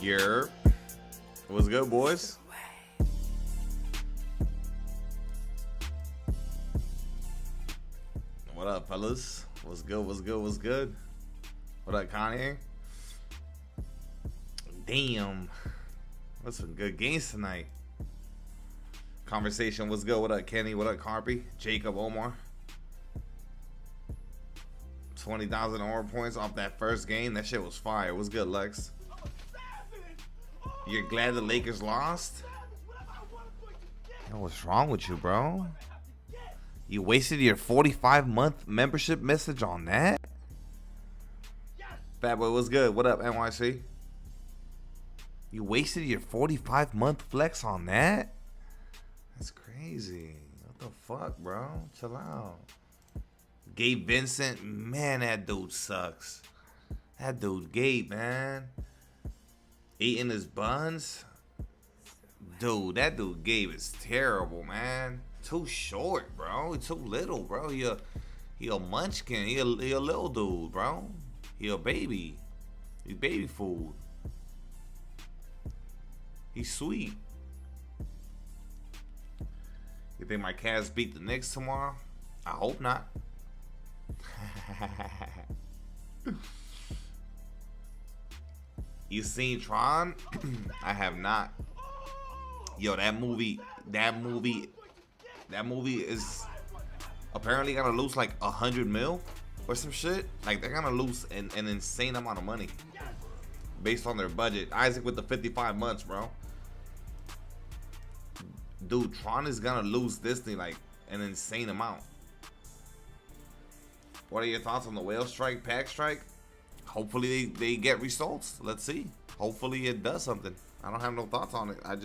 Yerp. What's good, boys? What up, fellas? What's good? What's good? What's good? What up, Kanye? Damn. That's some good games tonight. Conversation was good. What up, Kenny? What up, Carpy? Jacob, Omar. 20,000 Omar points off that first game. That shit was fire. What's good, Lex? You're glad the Lakers lost? Yo, what's wrong with you, bro? You wasted your 45-month membership message on that? Fat boy, what's good? What up, NYC? You wasted your 45-month flex on that? That's crazy. What the fuck, bro? Chill out. Gabe Vincent, man, that dude sucks. That dude Gabe, man. Eating his buns? Dude, that dude Gabe is terrible, man. Too short, bro. Too little, bro. He a munchkin. He a little dude, bro. He a baby. He baby food. He's sweet. You think my Cavs beat the Knicks tomorrow? I hope not. You seen Tron? I have not. Yo, that movie is apparently gonna lose like 100 mil or some shit. Like they're gonna lose an insane amount of money based on their budget. Isaac with the 55 months, bro. Dude, Tron is gonna lose Disney like an insane amount. What are your thoughts on the whale strike, pack strike? Hopefully they get results. Let's see. Hopefully it does something. I don't have no thoughts on it. I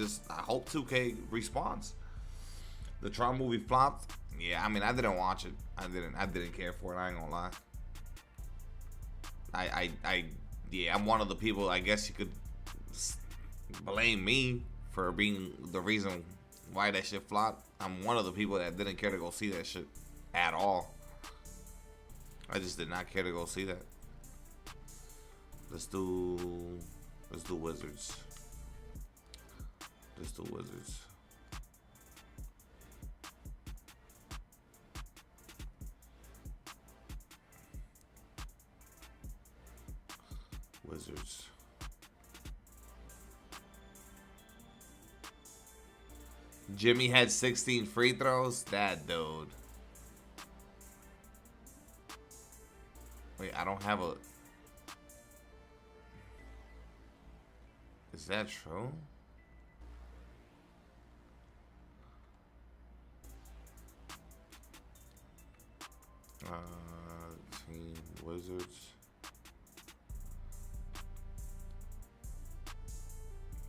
hope 2K responds. The Tron movie flopped. Yeah, I mean, I didn't watch it. I didn't care for it. I ain't gonna lie. Yeah, I'm one of the people. I guess you could blame me for being the reason why that shit flopped. I'm one of the people that didn't care to go see that shit at all. I just did not care to go see that. Let's do Wizards. Let's do Wizards. Wizards. Jimmy had 16 free throws. That dude. Wait, I don't have a... Is that true? Team Wizards.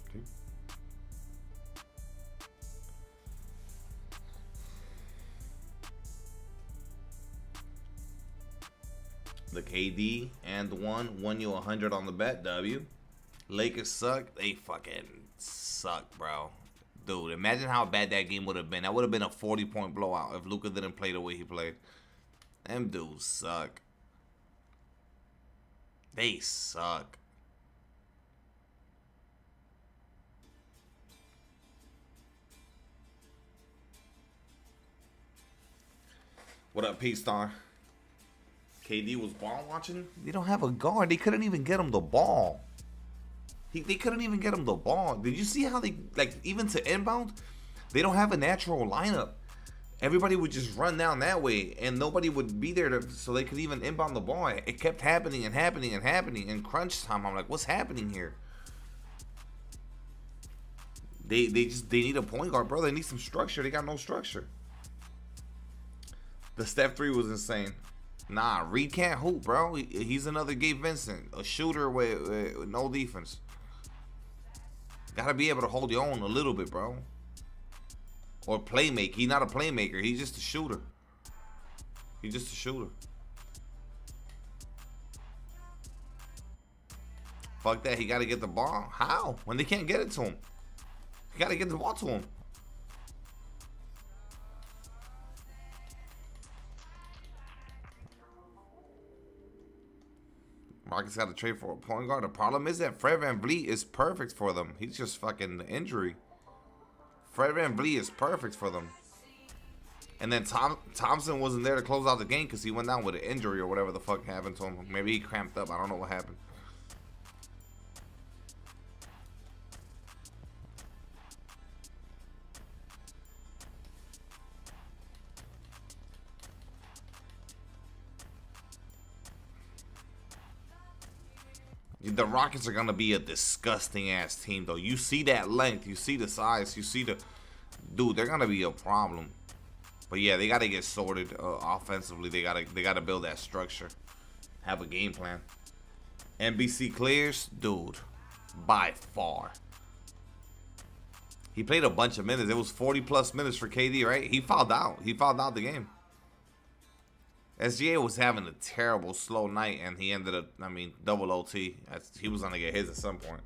Okay. The KD and the won you 100 on the bet. W. Lakers suck. They fucking suck, bro. Dude, imagine how bad that game would have been. That would have been a 40-point blowout if Luka didn't play the way he played. Them dudes suck. They suck. What up, P-Star? KD was ball watching? They don't have a guard. They couldn't even get him the ball. They couldn't even get him the ball. Did you see how they, like, even to inbound, they don't have a natural lineup. Everybody would just run down that way, and nobody would be there so they could even inbound the ball. It kept happening and happening and happening. In crunch time, I'm like, what's happening here? They need a point guard, bro. They need some structure. They got no structure. The step 3 was insane. Nah, Reed can't hoop, bro. He's another Gabe Vincent, a shooter with no defense. Gotta be able to hold your own a little bit, bro. Or playmake. He's not a playmaker. He's just a shooter. He's just a shooter. Fuck that. He gotta get the ball. How? When they can't get it to him. He gotta get the ball to him. Rockets got to trade for a point guard. The problem is that Fred VanVleet is perfect for them. He's just fucking injury. Fred VanVleet is perfect for them. And then Thompson wasn't there to close out the game because he went down with an injury or whatever the fuck happened to him. Maybe he cramped up. I don't know what happened. The Rockets are going to be a disgusting ass team, though. You see that length. You see the size. You see the... Dude, they're going to be a problem. But yeah, they got to get sorted offensively. They got to build that structure. Have a game plan. NBC clears? Dude, by far. He played a bunch of minutes. It was 40-plus minutes for KD, right? He fouled out. He fouled out the game. SGA was having a terrible slow night, and he ended up, I mean, double OT. He was going to get his at some point.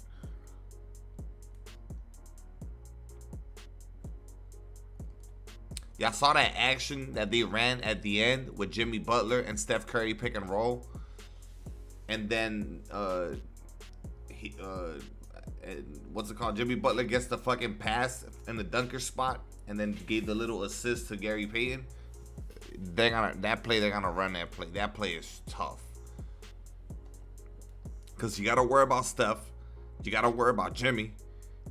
Y'all saw that action that they ran at the end with Jimmy Butler and Steph Curry pick and roll? And then, what's it called? Jimmy Butler gets the fucking pass in the dunker spot and then gave the little assist to Gary Payton. They're gonna run that play. That play is tough. Cause you gotta worry about Steph. You gotta worry about Jimmy.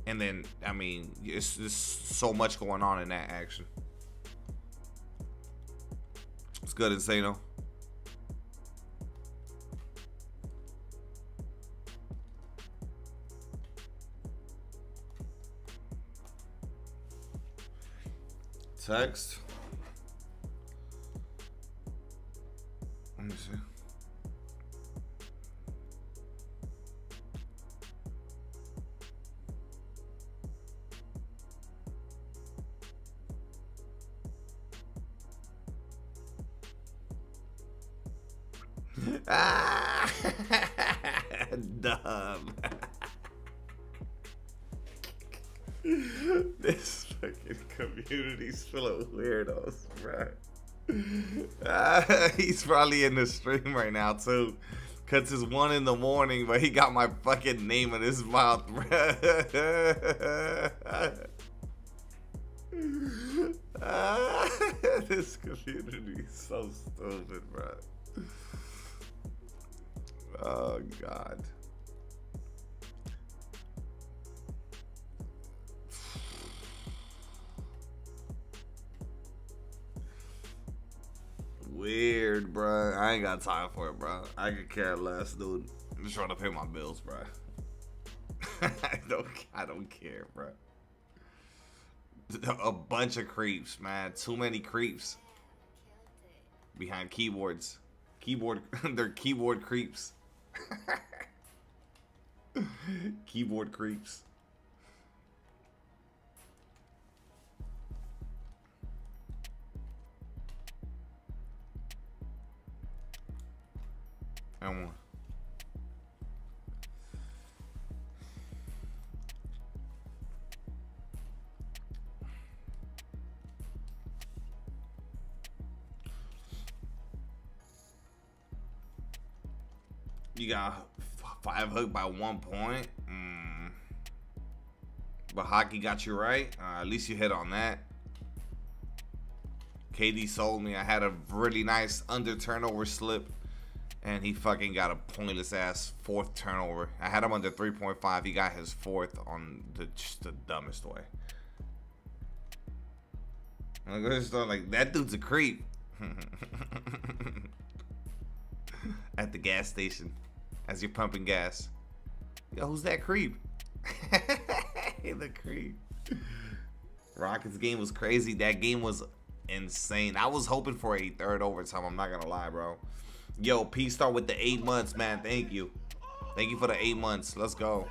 And then, I mean, it's just so much going on in that action. It's good, Insano. Text. Let me see. Ah, dumb. This fucking community's full of weirdos, bro. He's probably in the stream right now too, cause it's 1 in the morning, but he got my fucking name in his mouth, bro. This community is so stupid, bro. Oh God. Weird, bro. I ain't got time for it, bro. I could care less, dude. I'm just trying to pay my bills, bro. I don't care, bro. A bunch of creeps, man. Too many creeps behind keyboards. They're keyboard creeps. Keyboard creeps. And one. You got 5 hooked by 1 point. But hockey got you right. At least you hit on that. KD sold me. I had a really nice under turnover slip. And he fucking got a pointless ass 4th turnover. I had him under 3.5. He got his 4th on just the dumbest way. Like, that dude's a creep. At the gas station. As you're pumping gas. Yo, who's that creep? The creep. Rockets game was crazy. That game was insane. I was hoping for a third overtime. I'm not gonna lie, bro. Yo, P-Star with the 8 months, man. Thank you. Thank you for the 8 months. Let's go.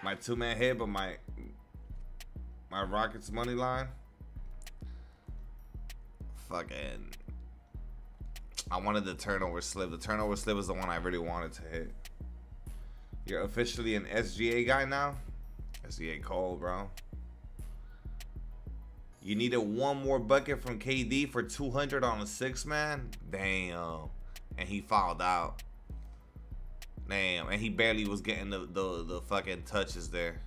My 2-man hit, but my Rockets money line. Fucking. I wanted the turnover slip. The turnover slip is the one I really wanted to hit. You're officially an SGA guy now? SGA cold, bro. You needed one more bucket from KD for 200 on a 6-man? Damn. And he fouled out. Damn. And he barely was getting the fucking touches there.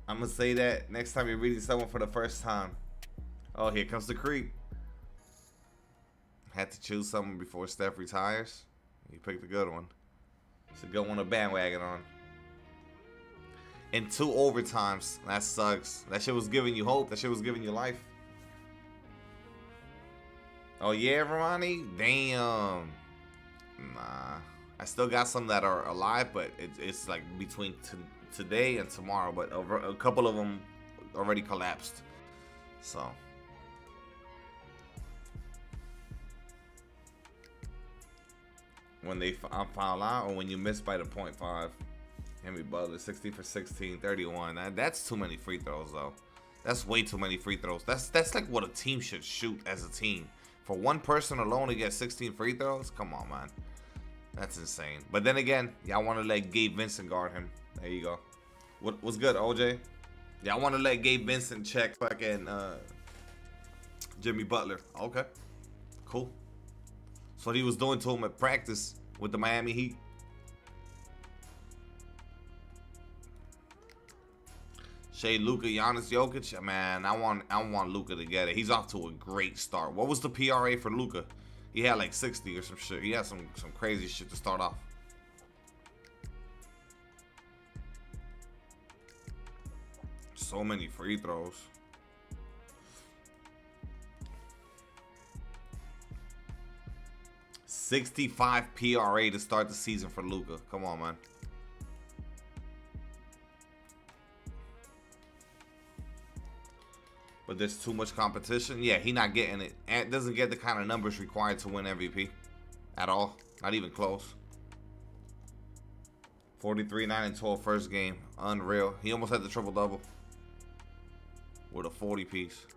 I'm going to say that next time you're reading someone for the first time. Oh, here comes the creep. Had to choose someone before Steph retires. You picked a good one. It's a good one to bandwagon on. In 2 overtimes. That sucks. That shit was giving you hope. That shit was giving you life. Oh yeah, Ronnie? Damn. Nah. I still got some that are alive, but it's like between today and tomorrow. But a couple of them already collapsed. So. When they foul out or when you miss by the 0.5. Henry Butler, 60 for 16, 31. That's too many free throws, though. That's way too many free throws. That's like what a team should shoot as a team. For one person alone to get 16 free throws? Come on, man. That's insane. But then again, y'all want to let Gabe Vincent guard him. There you go. What's good, OJ? Y'all want to let Gabe Vincent check fucking Jimmy Butler. Okay. Cool. That's what he was doing to him at practice with the Miami Heat. Shea, Luka, Giannis, Jokic. Man, I want Luka to get it. He's off to a great start. What was the PRA for Luka? He had like 60 or some shit. He had some crazy shit to start off. So many free throws. $65 PRA to start the season for Luka. Come on, man. But there's too much competition. Yeah, he not getting it. And doesn't get the kind of numbers required to win MVP. At all. Not even close. 43, 9, and 12 first game. Unreal. He almost had the triple-double. With a 40-piece.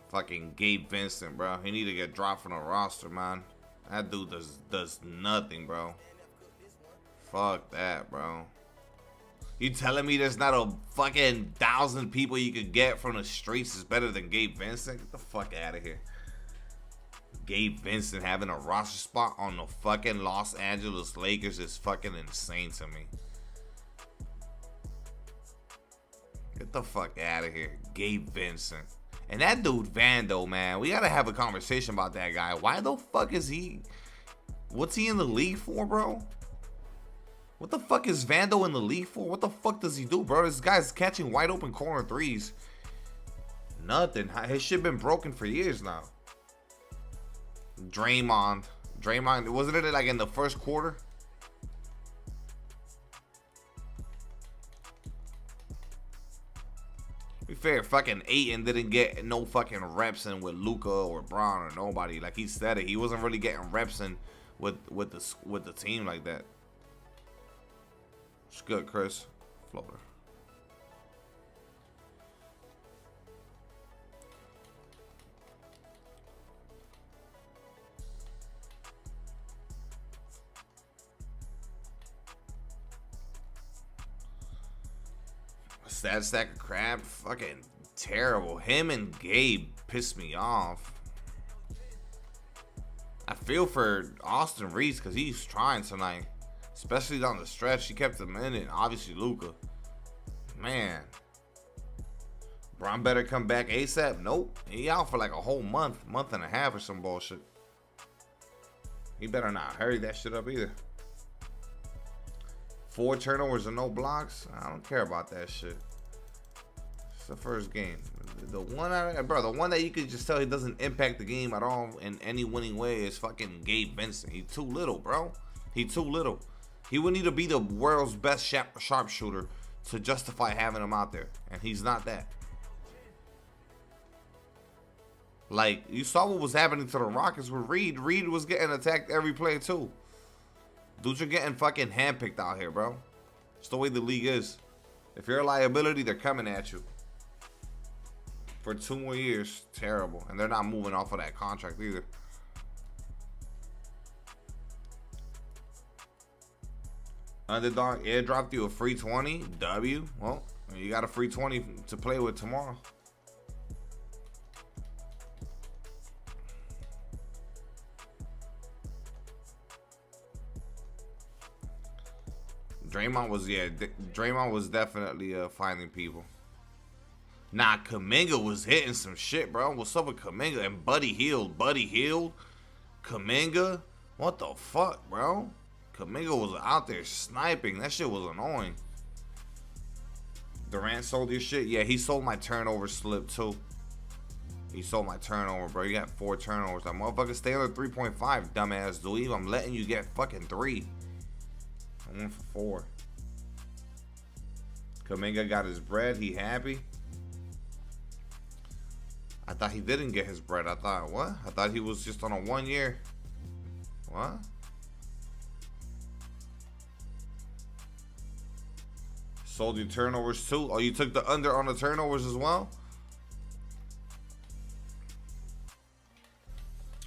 Fucking Gabe Vincent, bro. He need to get dropped from the roster, man. That dude does nothing, bro. Fuck that, bro. You telling me there's not a fucking 1,000 people you could get from the streets is better than Gabe Vincent? Get the fuck out of here. Gabe Vincent having a roster spot on the fucking Los Angeles Lakers is fucking insane to me. Get the fuck out of here. Gabe Vincent. And that dude Vando, man, we gotta have a conversation about that guy. Why the fuck is he? What's he in the league for, bro? What the fuck is Vando in the league for? What the fuck does he do, bro? This guy's catching wide open corner threes. Nothing. His shit been broken for years now. Draymond, wasn't it like in the first quarter? Be fair, fucking Ayton didn't get no fucking reps in with Luka or Braun or nobody. Like he said it, he wasn't really getting reps in with the team like that. It's good, Chris. Floater. That stack of crap, fucking terrible. Him and Gabe pissed me off. I feel for Austin Reeves because he's trying tonight, especially down the stretch. He kept him in it. Obviously, Luka. Man, Bron better come back ASAP. Nope, he out for like a whole month and a half or some bullshit. He better not hurry that shit up either. 4 turnovers and no blocks. I don't care about that shit. It's the first game. The one, the one that you could just tell he doesn't impact the game at all in any winning way is fucking Gabe Vincent. He's too little, bro. He's too little. He would need to be the world's best sharpshooter to justify having him out there, and he's not that. Like, you saw what was happening to the Rockets with Reed. Reed was getting attacked every play too. Dudes are getting fucking handpicked out here, bro. It's the way the league is. If you're a liability, they're coming at you. For 2 more years, terrible. And they're not moving off of that contract either. Underdog airdropped you a free 20. W. Well, you got a free 20 to play with tomorrow. Draymond was definitely finding people. Nah, Kuminga was hitting some shit, bro. What's up with Kuminga? And Buddy Hield. Kuminga? What the fuck, bro? Kuminga was out there sniping. That shit was annoying. Durant sold your shit? Yeah, he sold my turnover slip, too. He sold my turnover, bro. You got 4 turnovers. That motherfucker stay on 3.5, dumbass dweeb. I'm letting you get fucking 3. I went for 4. Kuminga got his bread. He happy? I thought he didn't get his bread. I thought, what? I thought he was just on a 1 year. What? Sold you turnovers too? Oh, you took the under on the turnovers as well?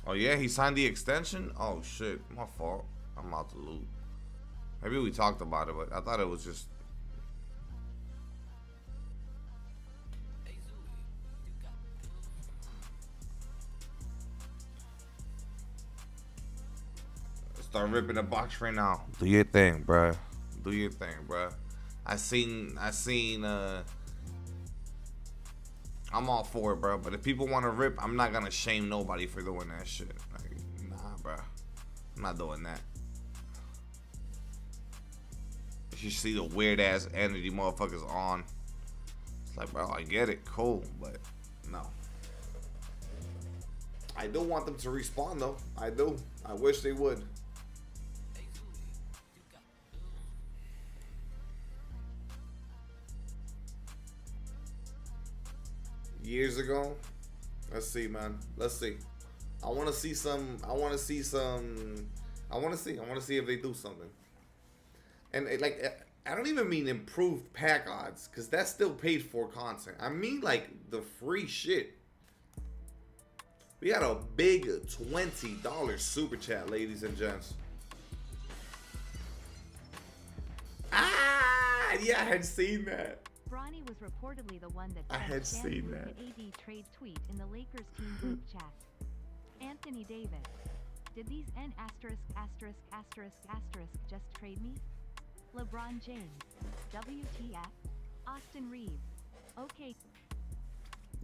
Oh yeah, he signed the extension? Oh shit, my fault. I'm out to loot. Maybe we talked about it, but I thought it was just... Start ripping the box right now. Do your thing, bruh. Do your thing, bruh. I seen I'm all for it, bro. But if people want to rip, I'm not gonna shame nobody for doing that shit. Like, nah, bro. I'm not doing that. You see the weird ass energy motherfuckers on. It's like, bro, I get it, cool, but no. I do want them to respawn though. I do. I wish they would. Years ago, let's see, man. Let's see. I want to see if they do something. And like, I don't even mean improved pack odds, because that's still paid for content. I mean like the free shit. We got a big $20 super chat, ladies and gents. Ah, yeah, I had seen that. Bronny was reportedly the one that I had seen that. AD trade tweet in the Lakers team group chat. Anthony Davis, did these N***** just trade me? LeBron James, WTF? Austin Reeves, okay.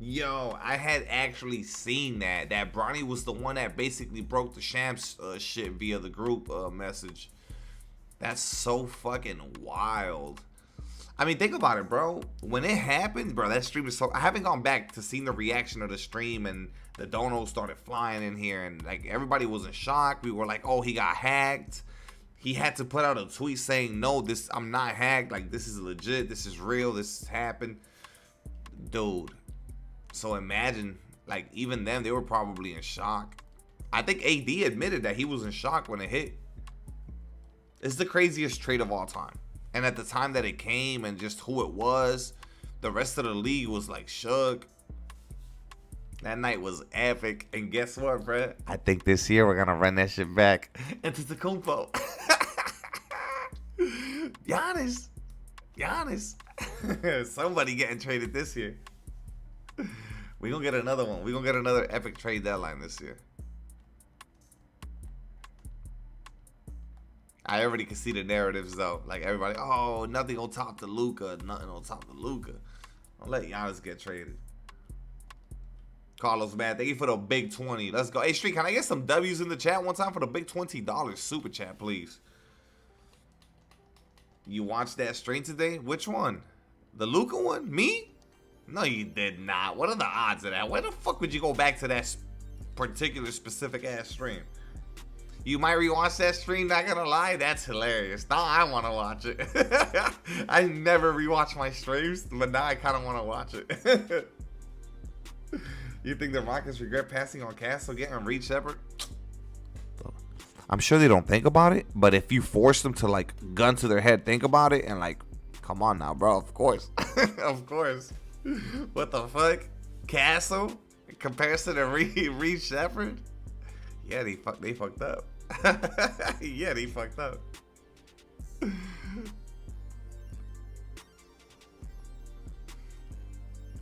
Yo, I had actually seen that. That Bronny was the one that basically broke the Shams shit via the group message. That's so fucking wild. I mean, think about it, bro. When it happened, bro, that stream is so... I haven't gone back to see the reaction of the stream, and the donos started flying in here, and like everybody was in shock. We were like, oh, he got hacked. He had to put out a tweet saying, no, I'm not hacked. Like, this is legit. This is real. This happened. Dude. So imagine, like, even them, they were probably in shock. I think AD admitted that he was in shock when it hit. It's the craziest trade of all time. And at the time that it came and just who it was, the rest of the league was like shook. That night was epic. And guess what, bro? I think this year we're going to run that shit back into the Kumpo. Giannis. Giannis. Somebody getting traded this year. We gonna get another one. We gonna get another epic trade deadline this year. I already can see the narratives though. Like everybody, oh, nothing on top to Luka. Nothing on top to Luka. Don't let Giannis get traded. Carlos, man, thank you for the big 20. Let's go. Hey, Street, can I get some W's in the chat one time for the big $20 super chat, please? You watched that stream today? Which one? The Luka one? Me? No, you did not. What are the odds of that? Where the fuck would you go back to that particular specific ass stream? You might rewatch that stream, not gonna lie. That's hilarious. Now I want to watch it. I never rewatch my streams, but now I kind of want to watch it. You think the Rockets regret passing on Castle getting Reed Shepherd? I'm sure they don't think about it, but if you force them to like gun to their head, think about it and like, come on now, bro. Of course, of course. What the fuck, Castle in comparison to Reed Shepherd? Yeah, they fucked up. Yeah, they fucked up.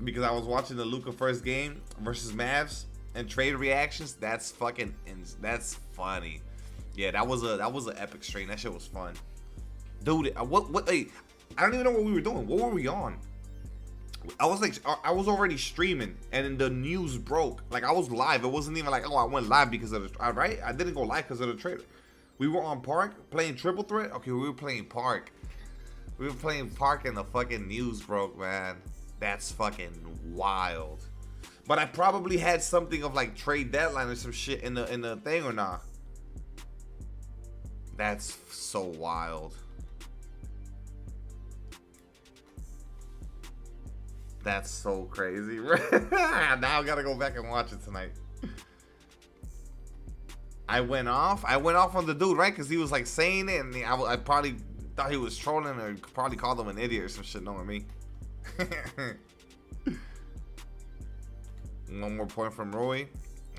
Because I was watching the Luka first game versus Mavs and trade reactions. That's fucking, that's funny. Yeah, that was an epic stream. That shit was fun, dude. What? Hey, I don't even know what we were doing. What were we on? I was already streaming, and then the news broke. Like I was live. It wasn't even like, oh, I went live because of the right. I didn't go live because of the trailer. We were on Park playing triple threat. Okay, we were playing Park. We were playing Park, and the fucking news broke, man. That's fucking wild. But I probably had something of like trade deadline or some shit in the thing or not. That's so wild. That's so crazy. Now I gotta go back and watch it tonight. I went off on the dude, right? Because he was like saying it, and I probably thought he was trolling or probably called him an idiot or some shit, knowing me. One more point from Roy.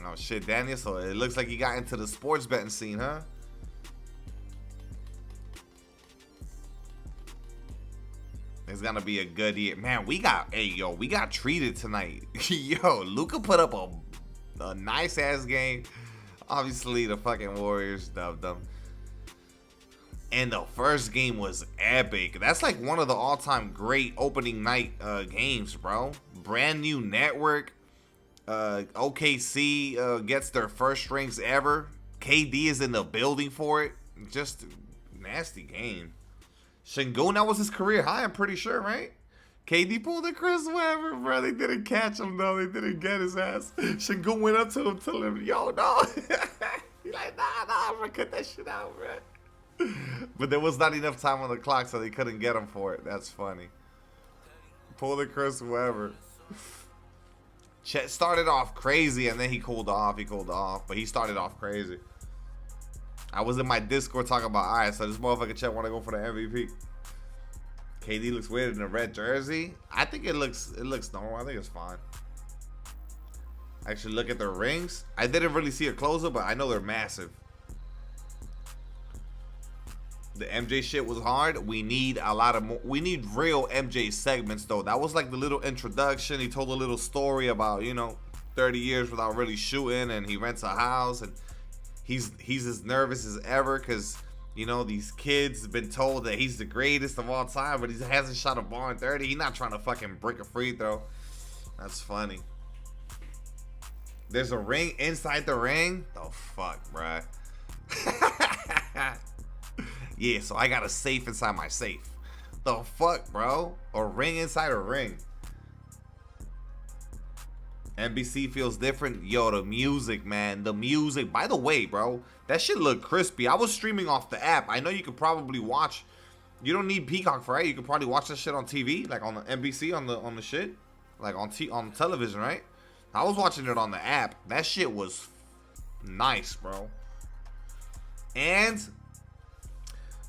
Oh shit, Daniel. So it looks like you got into the sports betting scene, huh? It's gonna be a good year, man. We got treated tonight. Yo, Luka put up a nice ass game. Obviously, the fucking Warriors dubbed them. And the first game was epic. That's like one of the all-time great opening night games, bro. Brand new network. OKC gets their first rings ever. KD is in the building for it. Just a nasty game. Şengün, that was his career high, I'm pretty sure, right? KD pulled a Chris Webber, bro. They didn't catch him, though. They didn't get his ass. Şengün went up to him, telling him, yo, no. He's like, nah, I'm gonna cut that shit out, bro. But there was not enough time on the clock, so they couldn't get him for it. That's funny. Pulled a Chris Webber. Chet started off crazy, and then he cooled off. But he started off crazy. I was in my Discord talking about, all right, so this motherfucker Chet want to go for the MVP. KD looks weird in a red jersey. I think it looks normal. I think it's fine. Actually, look at the rings. I didn't really see a closer, but I know they're massive. The MJ shit was hard. We need a lot of more. We need real MJ segments, though. That was like the little introduction. He told a little story about, 30 years without really shooting, and he rents a house, and he's as nervous as ever because, these kids have been told that he's the greatest of all time, but he hasn't shot a ball in 30. He's not trying to fucking break a free throw. That's funny. There's a ring inside the ring? The fuck, bruh. Yeah, so I got a safe inside my safe. The fuck, bro? A ring inside a ring. NBC feels different. Yo, the music, man. The music. By the way, bro, that shit look crispy. I was streaming off the app. I know you could probably watch. You don't need Peacock for it. You could probably watch that shit on TV, like on the NBC on the shit, like on television, right? I was watching it on the app. That shit was nice, bro. And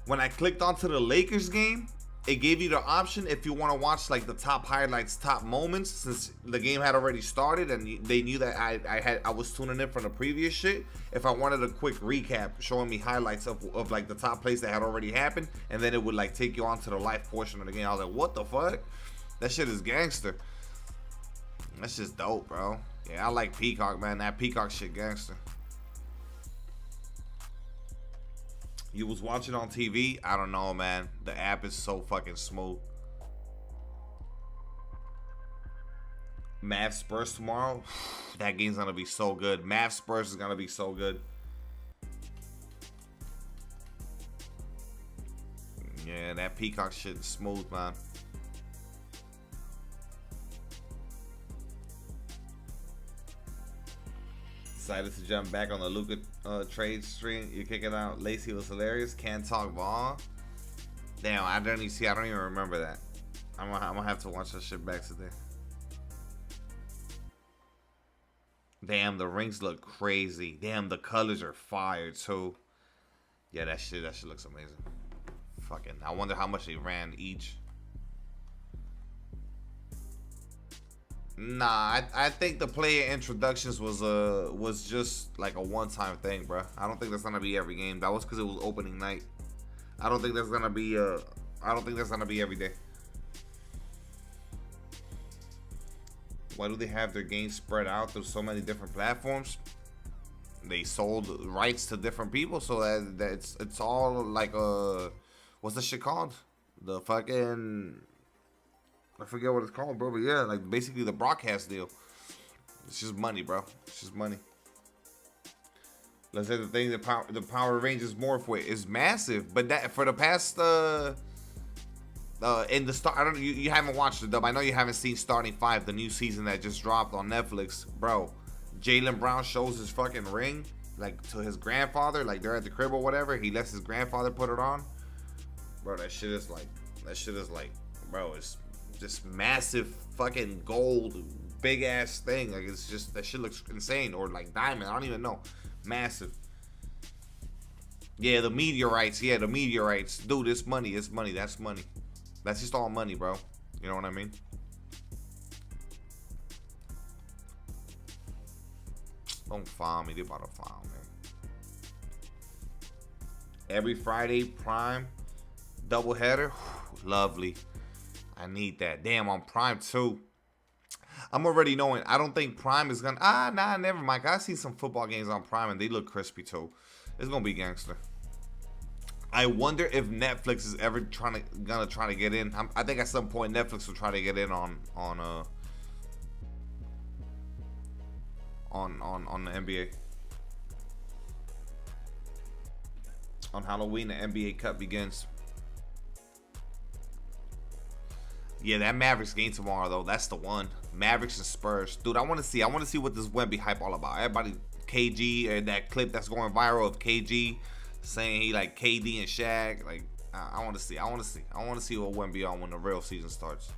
when I clicked onto the Lakers game, it gave you the option if you want to watch like the top highlights, top moments, since the game had already started and they knew that I was tuning in from the previous shit. If I wanted a quick recap showing me highlights of like the top plays that had already happened, and then it would like take you on to the live portion of the game. I was like, what the fuck? That shit is gangster. That's just dope, bro. Yeah, I like Peacock, man. That Peacock shit gangster. You was watching on TV? I don't know, man. The app is so fucking smooth. Mavs Spurs tomorrow. That game's gonna be so good. Mavs Spurs is gonna be so good. Yeah, that Peacock shit is smooth, man. Decided to jump back on the Luka trade stream. You kick it out. Lacey was hilarious. Can't talk ball. Damn, I don't even remember that. I'm gonna have to watch that shit back today. Damn, the rings look crazy. Damn, the colors are fire too. Yeah, that shit looks amazing. Fucking, I wonder how much they ran each. Nah, I think the player introductions was just like a one-time thing, bro. I don't think that's gonna be every game. That was because it was opening night. I don't think that's gonna be every day. Why do they have their games spread out through so many different platforms? They sold rights to different people, so that it's all like what's the shit called? The fucking, I forget what it's called, bro. But yeah, like basically the broadcast deal. It's just money, bro. It's just money. Let's say the thing the Power Rangers morph with is massive, but that for the past in the start, I don't. You haven't watched the dub. I know you haven't seen Starting 5, the new season that just dropped on Netflix, bro. Jaylen Brown shows his fucking ring like to his grandfather, like they're at the crib or whatever. He lets his grandfather put it on, bro. That shit is like, bro. It's just massive fucking gold, big ass thing. Like it's just that shit looks insane, or like diamond. I don't even know. Massive. Yeah, the meteorites. Yeah, the meteorites. Dude, it's money. It's money. That's money. That's just all money, bro. You know what I mean? Don't find me. They about to find me. Every Friday, Prime, doubleheader. Lovely. I need that. Damn, on Prime too. I'm already knowing. I don't think Prime is gonna. Nah, never mind. I see some football games on Prime and they look crispy too. It's gonna be gangster. I wonder if Netflix is ever gonna try to get in. I think at some point Netflix will try to get in on the NBA. On Halloween, the NBA Cup begins. Yeah, that Mavericks game tomorrow though. That's the one. Mavericks and Spurs, dude. I want to see what this Wemby hype all about. Everybody, KG, and that clip that's going viral of KG saying he like KD and Shaq. Like, I want to see what Wemby on when the real season starts.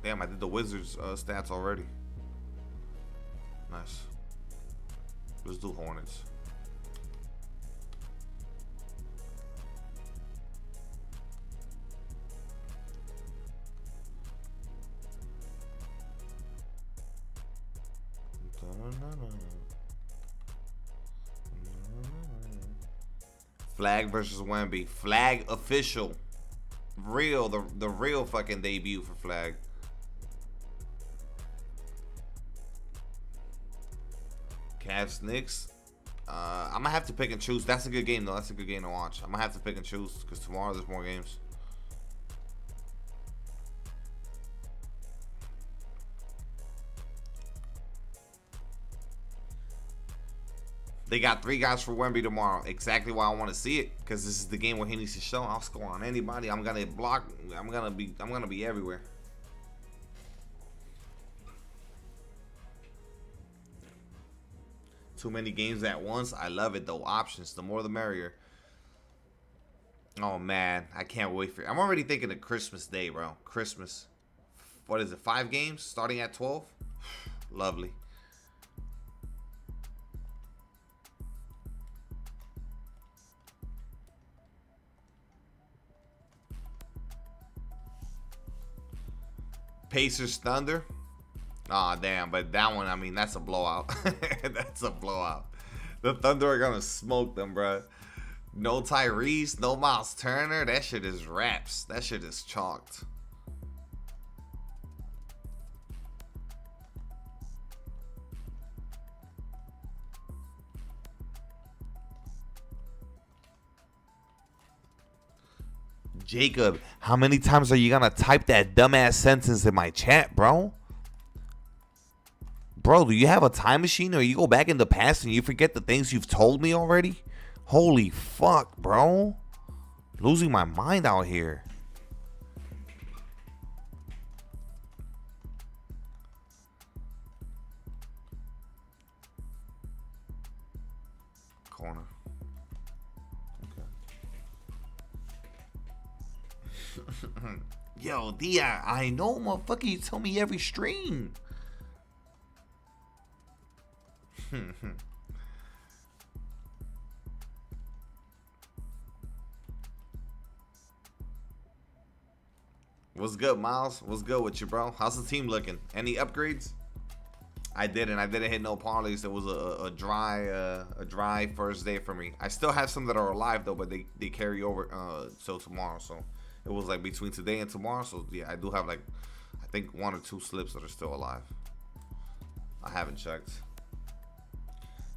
Damn, I did the Wizards stats already. Nice. Let's do Hornets. Flag versus Wemby. Flag official. Real, the real fucking debut for Flag. Cavs Knicks. I'm gonna have to pick and choose. That's a good game though. That's a good game to watch. I'm gonna have to pick and choose because tomorrow there's more games. They got 3 guys for Wemby tomorrow. Exactly why I want to see it, because this is the game where he needs to show. I'll score on anybody. I'm gonna block. I'm gonna be everywhere. Too many games at once. I love it though. Options, the more the merrier. Oh man, I can't wait for it. I'm already thinking of Christmas Day, bro. Christmas. What is it? 5 games starting at 12. Lovely. Pacers Thunder. Aw, damn, but that one, I mean, that's a blowout. That's a blowout. The Thunder are gonna smoke them, bro. No Tyrese, no Miles Turner. That shit is raps. That shit is chalked. Jacob, how many times are you gonna type that dumbass sentence in my chat, bro? Bro, do you have a time machine or you go back in the past and you forget the things you've told me already? Holy fuck, bro. Losing my mind out here. Corner. Okay. Yo, D, I know, motherfucker. You tell me every stream. What's good, Miles? What's good with you, bro? How's the team looking? Any upgrades? I didn't hit no parlays. It was a dry first day for me. I still have some that are alive though, but they carry over till tomorrow. So it was like between today and tomorrow. So yeah, I do have like I think 1 or 2 slips that are still alive. I haven't checked.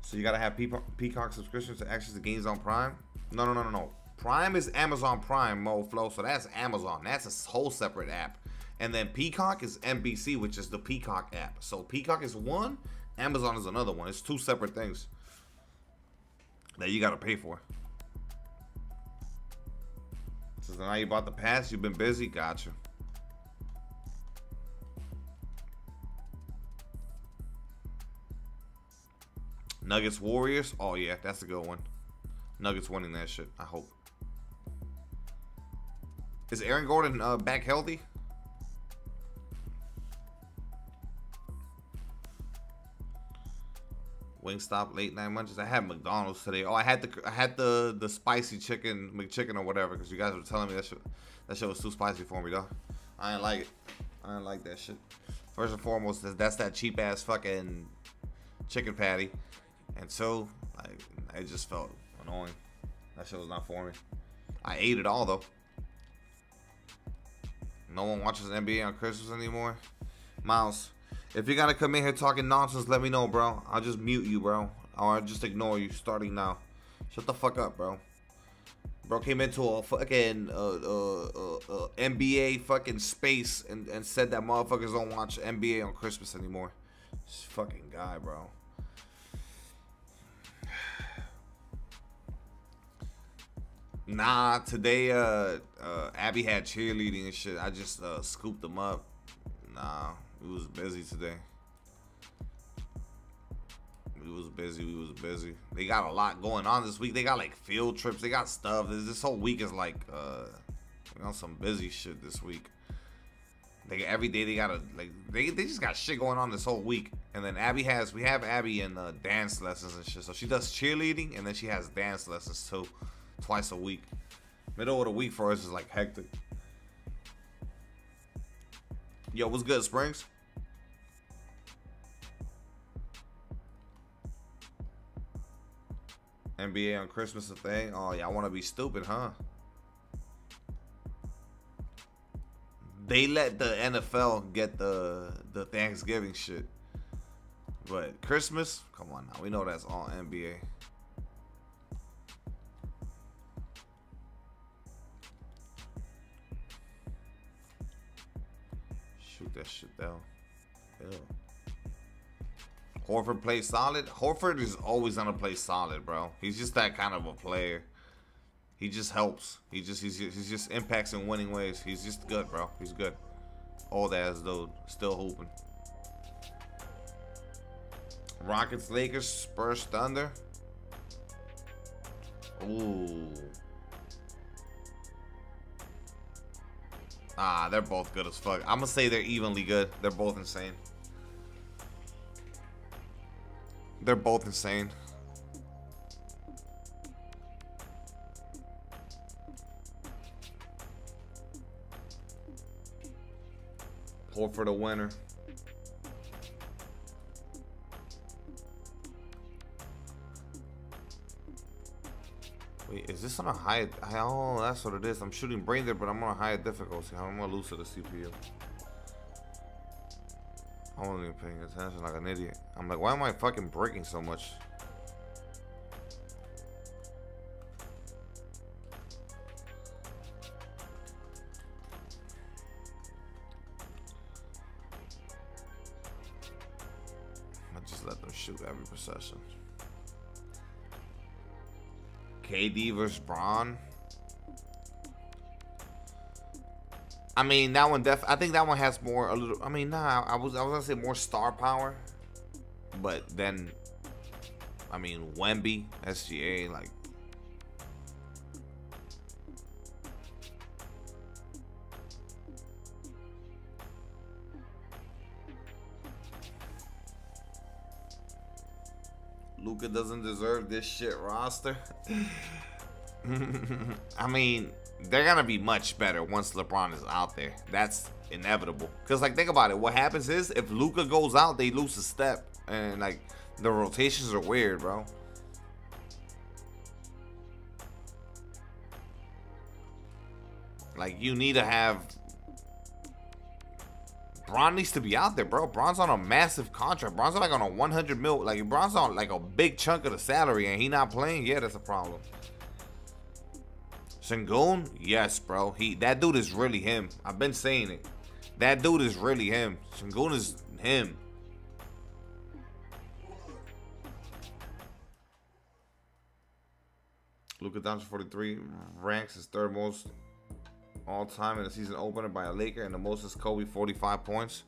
So you gotta have Peacock subscriptions to access the games on Prime. No. Prime is Amazon Prime, MoFlow. So that's Amazon. That's a whole separate app. And then Peacock is NBC, which is the Peacock app. So Peacock is one, Amazon is another one. It's 2 separate things that you gotta pay for. So now you bought the pass. You've been busy. Gotcha. Nuggets Warriors. Oh yeah, that's a good one. Nuggets winning that shit. I hope. Is Aaron Gordon back healthy? Wingstop late night munches. I had McDonald's today. Oh, I had the spicy chicken McChicken or whatever because you guys were telling me that shit was too spicy for me, though. I didn't like it. I didn't like that shit. First and foremost, that's that cheap ass fucking chicken patty. And so, it just felt annoying. That shit was not for me. I ate it all, though. No one watches NBA on Christmas anymore. Miles, if you gotta come in here talking nonsense, let me know, bro. I'll just mute you, bro. Or I'll just ignore you starting now. Shut the fuck up, bro. Bro came into a fucking NBA fucking space and said that motherfuckers don't watch NBA on Christmas anymore. This fucking guy, bro. Nah, today Abby had cheerleading and shit. I just scooped them up. Nah, we was busy today. We was busy. They got a lot going on this week. They got like field trips. They got stuff. This whole week is like some busy shit this week. Every day they gotta they just got shit going on this whole week. And then we have Abby in dance lessons and shit. So she does cheerleading and then she has dance lessons too. Twice a week. Middle of the week for us is like hectic. Yo, what's good, Springs? NBA on Christmas a thing? Oh, yeah, I want to be stupid, huh? They let the NFL get the Thanksgiving shit. But Christmas? Come on now. We know that's all NBA. Shoot that shit down. Ew. Horford plays solid. Horford is always gonna play solid, bro. He's just that kind of a player. He just helps. He just impacts in winning ways. He's just good, bro. He's good. Old ass dude, still hooping. Rockets, Lakers, Spurs, Thunder. Ooh. Ah, they're both good as fuck. I'm gonna say they're evenly good. They're both insane. They're both insane. Pull for the winner. Wait, is this on a high? Oh, that's what it is. I'm shooting brain dead, but I'm on a higher difficulty. I'm gonna lose to the CPU. I wasn't even paying attention like an idiot. I'm like, why am I fucking breaking so much? I just let them shoot every possession. KD versus Braun. I mean, that one I think that one has more a little. I mean, nah, I was gonna say more star power, but then, I mean, Wemby, SGA, like. Luka doesn't deserve this shit roster. I mean, they're gonna be much better once LeBron is out there. That's inevitable. Cause like, think about it. What happens is if Luka goes out, they lose a step, and like the rotations are weird, bro. Like, you need to have. Bron needs to be out there, bro. Bron's on a massive contract. Bron's like on a 100 mil. Like, Bron's on like a big chunk of the salary, and he not playing. Yeah, that's a problem. Sengun, yes, bro. That dude is really him. I've been saying it. That dude is really him. Sengun is him. Luka Doncic 43 ranks as third most all time in the season opener by a Laker, and the most is Kobe, 45 points.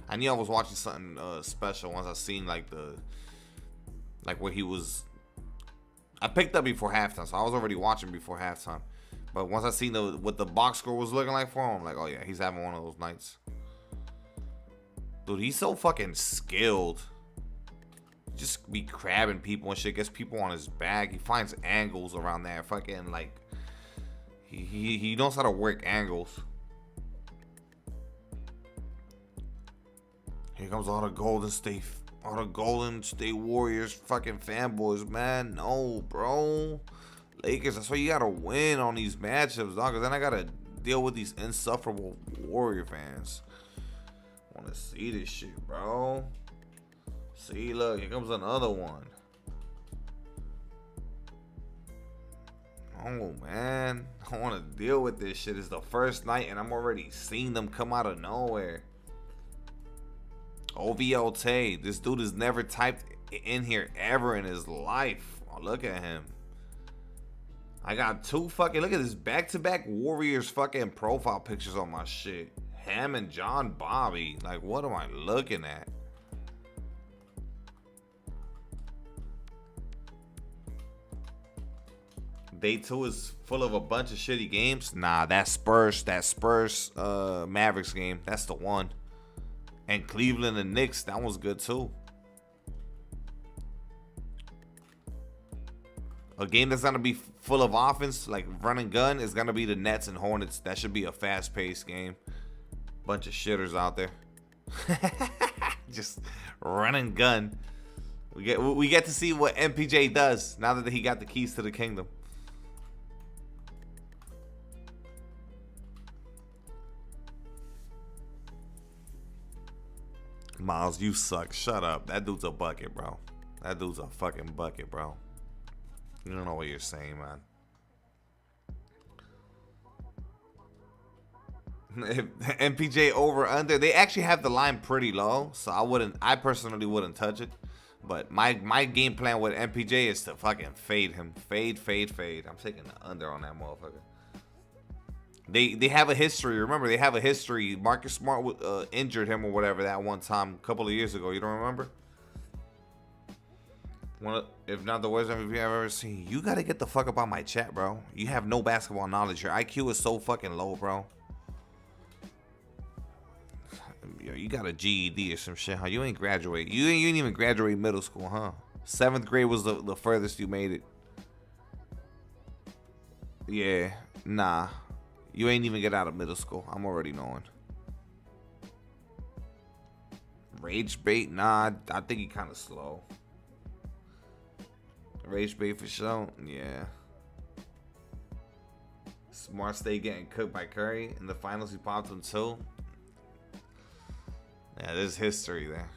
I knew I was watching something special once I seen like where he was. I picked up before halftime, so I was already watching before halftime. But once I seen what the box score was looking like for him, I'm like, oh yeah, he's having one of those nights. Dude, he's so fucking skilled. Just be crabbing people and shit, gets people on his back. He finds angles around there, fucking like. He knows how to work angles. Here comes all the Golden State Warriors fucking fanboys, man. No, bro. Lakers, that's why you gotta win on these matchups, dog. Cause then I gotta deal with these insufferable Warrior fans. Wanna see this shit, bro. See, look, here comes another one. Oh man, I want to deal with this shit. It's the first night and I'm already seeing them come out of nowhere. OVO Tay, this dude has never typed in here ever in his life. Oh, look at him. I got two fucking, look at this back-to-back Warriors fucking profile pictures on my shit. Ham and John Bobby. Like, what am I looking at? Day 2 is full of a bunch of shitty games. Nah, that Spurs Mavericks game, that's the one. And Cleveland and Knicks, that one's good too. A game that's gonna be full of offense, like run and gun, is gonna be the Nets and Hornets. That should be a fast-paced game. Bunch of shitters out there. Just run and gun. We get to see what MPJ does now that he got the keys to the kingdom. Miles, you suck. Shut up. That dude's a bucket, bro. That dude's a fucking bucket, bro. You don't know what you're saying, man. If MPJ over under, they actually have the line pretty low, so I personally wouldn't touch it. But my game plan with MPJ is to fucking fade him. Fade. I'm taking the under on that motherfucker. They have a history. Remember, they have a history. Marcus Smart injured him or whatever that one time a couple of years ago. You don't remember? If not the worst MVP I've ever seen. You got to get the fuck up on my chat, bro. You have no basketball knowledge. Your IQ is so fucking low, bro. Yo, you got a GED or some shit, huh? You ain't graduate. You ain't even graduate middle school, huh? 7th grade was the furthest you made it. Yeah, nah. You ain't even get out of middle school. I'm already knowing. Rage bait? Nah, I think he kind of slow. Rage bait for sure. Yeah. Smart State getting cooked by Curry. In the finals, he popped him too. Yeah, there's history there.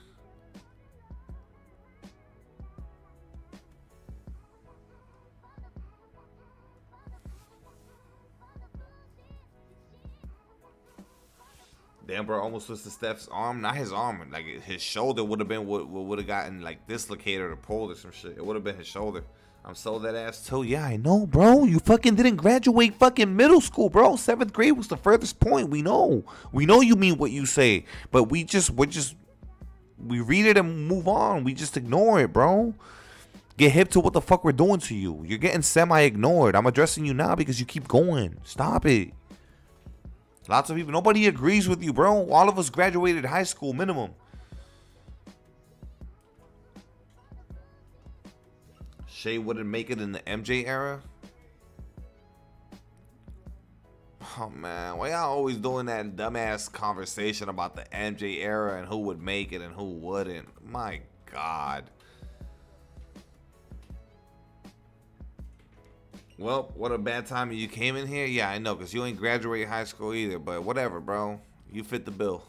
Damn, bro, almost twisted Steph's arm. Not his arm. Like, his shoulder would have been what would have gotten, like, dislocated or pulled or some shit. It would have been his shoulder. I'm so that ass too. Yeah, I know, bro. You fucking didn't graduate fucking middle school, bro. 7th grade was the furthest point. We know. We know you mean what you say. But we read it and move on. We just ignore it, bro. Get hip to what the fuck we're doing to you. You're getting semi-ignored. I'm addressing you now because you keep going. Stop it. Lots of people. Nobody agrees with you, bro. All of us graduated high school minimum. Shea wouldn't make it in the MJ era. Oh, man. Why y'all always doing that dumbass conversation about the MJ era and who would make it and who wouldn't? My God. Well, what a bad time you came in here. Yeah, I know, because you ain't graduated high school either. But whatever, bro. You fit the bill.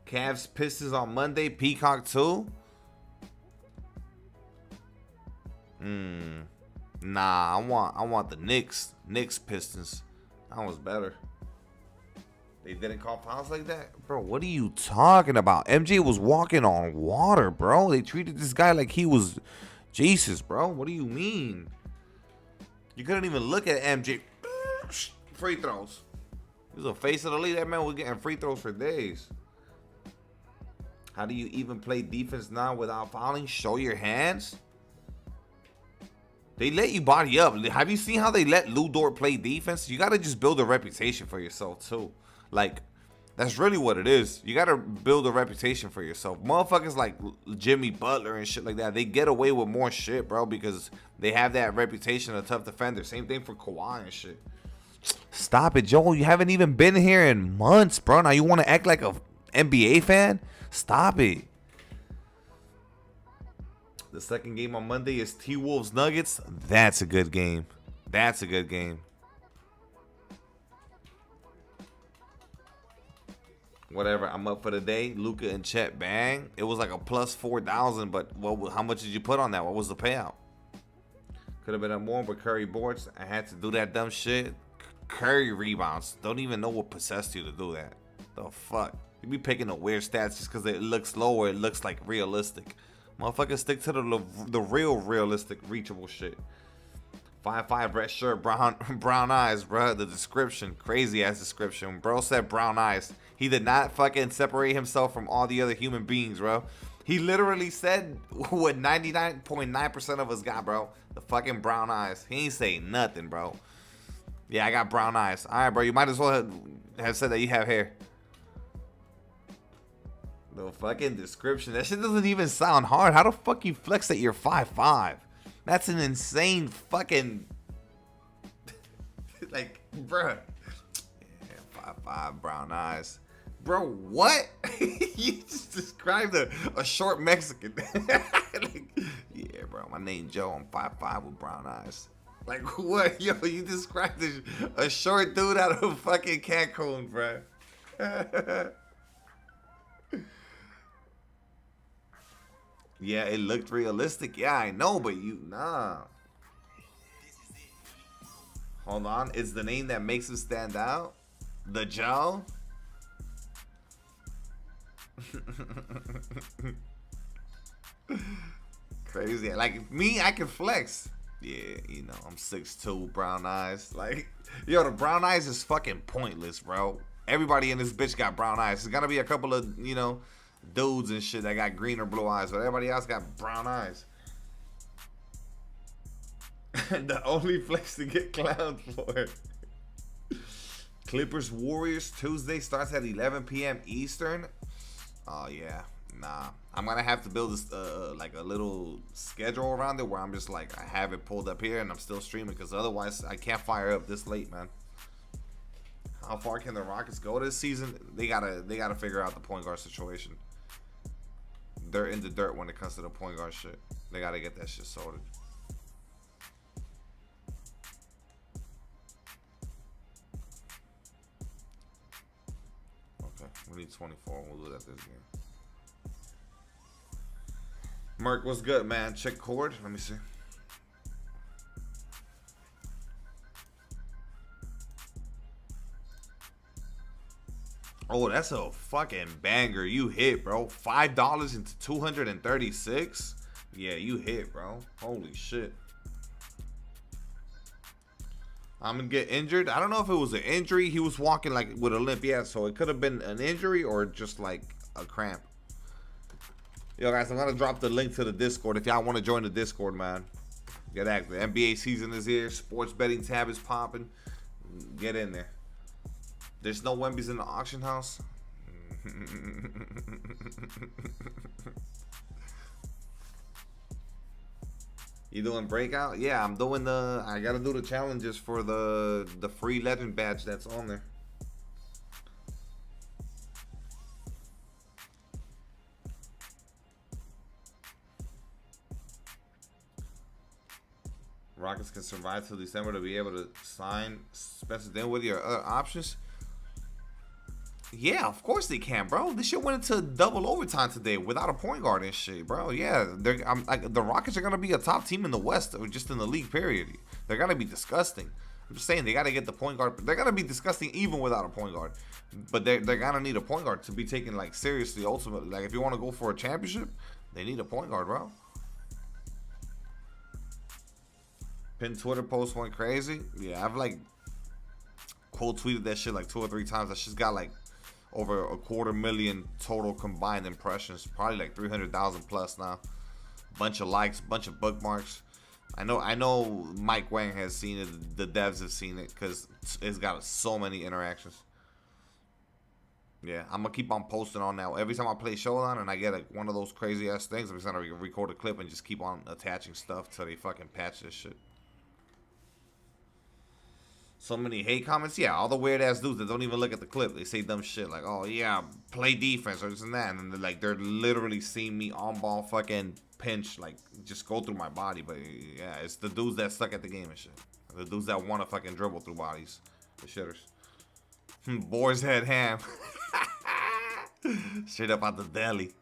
Cavs Pistons on Monday. Peacock too? Nah, I want the Knicks. Knicks Pistons. That was better. They didn't call fouls like that? Bro, what are you talking about? MJ was walking on water, bro. They treated this guy like he was Jesus, bro. What do you mean? You couldn't even look at MJ. Free throws. He was a face of the league. That man was getting free throws for days. How do you even play defense now without fouling? Show your hands. They let you body up. Have you seen how they let Lou Dort play defense? You got to just build a reputation for yourself, too. Like, that's really what it is. You got to build a reputation for yourself. Motherfuckers like Jimmy Butler and shit like that, they get away with more shit, bro, because they have that reputation of tough defender. Same thing for Kawhi and shit. Stop it, Joel. You haven't even been here in months, bro. Now you want to act like a NBA fan? Stop it. The second game on Monday is T-Wolves Nuggets. That's a good game. That's a good game. Whatever, I'm up for the day. Luka and Chet, bang. It was like a plus 4,000, but how much did you put on that? What was the payout? Could have been a more, but Curry boards. I had to do that dumb shit. Curry rebounds. Don't even know what possessed you to do that. The fuck? You be picking the weird stats just because it looks low or it looks like realistic. Motherfuckers stick to the real realistic reachable shit. 5'5" red shirt, brown eyes, bro. The description, crazy ass description. Bro said brown eyes. He did not fucking separate himself from all the other human beings, bro. He literally said what 99.9% of us got, bro. The fucking brown eyes. He ain't say nothing, bro. Yeah, I got brown eyes. All right, bro. You might as well have said that you have hair. The fucking description. That shit doesn't even sound hard. How the fuck you flex that you're 5'5"? That's an insane fucking like, bruh. Yeah, 5'5", brown eyes. Bro, what? You just described a short Mexican. Like, yeah, bro. My name Joe. I'm 5'5" with brown eyes. Like, what? Yo, you described a short dude out of fucking Cancun, bro. Yeah, it looked realistic. Yeah, I know, but nah. Hold on. It's the name that makes it stand out? The Joe? Crazy. Like, me, I can flex. Yeah, you know, I'm 6'2", brown eyes. Like, yo, the brown eyes is fucking pointless, bro. Everybody in this bitch got brown eyes. There's gotta be a couple of, you know, dudes and shit that got green or blue eyes, but everybody else got brown eyes. The only flex to get clowned for. Clippers Warriors Tuesday starts at 11 p.m. Eastern. Oh yeah, nah. I'm gonna have to build this like a little schedule around it where I'm just like I have it pulled up here and I'm still streaming because otherwise I can't fire up this late, man. How far can the Rockets go this season? They gotta figure out the point guard situation. they're in the dirt when it comes to the point guard shit. They gotta get that shit sorted. Okay, we need 24. We'll do that this game. Merc, what's good, man? Check cord. Let me see. Oh, that's a fucking banger. You hit, bro. $5 into 236. Yeah, you hit, bro. Holy shit. I'm gonna get injured. I don't know if it was an injury. He was walking like with a limp, yeah. So it could have been an injury or just like a cramp. Yo, guys, I'm gonna drop the link to the Discord if y'all want to join the Discord, man. Get active. The NBA season is here. Sports betting tab is popping. Get in there. There's no Wemby's in the auction house. You doing breakout? Yeah, I'm doing the. I gotta do the challenges for the free legend badge that's on there. Rockets can survive till December to be able to sign Spencer Dinwiddie or other options. Yeah, of course they can, bro. This shit went into double overtime today without a point guard and shit, bro. Yeah, the Rockets are gonna be a top team in the West or just in the league. Period. They're gonna be disgusting. I'm just saying they gotta get the point guard. They're gonna be disgusting even without a point guard. But they're gonna need a point guard to be taken like seriously. Ultimately, like if you want to go for a championship, they need a point guard, bro. Pin Twitter post went crazy. Yeah, I've like quote tweeted that shit like 2 or 3 times. That shit's got like over 250,000 total combined impressions, probably like 300,000 plus now. Bunch of likes, bunch of bookmarks. I know Mike Wang has seen it, the devs have seen it because it's got so many interactions. Yeah, I'm gonna keep on posting on now. Every time I play Showdown and I get like one of those crazy ass things, I'm just gonna record a clip and just keep on attaching stuff till they fucking patch this shit. So many hate comments. Yeah, all the weird ass dudes that don't even look at the clip. They say dumb shit like, "Oh yeah, play defense" or this and that, and they're literally seeing me on ball fucking pinch, like just go through my body. But yeah, it's the dudes that suck at the game and shit. The dudes that want to fucking dribble through bodies. The shitters. Boar's Head Ham. Straight up out the deli.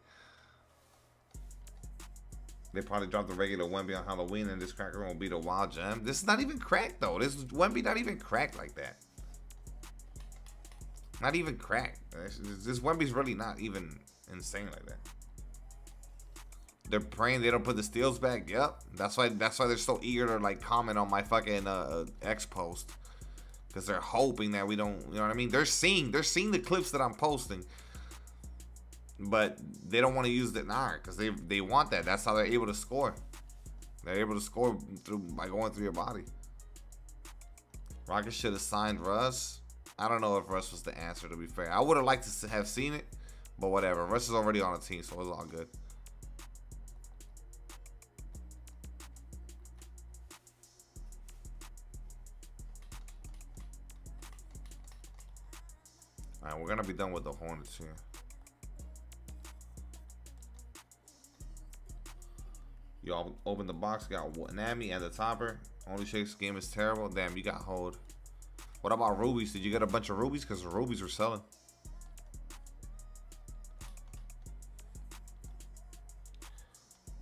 They probably dropped the regular Wemby on Halloween, and this cracker won't be the wild gem. This is not even cracked though. This Wemby not even cracked like that. Not even cracked. This Wemby's really not even insane like that. They're praying they don't put the steals back. Yep. That's why they're so eager to like comment on my fucking X post. Because they're hoping that we don't, you know what I mean? They're seeing the clips that I'm posting. But they don't want to use it now because they want that. That's how they're able to score. They're able to score by going through your body. Rockets should have signed Russ. I don't know if Russ was the answer, to be fair. I would have liked to have seen it, but whatever. Russ is already on the team, so it's all good. All right, we're going to be done with the Hornets here. Y'all open the box, got Nami and the topper. Only Shakes game is terrible. Damn, you got hold. What about rubies? Did you get a bunch of rubies? Because the rubies were selling.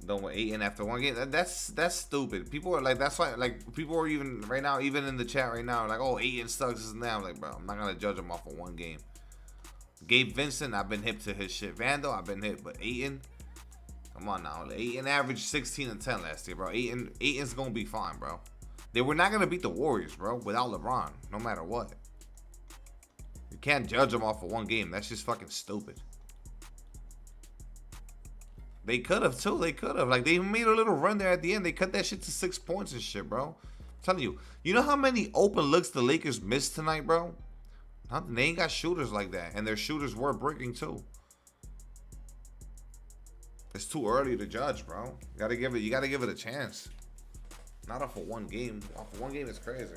Done with 8 and after one game. That's stupid. People are like, that's why, like, people are even right now, even in the chat right now, like, oh, 8 and sucks, this and that. I'm like, bro, I'm not gonna judge him off of one game. Gabe Vincent, I've been hip to his shit. Vandal, I've been hip, but Ayton. Come on now. Ayton averaged 16 and 10 last year, bro. Ayton's going to be fine, bro. They were not going to beat the Warriors, bro, without LeBron, no matter what. You can't judge them off of one game. That's just fucking stupid. They could have, too. They could have. Like, they made a little run there at the end. They cut that shit to 6 points and shit, bro. I'm telling you. You know how many open looks the Lakers missed tonight, bro? They ain't got shooters like that. And their shooters were breaking, too. It's too early to judge, bro. You gotta give it a chance. Not off of one game. Off of one game is crazy.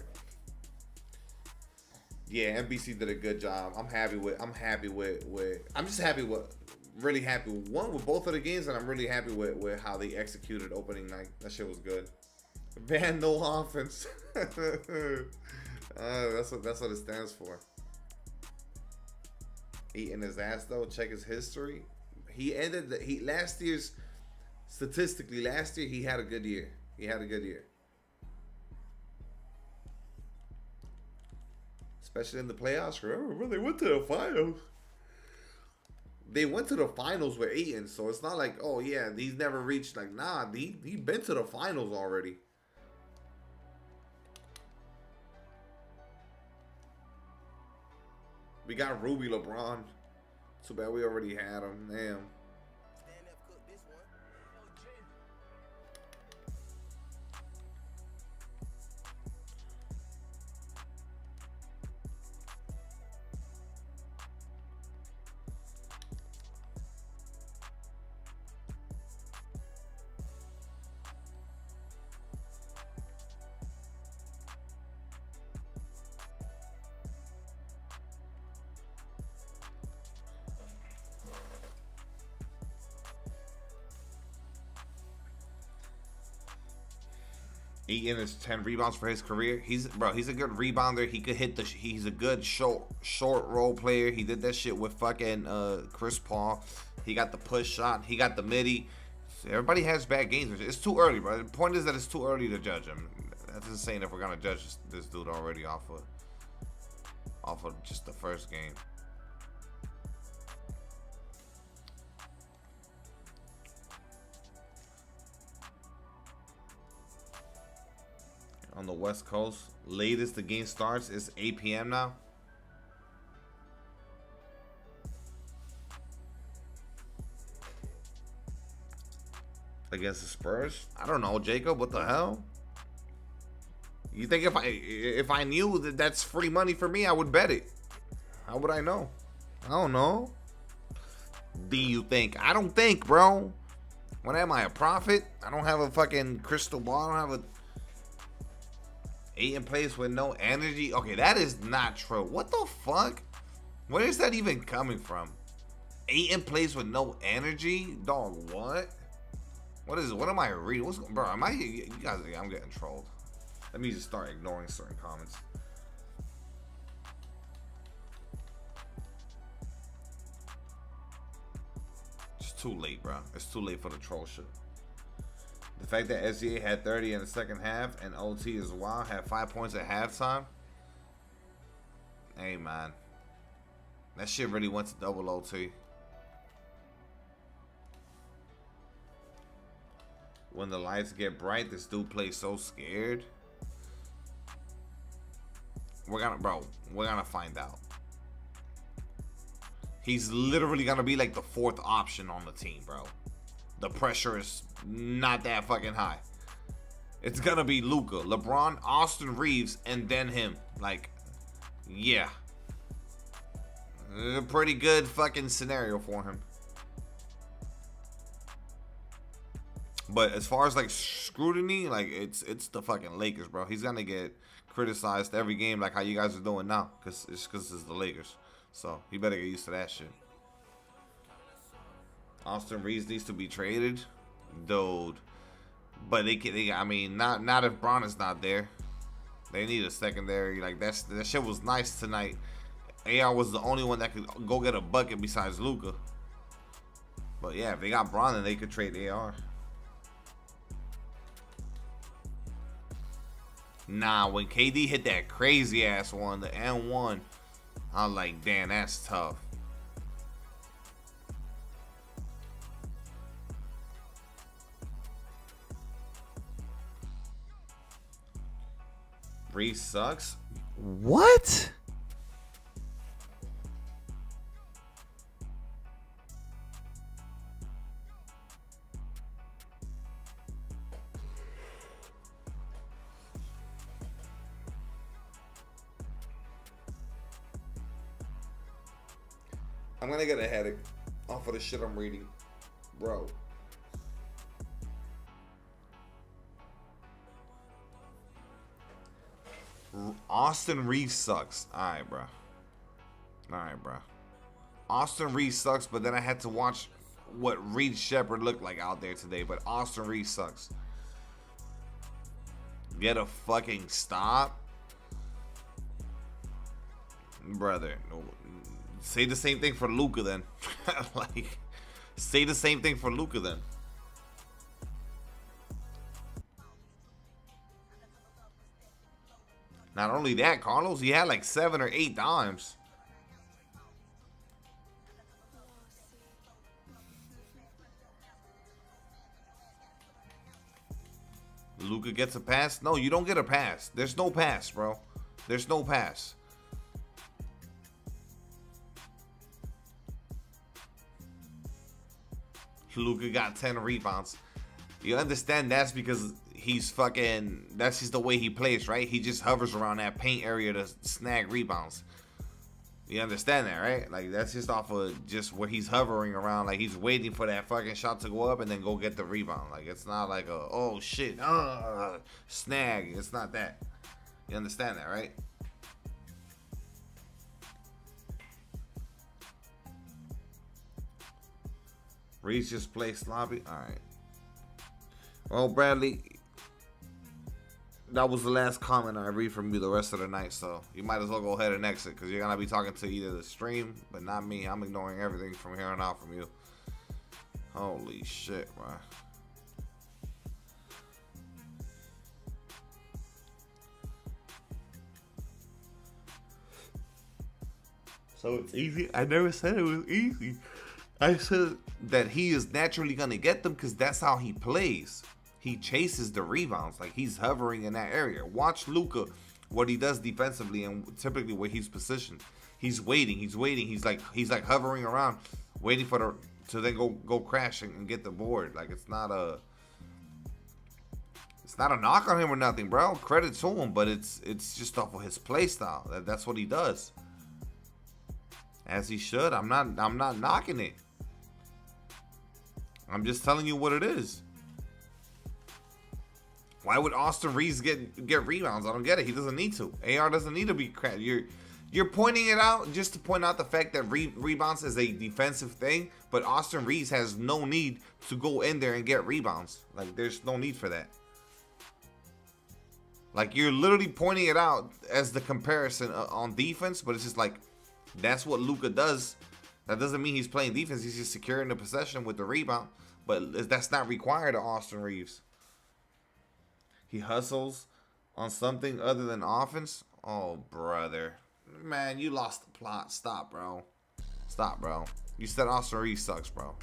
Yeah, NBC did a good job. I'm just happy with really happy with both of the games, and I'm really happy with how they executed opening night. That shit was good. Ban no offense. That's what it stands for. Eating his ass though. Check his history. He ended last year's statistically. Last year he had a good year. He had a good year, especially in the playoffs. Remember, they went to the finals. They went to the finals with Ayton, so it's not like, oh yeah, he's never reached. Like, nah, he been to the finals already. We got Ruby LeBron. Too bad we already had him. Damn. Eaton is 10 rebounds for his career. He's a good rebounder. He could hit he's a good short role player. He did that shit with fucking Chris Paul. He got the push shot. He got the midi. Everybody has bad games. It's too early, bro. The point is that it's too early to judge him. That's insane if we're gonna judge this dude already off of just the first game. On the West Coast, latest the game starts is 8 p.m. now. Against the Spurs? I don't know, Jacob. What the hell? You think if I knew that that's free money for me, I would bet it? How would I know? I don't know. Do you think? I don't think, bro. What am I, a prophet? I don't have a fucking crystal ball. I don't have a 8 in place with no energy. Okay, that is not true. What the fuck? Where is that even coming from? 8 in place with no energy? Dog, what? What am I reading? Bro, you guys, I'm getting trolled. Let me just start ignoring certain comments. It's too late, bro. It's too late for the troll shit. The fact that SGA had 30 in the second half and OT as well, had 5 points at halftime. Hey, man. That shit really went to double OT. When the lights get bright, this dude plays so scared. We're gonna find out. He's literally gonna be like the 4th option on the team, bro. The pressure is not that fucking high. It's gonna be Luka, LeBron, Austin Reeves, and then him. Like, yeah. A pretty good fucking scenario for him. But as far as like scrutiny, like it's the fucking Lakers, bro. He's gonna get criticized every game like how you guys are doing now, because it's the Lakers. So he better get used to that shit. Austin Reeves needs to be traded, dude. But I mean, not if Bron is not there. They need a secondary. Like that shit was nice tonight. AR was the only one that could go get a bucket besides Luka. But yeah, if they got Bron, then they could trade AR. Nah, when KD hit that crazy ass one, the N1, I was like, damn, that's tough. Reese sucks. What? I'm gonna get a headache off of the shit I'm reading, bro. Austin Reeves sucks. Alright, bro. Alright, bro. Austin Reeves sucks, but then I had to watch what Reed Shepard looked like out there today. But Austin Reeves sucks. Get a fucking stop, brother. No, say the same thing for Luka then. Like, say the same thing for Luka then. Not only that, Carlos, he had like 7 or 8 dimes. Luka gets a pass? No, you don't get a pass. There's no pass, bro. There's no pass. Luka got 10 rebounds. You understand that's because he's fucking, that's just the way he plays, right? He just hovers around that paint area to snag rebounds. You understand that, right? Like, that's just off of just where he's hovering around. Like, he's waiting for that fucking shot to go up and then go get the rebound. Like, it's not like a, oh shit, snag. It's not that. You understand that, right? Reese just play sloppy. All right. Well, Bradley, that was the last comment I read from you the rest of the night, so you might as well go ahead and exit because you're gonna be talking to either the stream, but not me. I'm ignoring everything from here on out from you. Holy shit, bro. So it's easy? I never said it was easy. I said that he is naturally gonna get them because that's how he plays. He chases the rebounds, like he's hovering in that area. Watch Luka, what he does defensively and typically where he's positioned. He's waiting. He's like hovering around, waiting for the to then go crash and get the board. Like it's not a knock on him or nothing, bro. Credit to him, but it's just off of his play style. That's what he does. As he should. I'm not knocking it. I'm just telling you what it is. Why would Austin Reeves get rebounds? I don't get it. He doesn't need to. AR doesn't need to be crap. You're pointing it out just to point out the fact that rebounds is a defensive thing, but Austin Reeves has no need to go in there and get rebounds. Like there's no need for that. Like you're literally pointing it out as the comparison on defense, but it's just like that's what Luka does. That doesn't mean he's playing defense. He's just securing the possession with the rebound, but that's not required of Austin Reeves. He hustles on something other than offense. Oh, brother. Man, you lost the plot. Stop, bro. Stop, bro. You said Austin Reeves sucks, bro.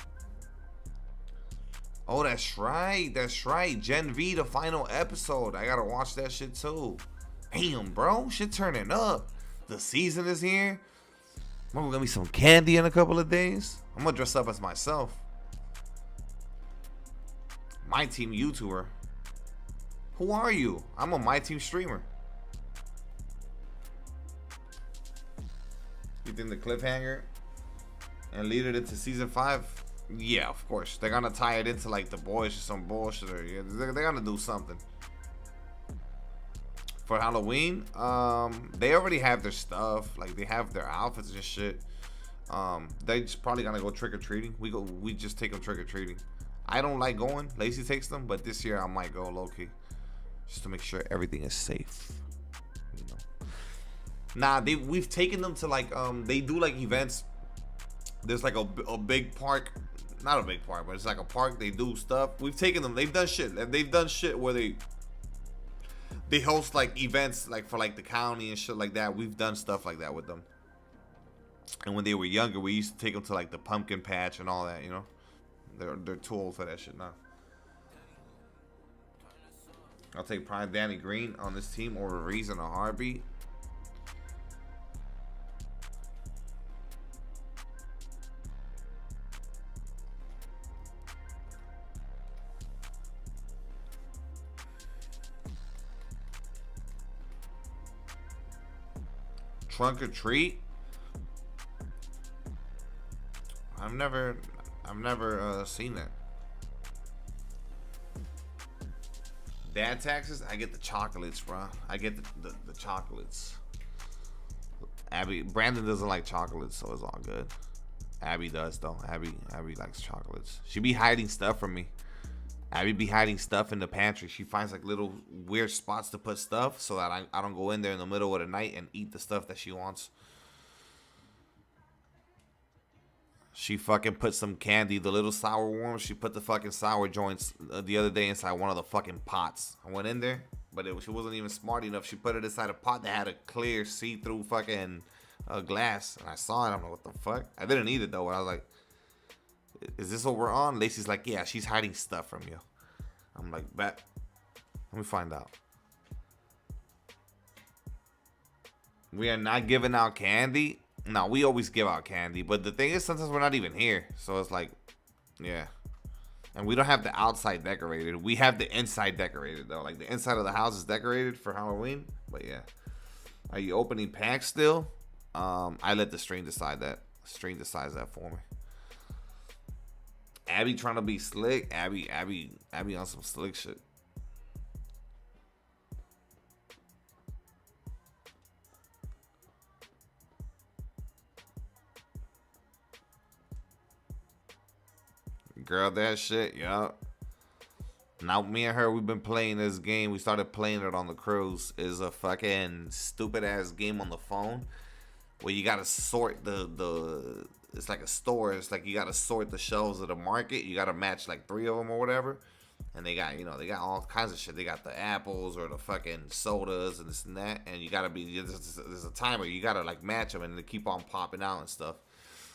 Oh, that's right. That's right. Gen V, the final episode. I gotta watch that shit, too. Damn, bro. Shit turning up. The season is here. I'm gonna be some candy in a couple of days. I'm gonna dress up as myself. My team YouTuber. Who are you? I'm a My Team streamer. You think the cliffhanger and lead it into season 5? Yeah, of course. They're gonna tie it into like The Boys or some bullshit. Or yeah, they're gonna do something. For Halloween, they already have their stuff. Like they have their outfits and shit. They just probably gonna go trick or treating. We just take them trick or treating. I don't like going. Lacey takes them, but this year I might go low key. Just to make sure everything is safe, you know. Nah, we've taken them to like they do like events. There's like a big park, not a big park, but it's like a park. They do stuff. We've taken them. They've done shit. They've done shit where they host like events like for like the county and shit like that. We've done stuff like that with them. And when they were younger, we used to take them to like the pumpkin patch and all that. You know, they're too old for that shit now. I'll take Prime Danny Green on this team over Reeves in a heartbeat. Trunk or treat? I've never seen that. Dad taxes? I get the chocolates, bro. I get the chocolates. Brandon doesn't like chocolates, so it's all good. Abby does though. Abby likes chocolates. She be hiding stuff from me. Abby be hiding stuff in the pantry. She finds like little weird spots to put stuff so that I don't go in there in the middle of the night and eat the stuff that she wants. She fucking put some candy, the little sour worms. She put the fucking sour joints the other day inside one of the fucking pots. I went in there, but she wasn't even smart enough. She put it inside a pot that had a clear see-through fucking glass. And I saw it. I'm like, what the fuck? I didn't eat it though. I was like, is this what we're on? Lacey's like, yeah, she's hiding stuff from you. I'm like, bet. Let me find out. We are not giving out candy. No, we always give out candy. But the thing is, sometimes we're not even here. So it's like, yeah. And we don't have the outside decorated. We have the inside decorated, though. Like, the inside of the house is decorated for Halloween. But, yeah. Are you opening packs still? I let the stream decide that. Stream decides that for me. Abby trying to be slick. Abby on some slick shit. Girl, that shit, yup. Now me and her, we've been playing this game. We started playing it on the cruise. Is a fucking stupid ass game on the phone where you gotta sort the it's like a store. It's like you gotta sort the shelves of the market. You gotta match like 3 of them or whatever. And they got, they got all kinds of shit. They got the apples or the fucking sodas and this and that. And you gotta be, there's a timer. You gotta like match them and they keep on popping out and stuff.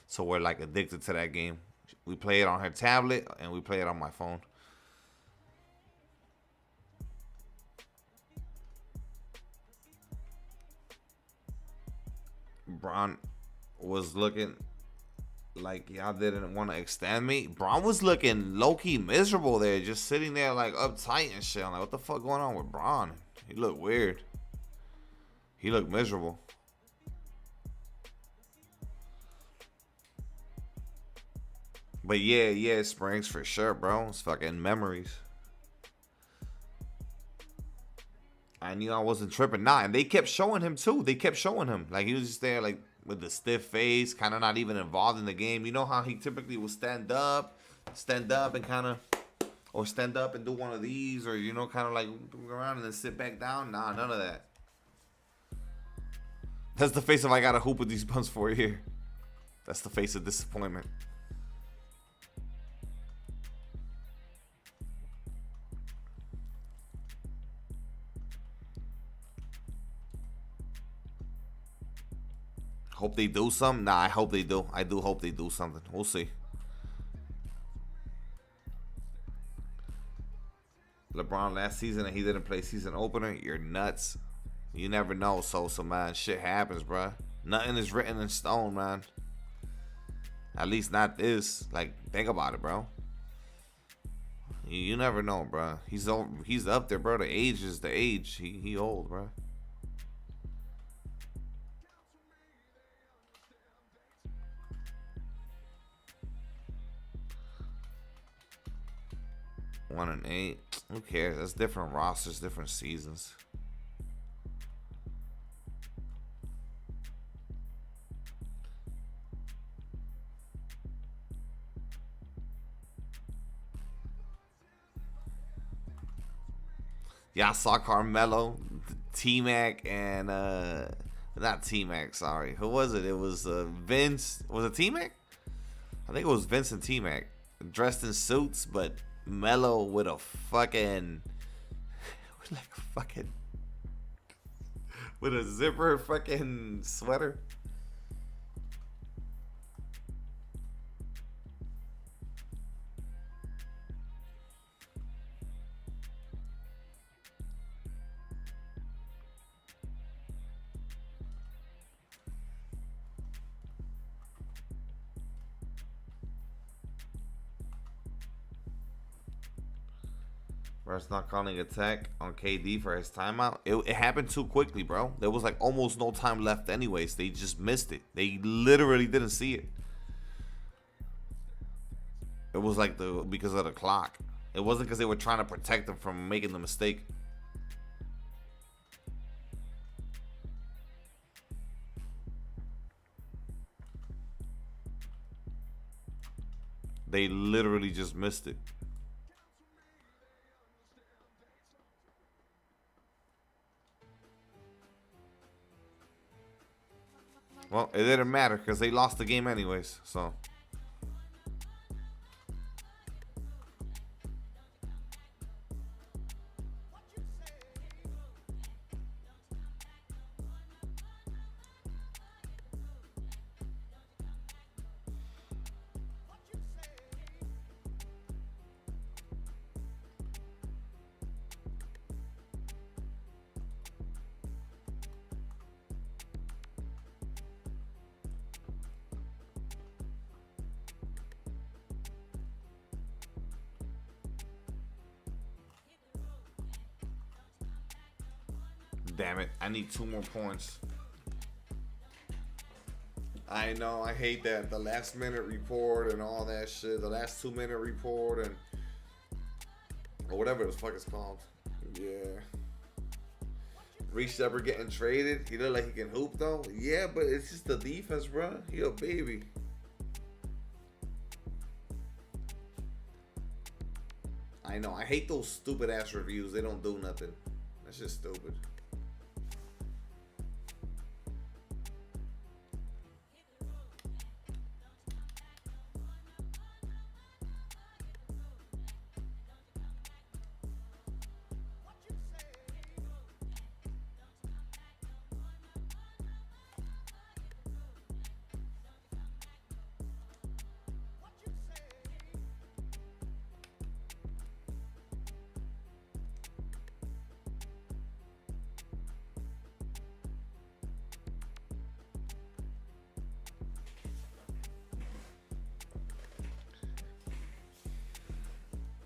So we're like addicted to that game. We play it on her tablet and we play it on my phone. Braun was looking like y'all didn't want to extend me. Braun was looking low-key miserable there, just sitting there like uptight and shit. I'm like, what the fuck going on with Braun? He looked weird. He looked miserable. But yeah, Springs for sure, bro. It's fucking memories. I knew I wasn't tripping. Nah, and they kept showing him too. They kept showing him. Like he was just there like with the stiff face, kind of not even involved in the game. You know how he typically will stand up and kind of, or stand up and do one of these, or kind of like move around and then sit back down. Nah, none of that. That's the face of I gotta hoop with these buns for a year. That's the face of disappointment. Hope they do something. Nah, I hope they do. I do hope they do something. We'll see. LeBron last season and he didn't play season opener. You're nuts. You never know, Sosa, man. Shit happens, bruh. Nothing is written in stone, man. At least not this. Like, think about it, bro. You never know, bro. He's up there, bro. The age is the age. He old, bro. One and 8. Who cares? That's different rosters, different seasons. Yeah, I saw Carmelo, T-Mac, and not T-Mac, sorry. Who was it? It was Vince. Was it T-Mac? I think it was Vince and T-Mac. Dressed in suits, but Melo with a fucking with a zipper fucking sweater. Russ not calling attack on KD for his timeout. It happened too quickly, bro. There was like almost no time left anyways. They just missed it. They literally didn't see it. It was like because of the clock. It wasn't because they were trying to protect him from making the mistake. They literally just missed it. Well, it didn't matter because they lost the game anyways, so. Damn it, I need 2 more points. I know, I hate that. The last minute report and all that shit. The last 2-minute report and... or whatever the fuck it's called. Yeah. Reese ever getting traded? He look like he can hoop though? Yeah, but it's just the defense, bro. He a baby. I know, I hate those stupid ass reviews. They don't do nothing. That's just stupid.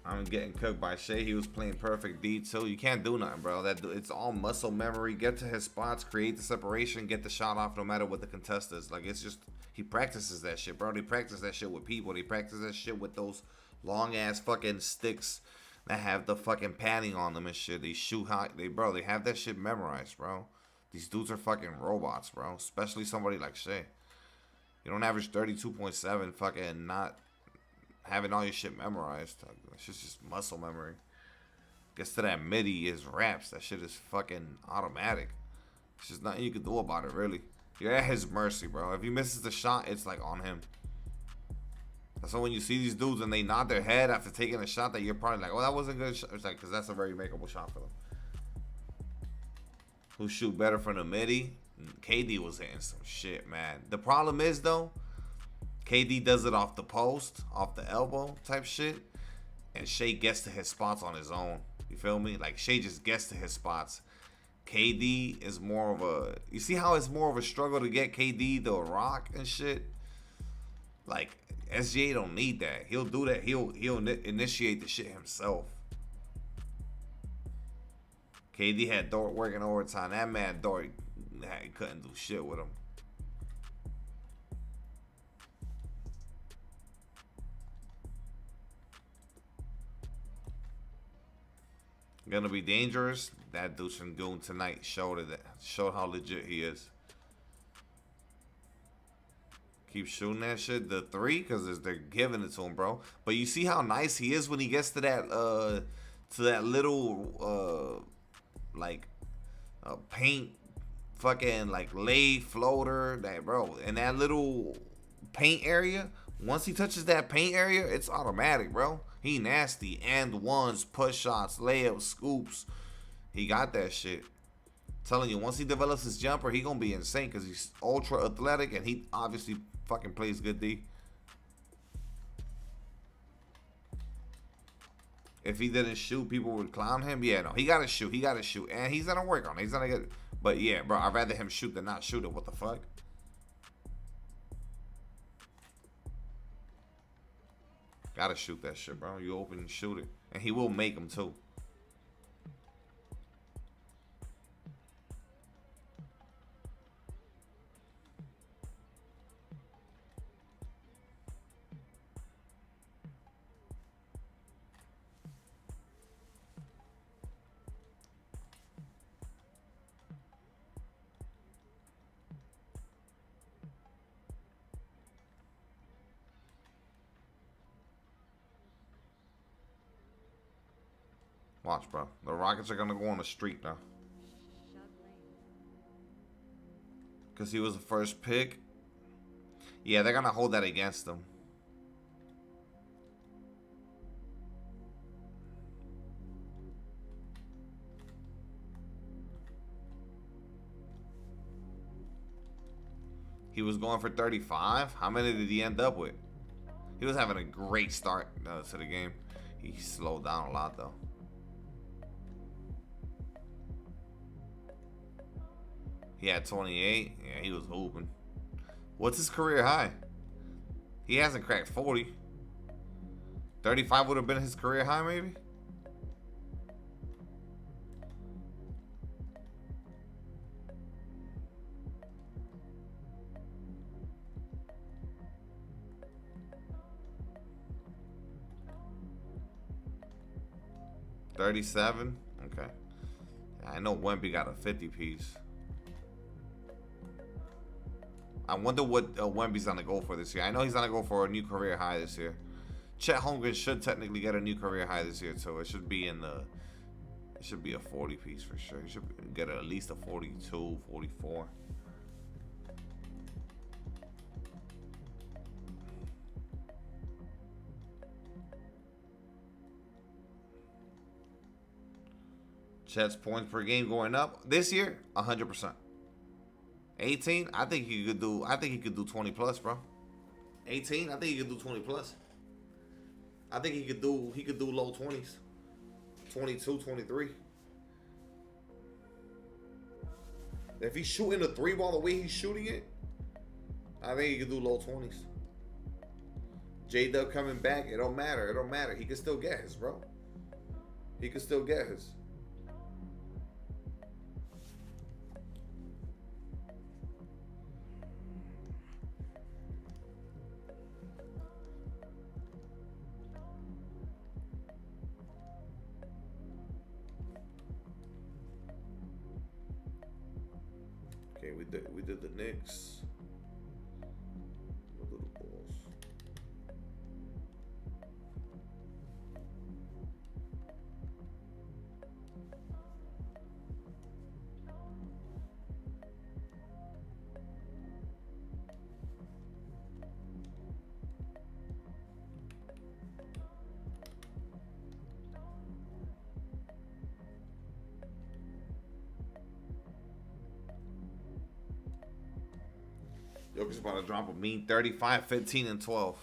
I'm getting cooked by Shea. He was playing perfect D too. You can't do nothing, bro. That it's all muscle memory. Get to his spots, create the separation, get the shot off no matter what the contest is. Like, it's just, he practices that shit, bro. They practice that shit with people. They practice that shit with those long ass fucking sticks that have the fucking padding on them and shit. They shoot high. They have that shit memorized, bro. These dudes are fucking robots, bro. Especially somebody like Shea. You don't average 32.7 fucking not having all your shit memorized. It's just muscle memory. Gets to that midi is raps. That shit is fucking automatic. It's just nothing you can do about it, really. You're at his mercy, bro. If he misses the shot, it's like on him. So when you see these dudes and they nod their head after taking a shot that you're probably like, oh, that wasn't a good shot. It's like, because that's a very makeable shot for them. Who shoot better from the midi? KD was hitting some shit, man. The problem is, though, KD does it off the post, off the elbow type shit. And Shea gets to his spots on his own. You feel me? Like, Shea just gets to his spots. KD is more of a... You see how it's more of a struggle to get KD to rock and shit? Like, SGA don't need that. He'll do that. He'll initiate the shit himself. KD had Dort working overtime. That man, Dort, he couldn't do shit with him. Gonna be dangerous. That dude from Goon tonight showed how legit he is. Keep shooting that shit. The 3, because they're giving it to him, bro. But you see how nice he is when he gets to that little like paint fucking like lay floater, that bro, in that little paint area. Once he touches that paint area, it's automatic, bro. He nasty. And ones, push shots, layups, scoops. He got that shit. I'm telling you, once he develops his jumper, he gonna be insane because he's ultra athletic and he obviously fucking plays good D. If he didn't shoot, people would clown him. Yeah, no, he gotta shoot. He gotta shoot. And he's gonna work on it. He's gonna get... But yeah, bro, I'd rather him shoot than not shoot it. What the fuck? Gotta shoot that shit, bro. You open and shoot it. And he will make them too. Watch, bro. The Rockets are gonna go on a streak now. Because he was the first pick. Yeah, they're gonna hold that against him. He was going for 35. How many did he end up with? He was having a great start to the game. He slowed down a lot, though. He had 28. Yeah, he was hooping. What's his career high? He hasn't cracked 40. 35 would have been his career high, maybe? $37? Okay. I know Wemby got a 50 piece. I wonder what Wemby's gonna go for this year. I know he's gonna go for a new career high this year. Chet Holmgren should technically get a new career high this year too. It should be in the. It should be a 40 piece for sure. He should get at least a 42, 44. Chet's points per game going up this year, 100%. 18, I think he could do. I think he could do 20 plus, bro. 18, I think he could do 20 plus. I think he could do. He could do low 20s, 22, 23. If he's shooting the three ball the way he's shooting it, I think he could do low 20s. J-Dub coming back, it don't matter. It don't matter. He can still get his, bro. He can still get his. Okay, we did the Knicks. We'll do the Bulls. Jokic's about to drop a mean 35, 15, and 12.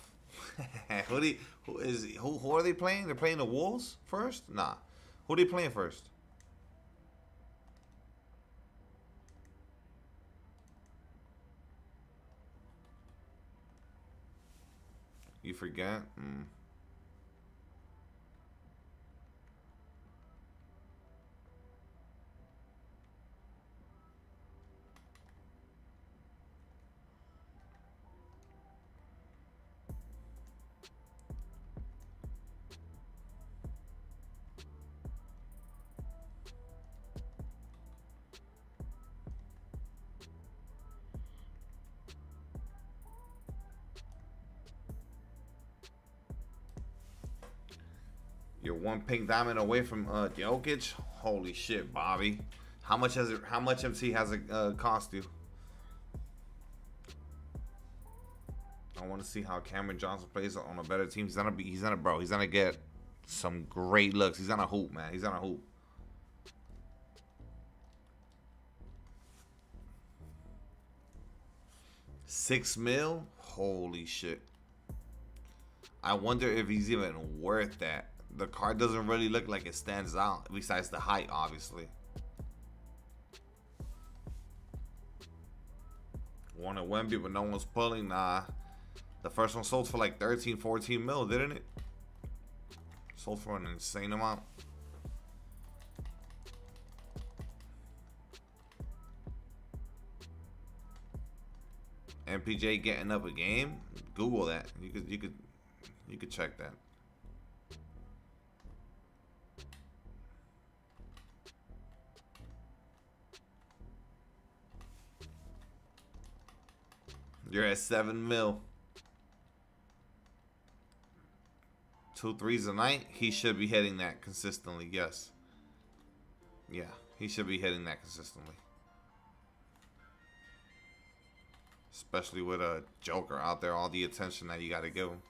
Who are they playing? They're playing the Wolves first? Nah. Who are they playing first? You forget? You're one pink diamond away from Jokic. Holy shit, Bobby! How much has it? How much MC has it cost you? I want to see how Cameron Johnson plays on a better team. He's gonna get some great looks. He's gonna hoop, man. He's gonna hoop. $6 mil? Holy shit! I wonder if he's even worth that. The card doesn't really look like it stands out, besides the height, obviously. One at Wemby, but no one's pulling. Nah. The first one sold for like 13, 14 mil, didn't it? Sold for an insane amount. MPJ getting up a game? Google that. You could check that. You're at 7 mil. 2 threes a night, he should be hitting that consistently. Yes. Yeah, he should be hitting that consistently. Especially with a Joker out there, all the attention that you got to give him.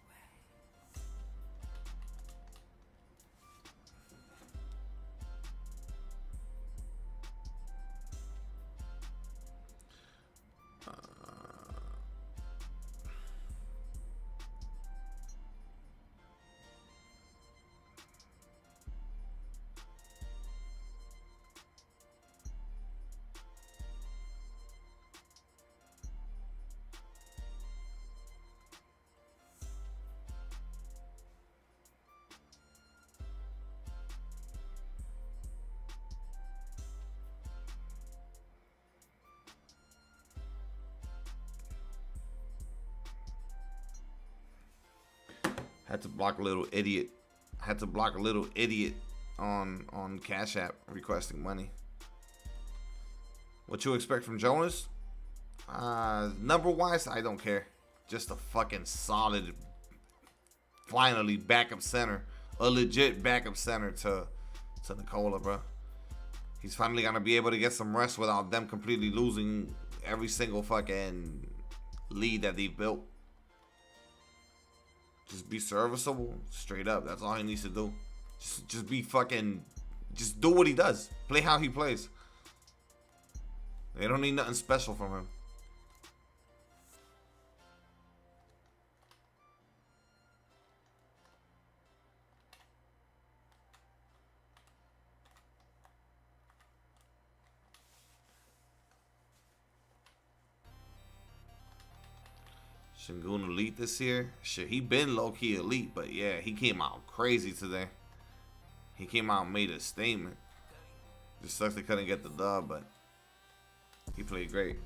Had to block a little idiot. Had to block a little idiot on Cash App requesting money. What you expect from Jonas? Number wise, I don't care. Just a fucking solid, finally backup center, a legit backup center to Nikola, bro. He's finally gonna be able to get some rest without them completely losing every single fucking lead that they built. Just be serviceable, straight up. That's all he needs to do. Just be fucking, just do what he does. Play how he plays. They don't need nothing special from him. Şengün elite this year. Shit, he been low-key elite, but yeah, he came out crazy today. He came out and made a statement. Just sucks they couldn't get the dub, but he played great.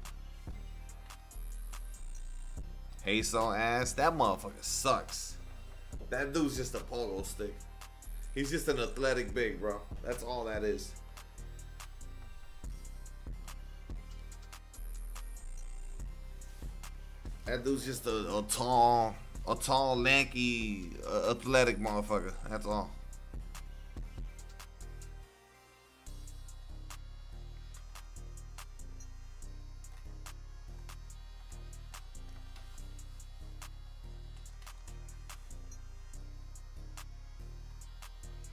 Hazel ass, that motherfucker sucks. That dude's just a pogo stick. He's just an athletic big, bro. That's all that is. That dude's just a tall, lanky, athletic motherfucker. That's all.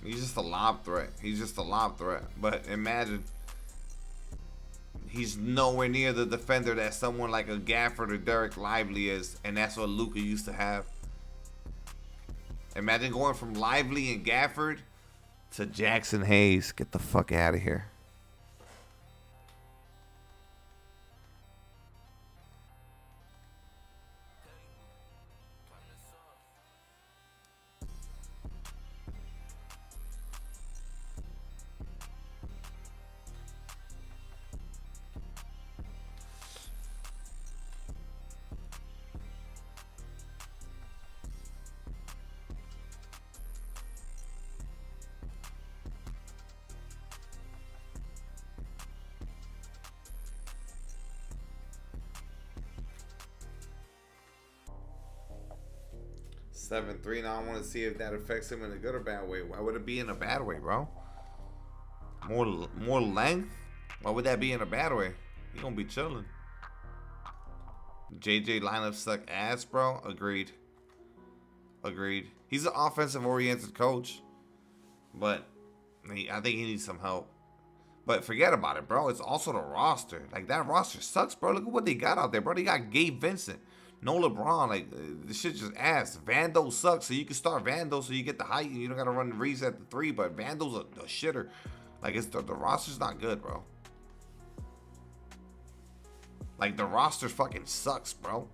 He's just a lob threat. He's just a lob threat. But imagine, he's nowhere near the defender that someone like a Gafford or Derek Lively is, and that's what Luka used to have. Imagine going from Lively and Gafford to Jackson Hayes. Get the fuck out of here. Seven 3 now. I want to see if that affects him in a good or bad way. Why would it be in a bad way, bro? More length? Why would that be in a bad way? He gonna be chilling. JJ lineup suck ass, bro. Agreed. He's an offensive oriented coach, but I think he needs some help. But forget about it, bro. It's also the roster. Like, that roster sucks, bro. Look at what they got out there, bro. They got Gabe Vincent. No LeBron, like, this shit just ass. Vando sucks, so you can start Vando so you get the height and you don't gotta run the reads at the 3, but Vando's a shitter. Like, it's the roster's not good, bro. Like, the roster fucking sucks, bro.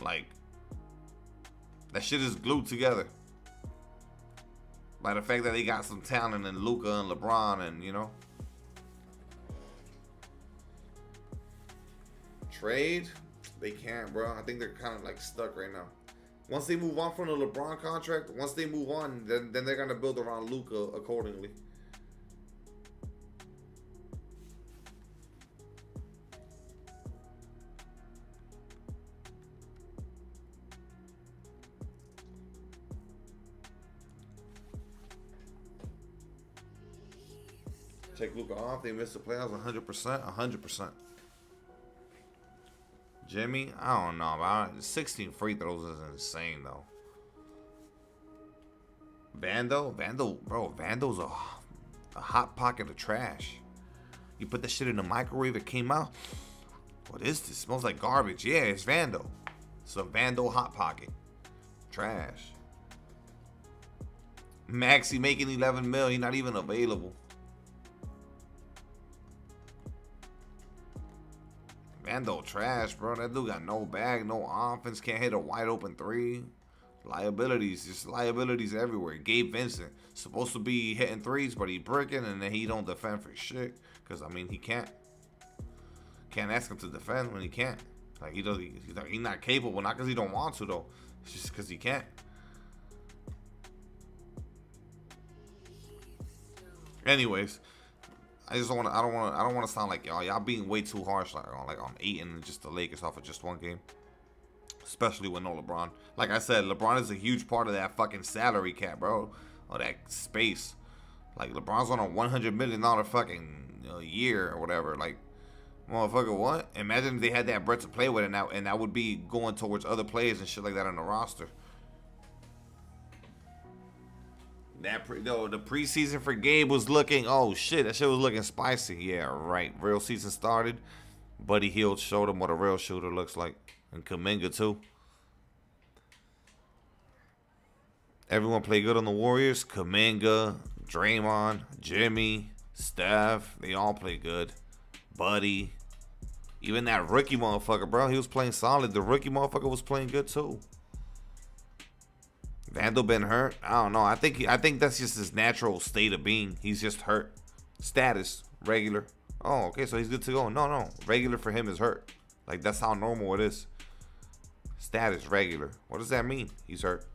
Like, that shit is glued together by the fact that they got some talent in Luka and LeBron and, you know. Trade? They can't, bro. I think they're kind of like stuck right now. Once they move on from the LeBron contract, once they move on, then they're going to build around Luka accordingly. Take Luka off. They missed the playoffs 100%. 100%. Jimmy, I don't know, man. 16 free throws is insane, though. Vandal, bro. Vandal's a hot pocket of trash. You put that shit in the microwave, it came out. What is this? It smells like garbage. Yeah, it's Vandal. It's a Vandal hot pocket. Trash. Maxi making 11 mil. He's not even available. Vandal trash, bro. That dude got no bag, no offense. Can't hit a wide open three. Liabilities. Just liabilities everywhere. Gabe Vincent. Supposed to be hitting threes, but he bricking, and then he don't defend for shit. Because, I mean, he can't. Can't ask him to defend when he can't. Like, he's not capable. Not because he don't want to, though. It's just because he can't. Anyways, I don't want to sound like y'all being way too harsh on Ayton just the Lakers off of just one game, especially with no LeBron. Like I said, LeBron is a huge part of that fucking salary cap, bro, or that space. Like LeBron's on a $100 million fucking year or whatever. Like, motherfucker, what? Imagine if they had that bread to play with, and that would be going towards other players and shit like that on the roster. The preseason for Gabe was looking, oh shit, that shit was looking spicy. Yeah, right. Real season started. Buddy Hield showed him what a real shooter looks like. And Kuminga too. Everyone played good on the Warriors. Kuminga, Draymond, Jimmy, Steph, they all played good. Buddy. Even that rookie motherfucker, bro, he was playing solid. The rookie motherfucker was playing good too. Vandal been hurt? I don't know. I think that's just his natural state of being. He's just hurt. Status, regular. Oh, okay, so he's good to go. No. Regular for him is hurt. Like, that's how normal it is. Status, regular. What does that mean? He's hurt.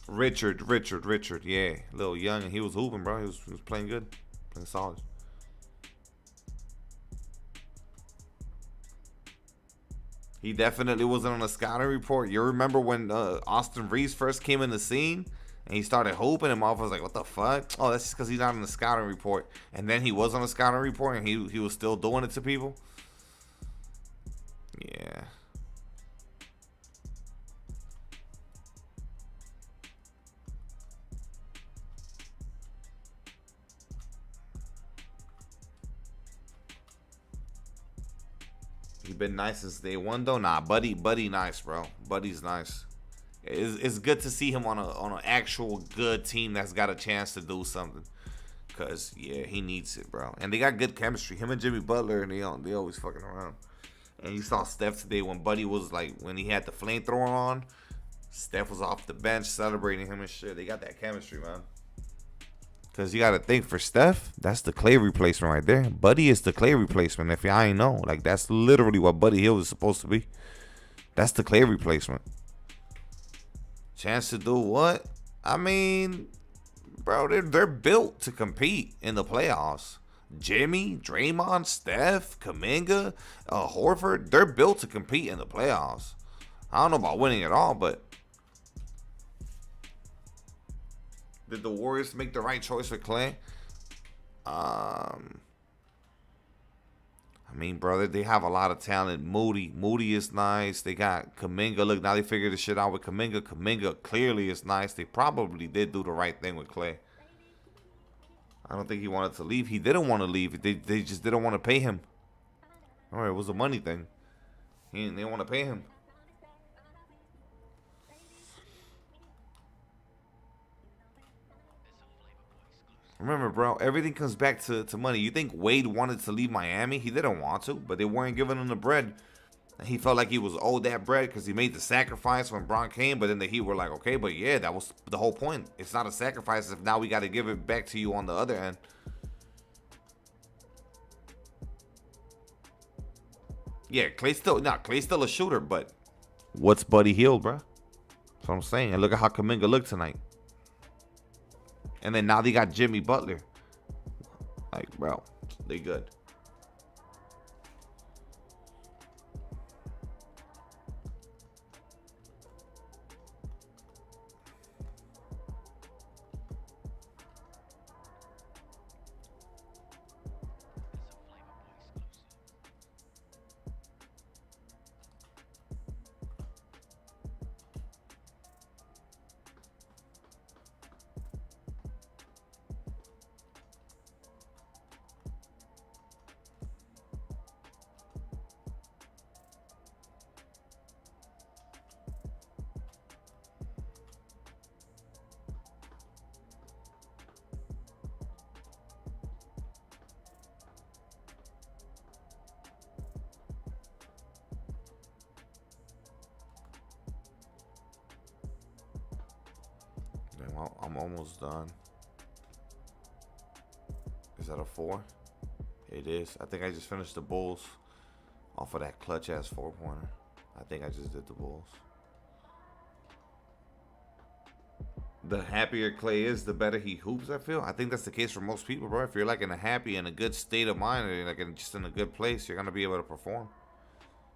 Richard. Yeah, a little young, and he was hooping, bro. He was playing good. Playing solid. He definitely wasn't on the scouting report. You remember when Austin Reeves first came in the scene and he started hooping, and motherfuckers was like, what the fuck? Oh, that's just because he's not on the scouting report. And then he was on the scouting report and he was still doing it to people. Yeah. He been nice since day one though. Nah, Buddy nice, bro. Buddy's nice. It's good to see him on an actual good team that's got a chance to do something. Cause yeah, he needs it, bro. And they got good chemistry. Him and Jimmy Butler, and they always fucking around. And you saw Steph today when Buddy was like, when he had the flamethrower on, Steph was off the bench celebrating him and shit. They got that chemistry, man. Because you got to think, for Steph, that's the Clay replacement right there. Buddy is the Clay replacement, if y'all ain't know. Like, that's literally what Buddy Hield is supposed to be. That's the Clay replacement. Chance to do what? I mean, bro, they're built to compete in the playoffs. Jimmy, Draymond, Steph, Kuminga, Horford, they're built to compete in the playoffs. I don't know about winning it all, but did the Warriors make the right choice for Clay? I mean, brother, they have a lot of talent. Moody is nice. They got Kuminga. Look, now they figured this shit out with Kuminga. Kuminga clearly is nice. They probably did do the right thing with Clay. I don't think he wanted to leave. He didn't want to leave. They just didn't want to pay him. All right, it was a money thing. They didn't want to pay him. Remember, bro, everything comes back to money. You think Wade wanted to leave Miami? He didn't want to, but they weren't giving him the bread. He felt like he was owed that bread because he made the sacrifice when Bron came. But then the Heat were like, okay, but yeah, that was the whole point. It's not a sacrifice if now we got to give it back to you on the other end. Yeah, Clay's still a shooter, but what's Buddy Hield, bro? That's what I'm saying. And look at how Kuminga looked tonight. And then now they got Jimmy Butler. Like, bro, they good. Damn, I'm almost done. Is that a 4? It is. I think I just finished the Bulls off of that clutch ass 4-pointer. I think I just did the Bulls. The happier Clay is, the better he hoops, I feel. I think that's the case for most people, bro. If you're like in a happy and a good state of mind, or like just in a good place, you're gonna be able to perform.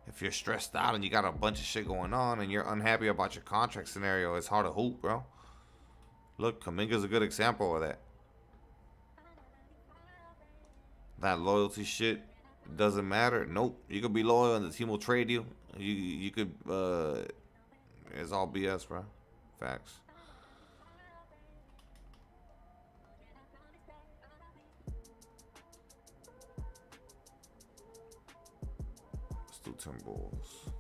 If you're stressed out and you got a bunch of shit going on and you're unhappy about your contract scenario, it's hard to hoop, bro. Look, Kuminga's a good example of that. That loyalty shit doesn't matter. Nope. You could be loyal and the team will trade you. You could it's all BS, bro. Facts. Let's do Timberwolves.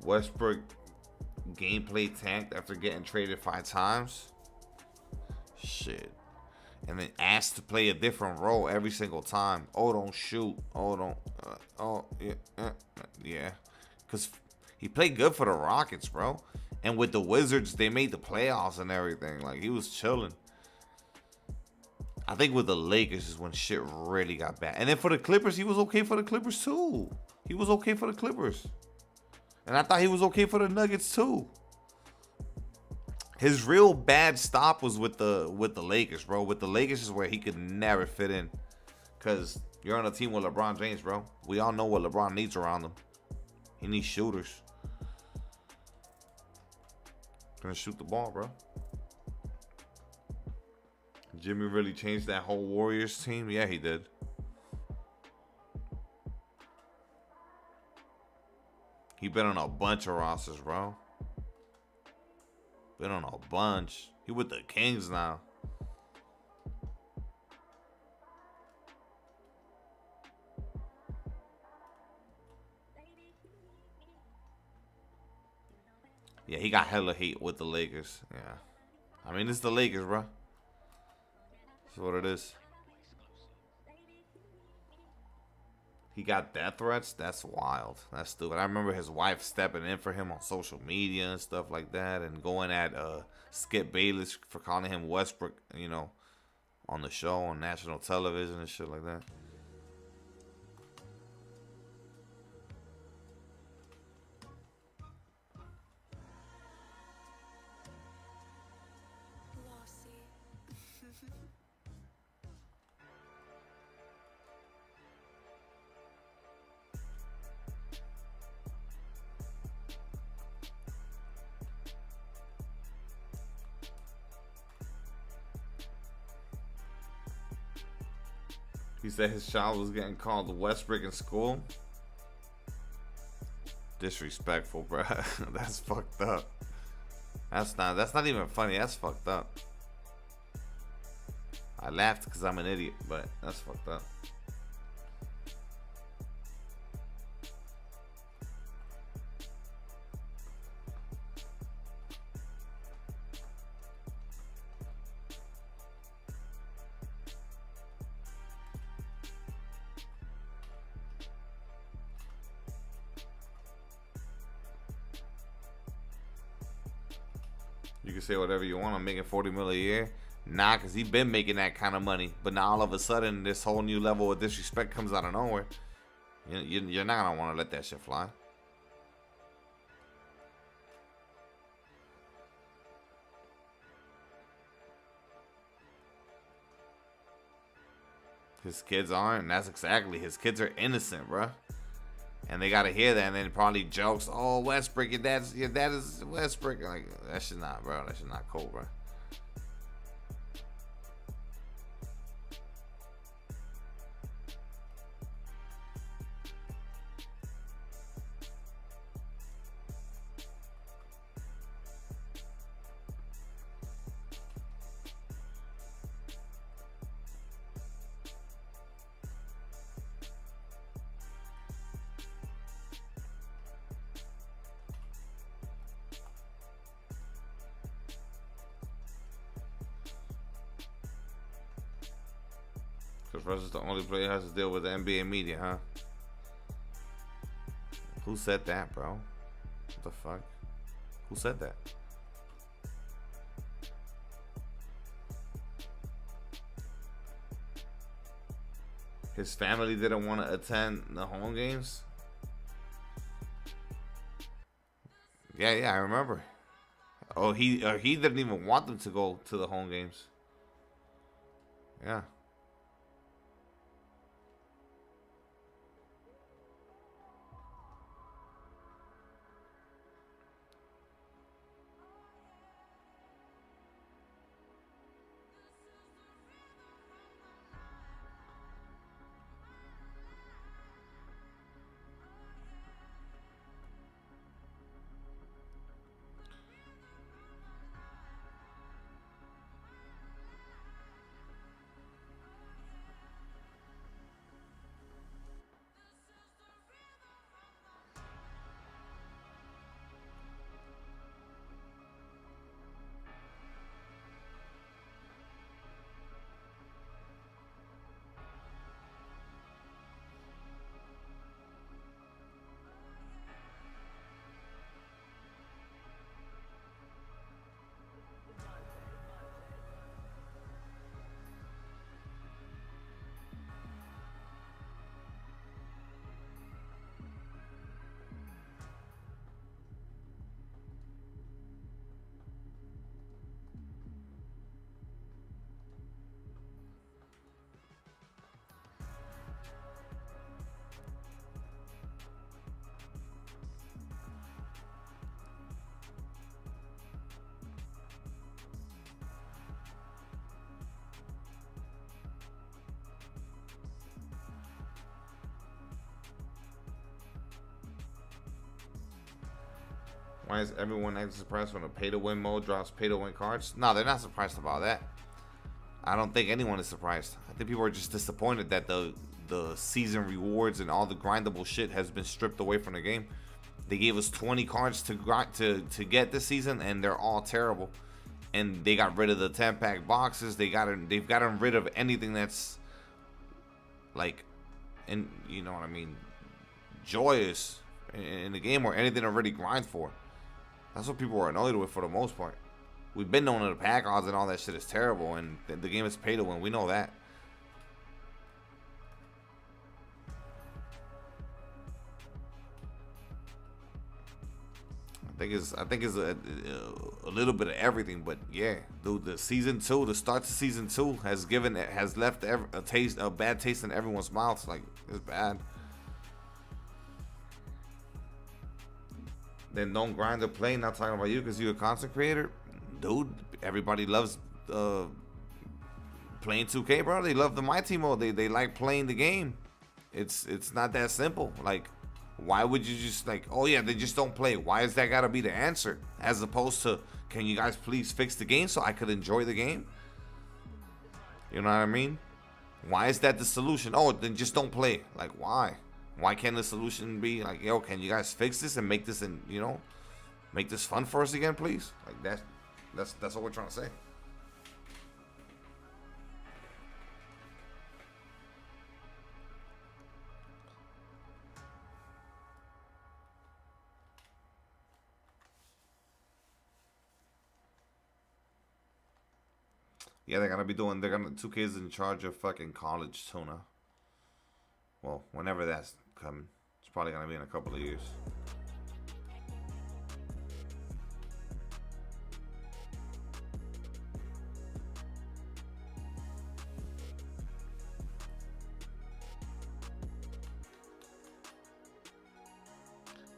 Westbrook gameplay tanked after getting traded 5 times. Shit. And then asked to play a different role every single time. Oh, don't shoot. Oh, don't. Yeah. Because he played good for the Rockets, bro. And with the Wizards, they made the playoffs and everything. Like, he was chilling. I think with the Lakers is when shit really got bad. And then for the Clippers, he was okay for the Clippers, too. He was okay for the Clippers. And I thought he was okay for the Nuggets too. His real bad stop was with the Lakers, bro. With the Lakers is where he could never fit in. Cause you're on a team with LeBron James, bro. We all know what LeBron needs around him. He needs shooters. Gonna shoot the ball, bro. Jimmy really changed that whole Warriors team? Yeah, he did. He been on a bunch of rosters, bro. Been on a bunch. He with the Kings now. Yeah, he got hella hate with the Lakers. Yeah. I mean, it's the Lakers, bro. That's what it is. He got death threats? That's wild. That's stupid. I remember his wife stepping in for him on social media and stuff like that, and going at Skip Bayless for calling him Westbrook, you know, on the show on national television and shit like that. He said his child was getting called Westbrook in school. Disrespectful, bro. That's fucked up. That's not even funny. That's fucked up. I laughed because I'm an idiot, but that's fucked up. You can say whatever you want. I'm making $40 million a year. Nah, because he been making that kind of money. But now all of a sudden, this whole new level of disrespect comes out of nowhere. You're not going to want to let that shit fly. His kids aren't. And that's exactly. His kids are innocent, bro. And they gotta hear that, and then probably jokes, "Oh, Westbrook, your dad is Westbrook." Like, that shit not, bro. That shit not cool, bro. Because Russ is the only player who has to deal with the NBA media, huh? Who said that, bro? What the fuck? Who said that? His family didn't want to attend the home games? Yeah, I remember. Oh, he didn't even want them to go to the home games. Yeah. Why is everyone acting surprised when a pay-to-win mode drops pay-to-win cards? No, they're not surprised about that. I don't think anyone is surprised. I think people are just disappointed that the season rewards and all the grindable shit has been stripped away from the game. They gave us 20 cards to grind to get this season, and they're all terrible. And they got rid of the 10-pack boxes. They've gotten rid of anything that's like, and you know what I mean, joyous in the game, or anything to really grind for. That's what people are annoyed with for the most part. We've been knowing that the pack odds and all that shit is terrible, and the game is pay to win. We know that. I think it's a little bit of everything, but yeah, dude, the start to season 2 has left a bad taste in everyone's mouths. Like, it's bad. Then don't grind or play. Not talking about you because you're a content creator, dude. Everybody loves playing 2K, bro. They love the Myteam mode. They like playing the game. It's not that simple. Like, why would you just like, oh yeah, they just don't play? Why is that gotta be the answer? As opposed to, can you guys please fix the game so I could enjoy the game? You know what I mean? Why is that the solution? Oh, then just don't play. Like, why? Why can't the solution be like, yo, can you guys fix this and make this, and you know, make this fun for us again, please? Like, that's what we're trying to say. Yeah, they're gonna 2K is in charge of fucking college tuna. Well, whenever that's coming. It's probably gonna be in a couple of years.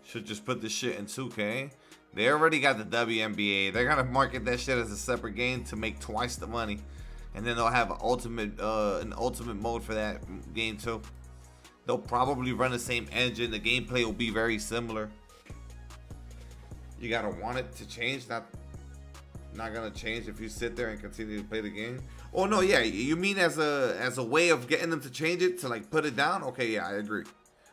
Should just put this shit in 2K. They already got the WNBA. They're gonna market that shit as a separate game to make twice the money, and then they'll have an ultimate mode for that game too. They'll probably run the same engine. The gameplay will be very similar. You gotta want it to change. Not gonna change if you sit there and continue to play the game. Oh no, yeah, you mean as a way of getting them to change it, to like put it down? Okay, yeah, I agree,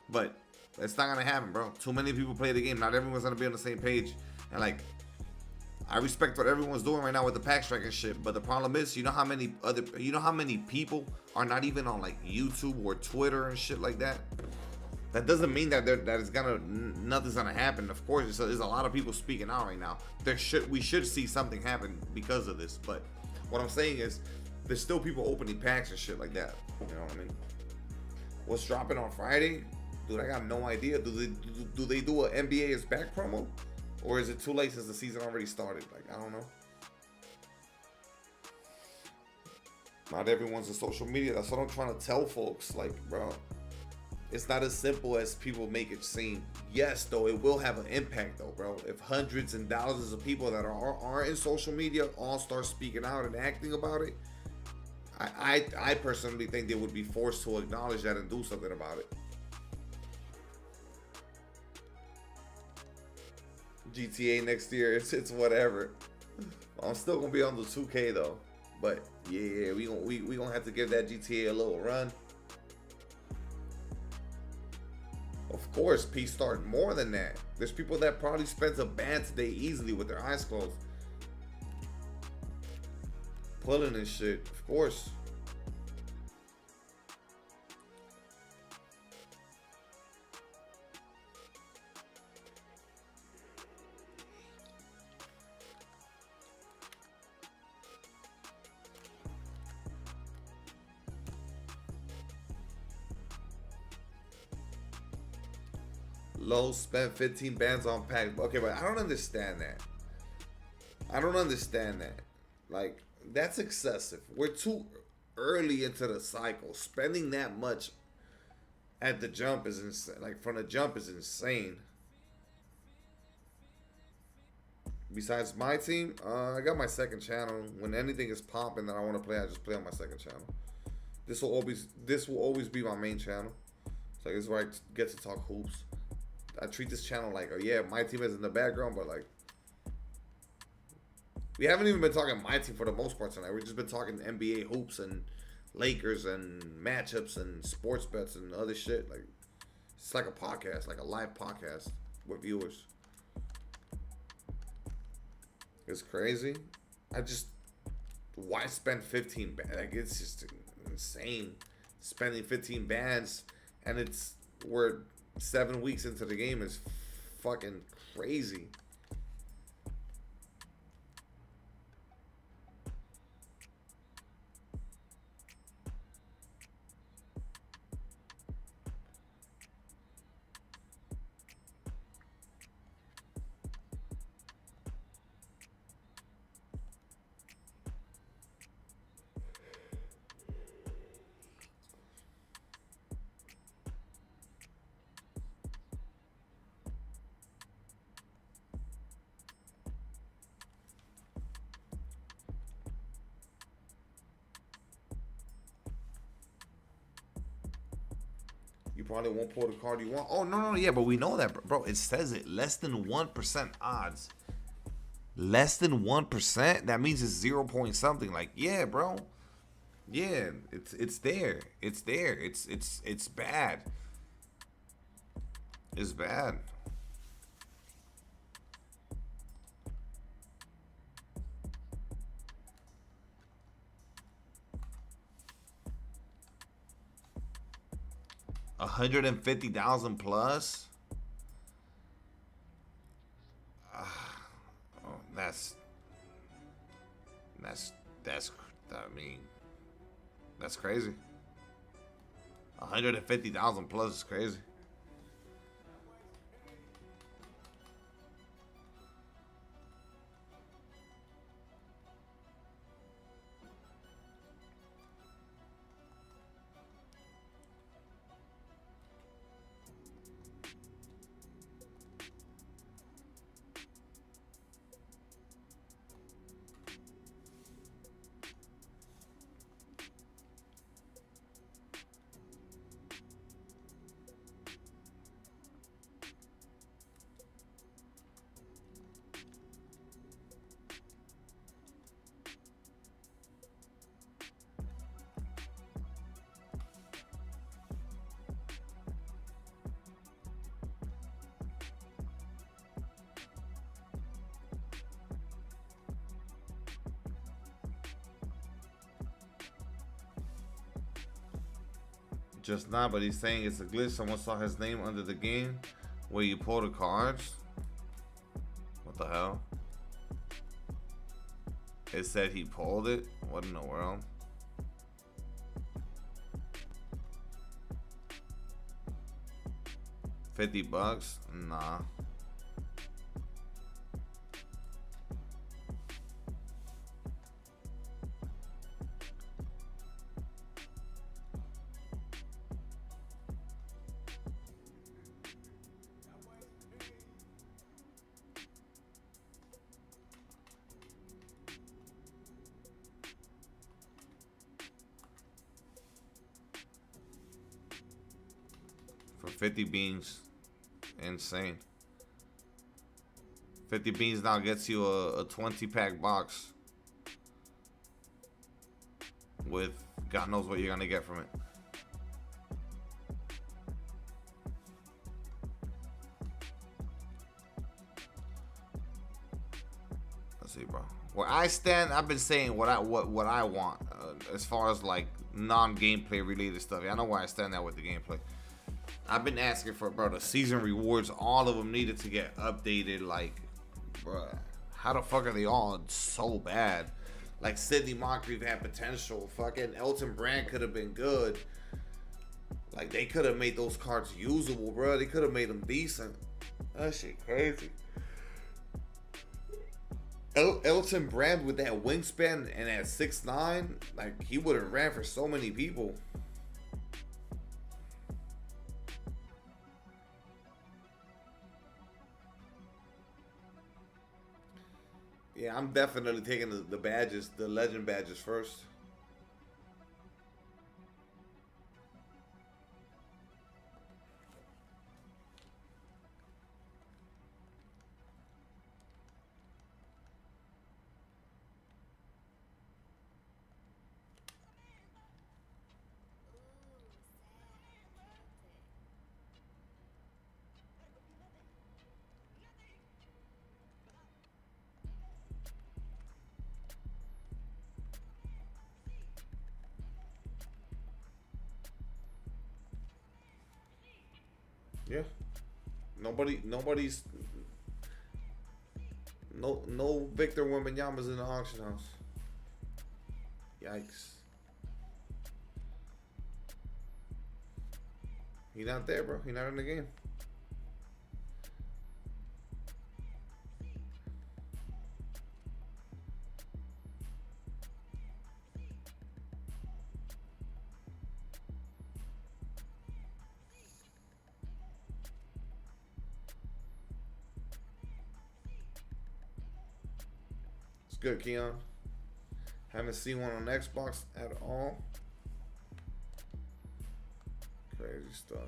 but it's not gonna happen, bro. Too many people play the game. Not everyone's gonna be on the same page. And like, I respect what everyone's doing right now with the pack strike and shit, but the problem is, you know how many people are not even on like YouTube or Twitter and shit like that. That doesn't mean that nothing's gonna happen. Of course, there's a lot of people speaking out right now. We should see something happen because of this. But what I'm saying is, there's still people opening packs and shit like that. You know what I mean? What's dropping on Friday? Dude, I got no idea. Do they do an NBA is back promo? Or is it too late since the season already started? Like, I don't know. Not everyone's on social media. That's what I'm trying to tell folks. Like, bro, it's not as simple as people make it seem. Yes, though, it will have an impact, though, bro. If hundreds and thousands of people that are in social media all start speaking out and acting about it, I personally think they would be forced to acknowledge that and do something about it. GTA next year, it's whatever. I'm still gonna be on the 2K though, but yeah, we gonna have to give that GTA a little run. Of course, P start more than that. There's people that probably spent a ban today easily with their eyes closed, pulling and shit. Of course. Low spent 15 bands on pack. Okay, but I don't understand that. I don't understand that. Like, that's excessive. We're too early into the cycle. Spending that much at the jump is insane. Like, from the jump is insane. Besides my team, I got my second channel. When anything is popping that I want to play, I just play on my second channel. This will always be my main channel. So this is where I get to talk hoops. I treat this channel like, oh yeah, my team is in the background, but like, we haven't even been talking my team for the most part tonight. We've just been talking NBA hoops and Lakers and matchups and sports bets and other shit. Like, it's like a podcast, like a live podcast with viewers. It's crazy. Why spend 15 bands? Like, it's just insane. Spending 15 bands, and we're 7 weeks into the game is fucking crazy. You probably won't pull the card you want. Oh, no, yeah, but we know that, bro. It says it. Less than 1% odds. Less than 1%? That means it's 0 point something. Like, yeah, bro. Yeah, it's there. It's there. It's bad. It's bad. $150,000 plus. I mean, that's crazy. 150,000 plus is crazy. Just not, but he's saying it's a glitch. Someone saw his name under the game where you pull the cards. What the hell? It said he pulled it? What in the world? $50? Nah. For 50 beans. Insane. 50 beans now gets you a 20-pack box with God knows what you're gonna get from it. Let's see, bro. Where I stand, I've been saying what I want as far as like non-gameplay related stuff. I know where I stand now with the gameplay. I've been asking for, bro, the season rewards, all of them needed to get updated. Like, bro, how the fuck are they all so bad? Like, Sidney Moncrief had potential. Fucking Elton Brand could have been good. Like, they could have made those cards usable, bro. They could have made them decent. That shit crazy. Elton Brand with that wingspan and at 6'9", like, he would have ran for so many people. Yeah, I'm definitely taking the badges, the legend badges first. Yeah. Nobody's no Victor Wembanyama's in the auction house. Yikes. He not there, bro. He not in the game. Good, Keon. Haven't seen one on Xbox at all. Crazy stuff.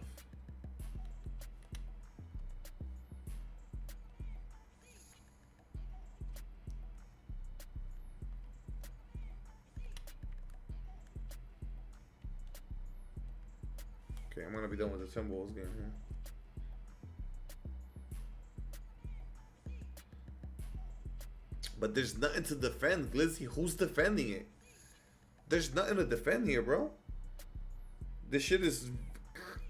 Okay, I'm gonna be done with the Timberwolves game here. But there's nothing to defend, Glizzy. Who's defending it? There's nothing to defend here, bro. This shit is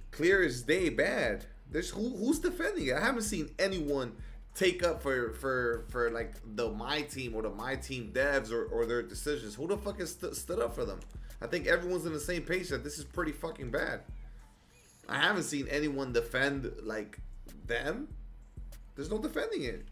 clear as day bad. There's who's defending it? I haven't seen anyone take up for like the My Team or the My Team devs or their decisions. Who the fuck has stood up for them? I think everyone's on the same page that this is pretty fucking bad. I haven't seen anyone defend like them. There's no defending it.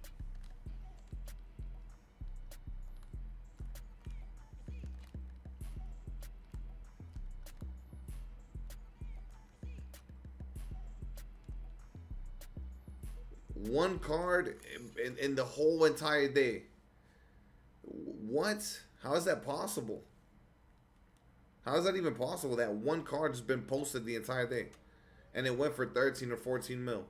One card in the whole entire day. What? How is that possible? How is that even possible that one card has been posted the entire day and it went for 13 or 14 mil?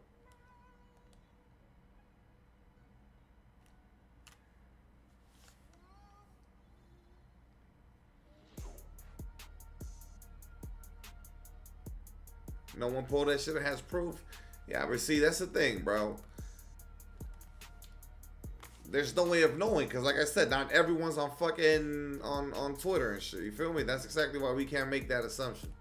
No one pulled that shit or has proof. Yeah, but see, that's the thing, bro. There's no way of knowing, because like I said, not everyone's on fucking on Twitter and shit. You feel me? That's exactly why we can't make that assumption.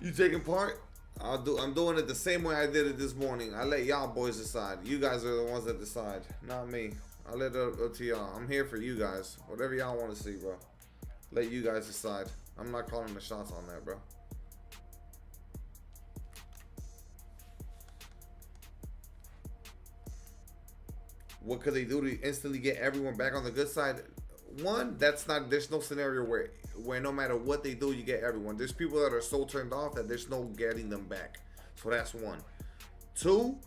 You taking part? I'm doing it the same way I did it this morning. I let y'all boys decide. You guys are the ones that decide, not me. I let it up to y'all. I'm here for you guys. Whatever y'all want to see, bro. Let you guys decide. I'm not calling the shots on that, bro. What could they do to instantly get everyone back on the good side? One, that's not. There's no scenario where no matter what they do, you get everyone. There's people that are so turned off that there's no getting them back. So that's one. Two,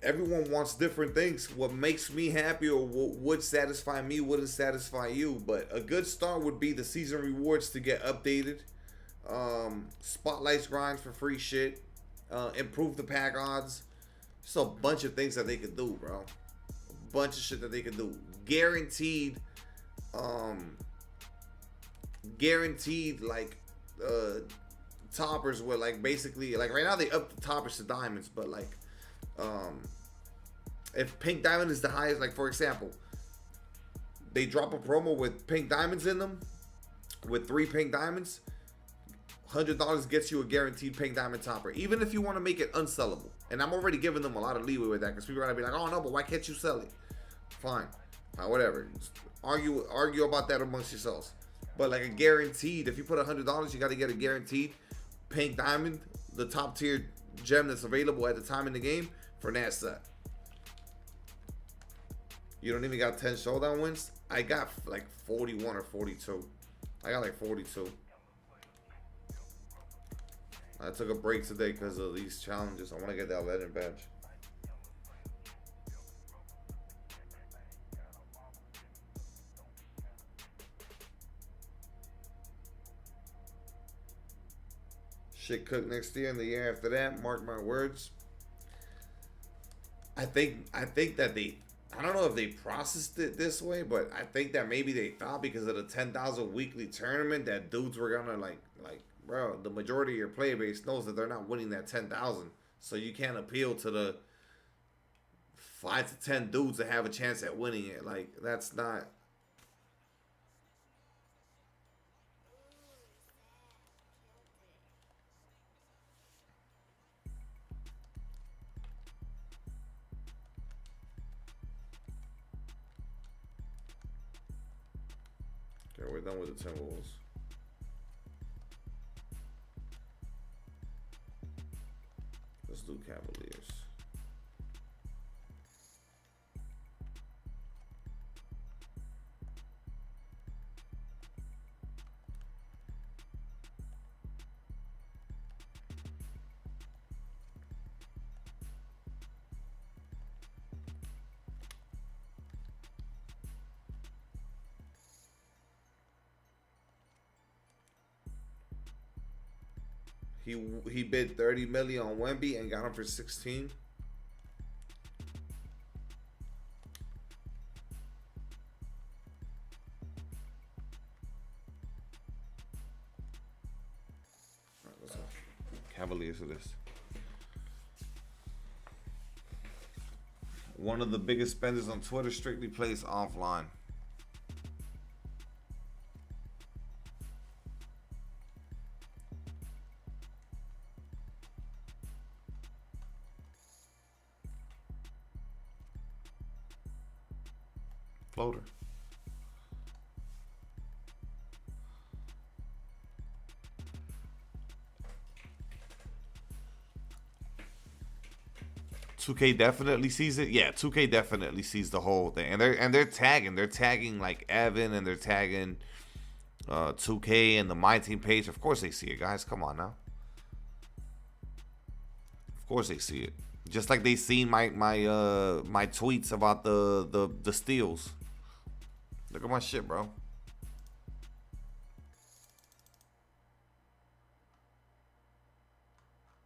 everyone wants different things. What makes me happy or what would satisfy me wouldn't satisfy you. But a good start would be the season rewards to get updated. Spotlights grinds for free shit. Improve the pack odds. Just a bunch of things that they could do, bro. A bunch of shit that they could do. Guaranteed like toppers where like basically like right now they up the toppers to diamonds, but like if pink diamond is the highest, like for example, they drop a promo with pink diamonds in them, with 3 pink diamonds, $100 gets you a guaranteed pink diamond topper, even if you want to make it unsellable. And I'm already giving them a lot of leeway with that because people are gonna be like, oh no, but why can't you sell it? Fine, whatever. Just argue about that amongst yourselves. But like a guaranteed, if you put $100, you got to get a guaranteed pink diamond, the top tier gem that's available at the time in the game for that set. You don't even got 10 showdown wins. I got like 41 or 42. I got like 42. I took a break today because of these challenges. I want to get that legend badge. Shit cook next year and the year after that. Mark my words. I think that they, I don't know if they processed it this way, but I think that maybe they thought because of the 10,000 weekly tournament that dudes were gonna like, bro, the majority of your player base knows that they're not winning that 10,000, so you can't appeal to the 5 to 10 dudes that have a chance at winning it. Like that's not. Okay, we're done with the Timberwolves. Let's do Cavaliers. He bid 30 million on Wemby and got him for 16. All right, let's go. Cavaliers for this. One of the biggest spenders on Twitter strictly plays offline. Floater. $2K definitely sees it. Yeah, $2K definitely sees the whole thing, and they're tagging like Evan, and they're tagging $2K and the Myteam page. Of course they see it, guys. Come on now. Of course they see it. Just like they seen my tweets about the steals. Look at my shit, bro.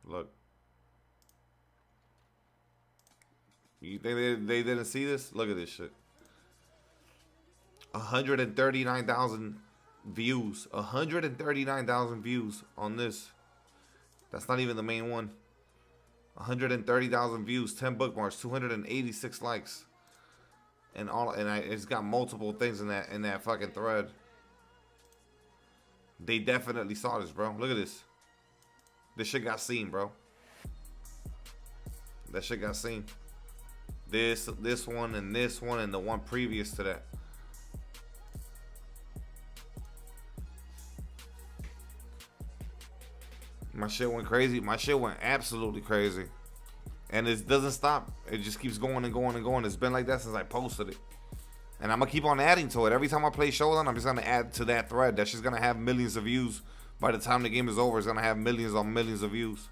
Look. You think they didn't see this? Look at this shit. 139,000 views. 139,000 views on this. That's not even the main one. 130,000 views, 10 bookmarks, 286 likes. And it's got multiple things in that fucking thread. They definitely saw this, bro. Look at this. This shit got seen, bro. That shit got seen. This one, and this one, and the one previous to that. My shit went crazy. My shit went absolutely crazy. And it doesn't stop. It just keeps going and going and going. It's been like that since I posted it. And I'm going to keep on adding to it. Every time I play Showdown, I'm just going to add to that thread. That's just going to have millions of views. By the time the game is over, it's going to have millions on millions of views.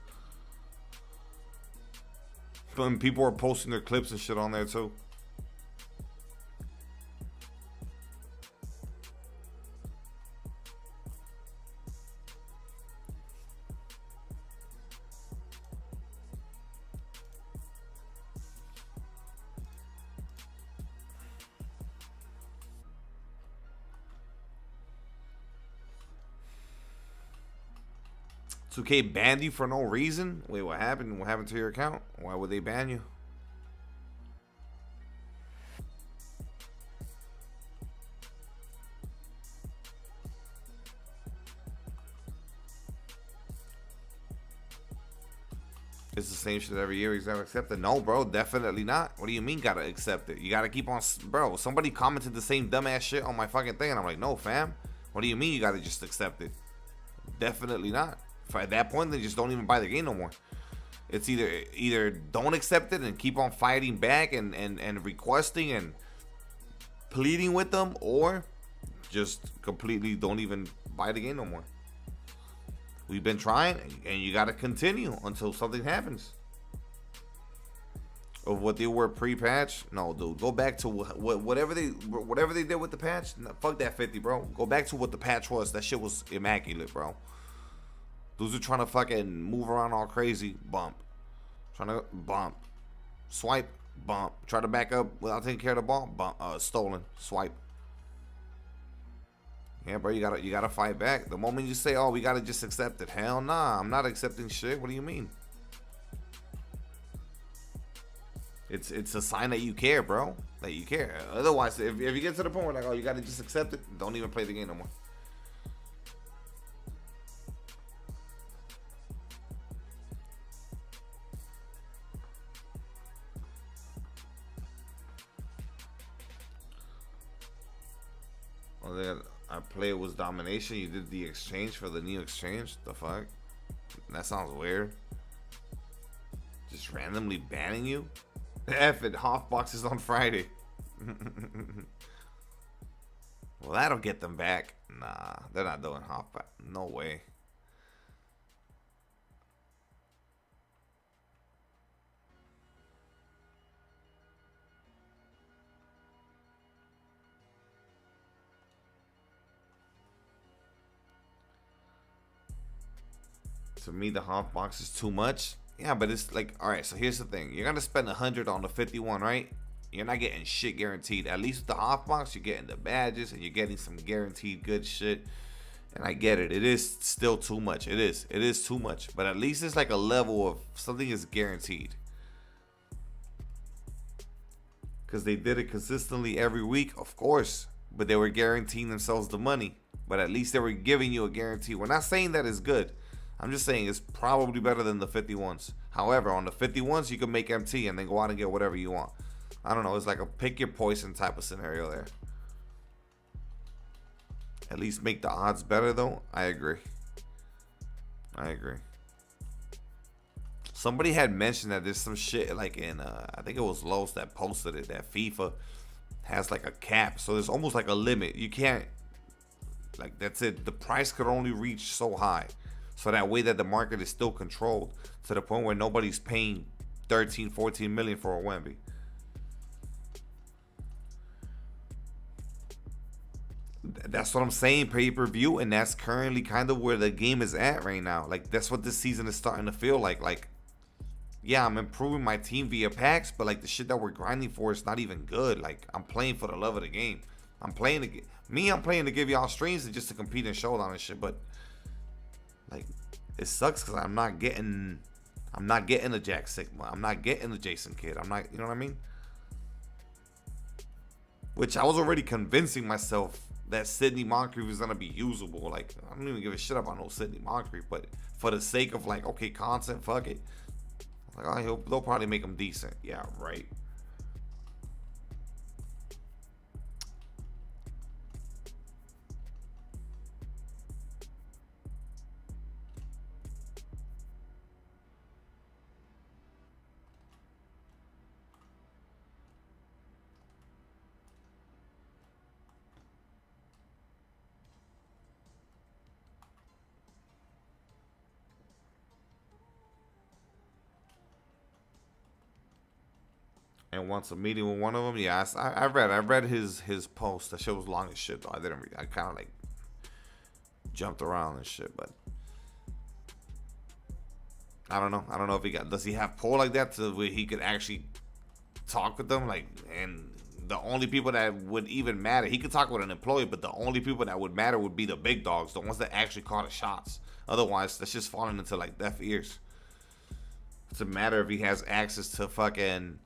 And people are posting their clips and shit on there too. 2K banned you for no reason? Wait, what happened? What happened to your account? Why would they ban you? It's the same shit every year. He's never accepted. No, bro, definitely not. What do you mean gotta accept it? You gotta keep on, bro. Somebody commented the same dumbass shit on my fucking thing, and I'm like, no, fam. What do you mean you gotta just accept it? Definitely not. At that point, they just don't even buy the game no more. It's either don't accept it and keep on fighting back and requesting and pleading with them, or just completely don't even buy the game no more. We've been trying, and you got to continue until something happens. Of what they were pre-patch, no, dude. Go back to whatever they did with the patch. No, fuck that 50, bro. Go back to what the patch was. That shit was immaculate, bro. Those are trying to fucking move around all crazy. Bump. Trying to bump. Swipe. Bump. Try to back up without taking care of the ball. Bump. Stolen. Swipe. Yeah, bro, you gotta fight back. The moment you say, oh, we gotta just accept it. Hell nah, I'm not accepting shit. What do you mean? It's a sign that you care, bro. That you care. Otherwise, if you get to the point where like, oh, you gotta just accept it, don't even play the game no more. I play it was domination. You did the exchange for the new exchange. The fuck? That sounds weird. Just randomly banning you? F it. Hoff boxes on Friday. Well, that'll get them back. Nah, they're not doing Hoff back. No way. To me, the Hoff box is too much. Yeah, but it's like, all right, so here's the thing. You're going to spend 100 on the 51, right? You're not getting shit guaranteed. At least with the Hoff box, you're getting the badges and you're getting some guaranteed good shit. And I get it. It is still too much. It is. It is too much. But at least it's like a level of something is guaranteed. Because they did it consistently every week, of course. But they were guaranteeing themselves the money. But at least they were giving you a guarantee. We're not saying that is good. I'm just saying it's probably better than the 51s. However, on the 51s, you can make MT and then go out and get whatever you want. I don't know. It's like a pick your poison type of scenario there. At least make the odds better, though. I agree. I agree. Somebody had mentioned that there's some shit like in, I think it was Los that posted it, that FIFA has like a cap. So there's almost like a limit. You can't, like, that's it. The price could only reach so high. So that way that the market is still controlled to the point where nobody's paying 13, 14 million for a Wemby. That's what I'm saying, pay-per-view, and that's currently kind of where the game is at right now. Like, that's what this season is starting to feel like. Like, yeah, I'm improving my team via packs, but like the shit that we're grinding for is not even good. Like, I'm playing for the love of the game. I'm playing to give y'all streams and just to compete in Showdown and shit, but like, it sucks because I'm not getting the Jack Sigma. I'm not getting the Jason Kidd. I'm not, you know what I mean? Which I was already convincing myself that Sidney Moncrief is gonna be usable. Like, I don't even give a shit about no Sidney Moncrief, but for the sake of like, okay, content, fuck it. Like, oh, they'll probably make him decent. Yeah, right. And wants a meeting with one of them. Yeah, I read his post. That shit was long as shit though. I didn't read. I kind of like jumped around and shit, but I don't know. I don't know if does he have pull like that to where he could actually talk with them? Like, and the only people that would even matter, he could talk with an employee, but the only people that would matter would be the big dogs, the ones that actually call the shots. Otherwise, that's just falling into like deaf ears. It's a matter if he has access to fucking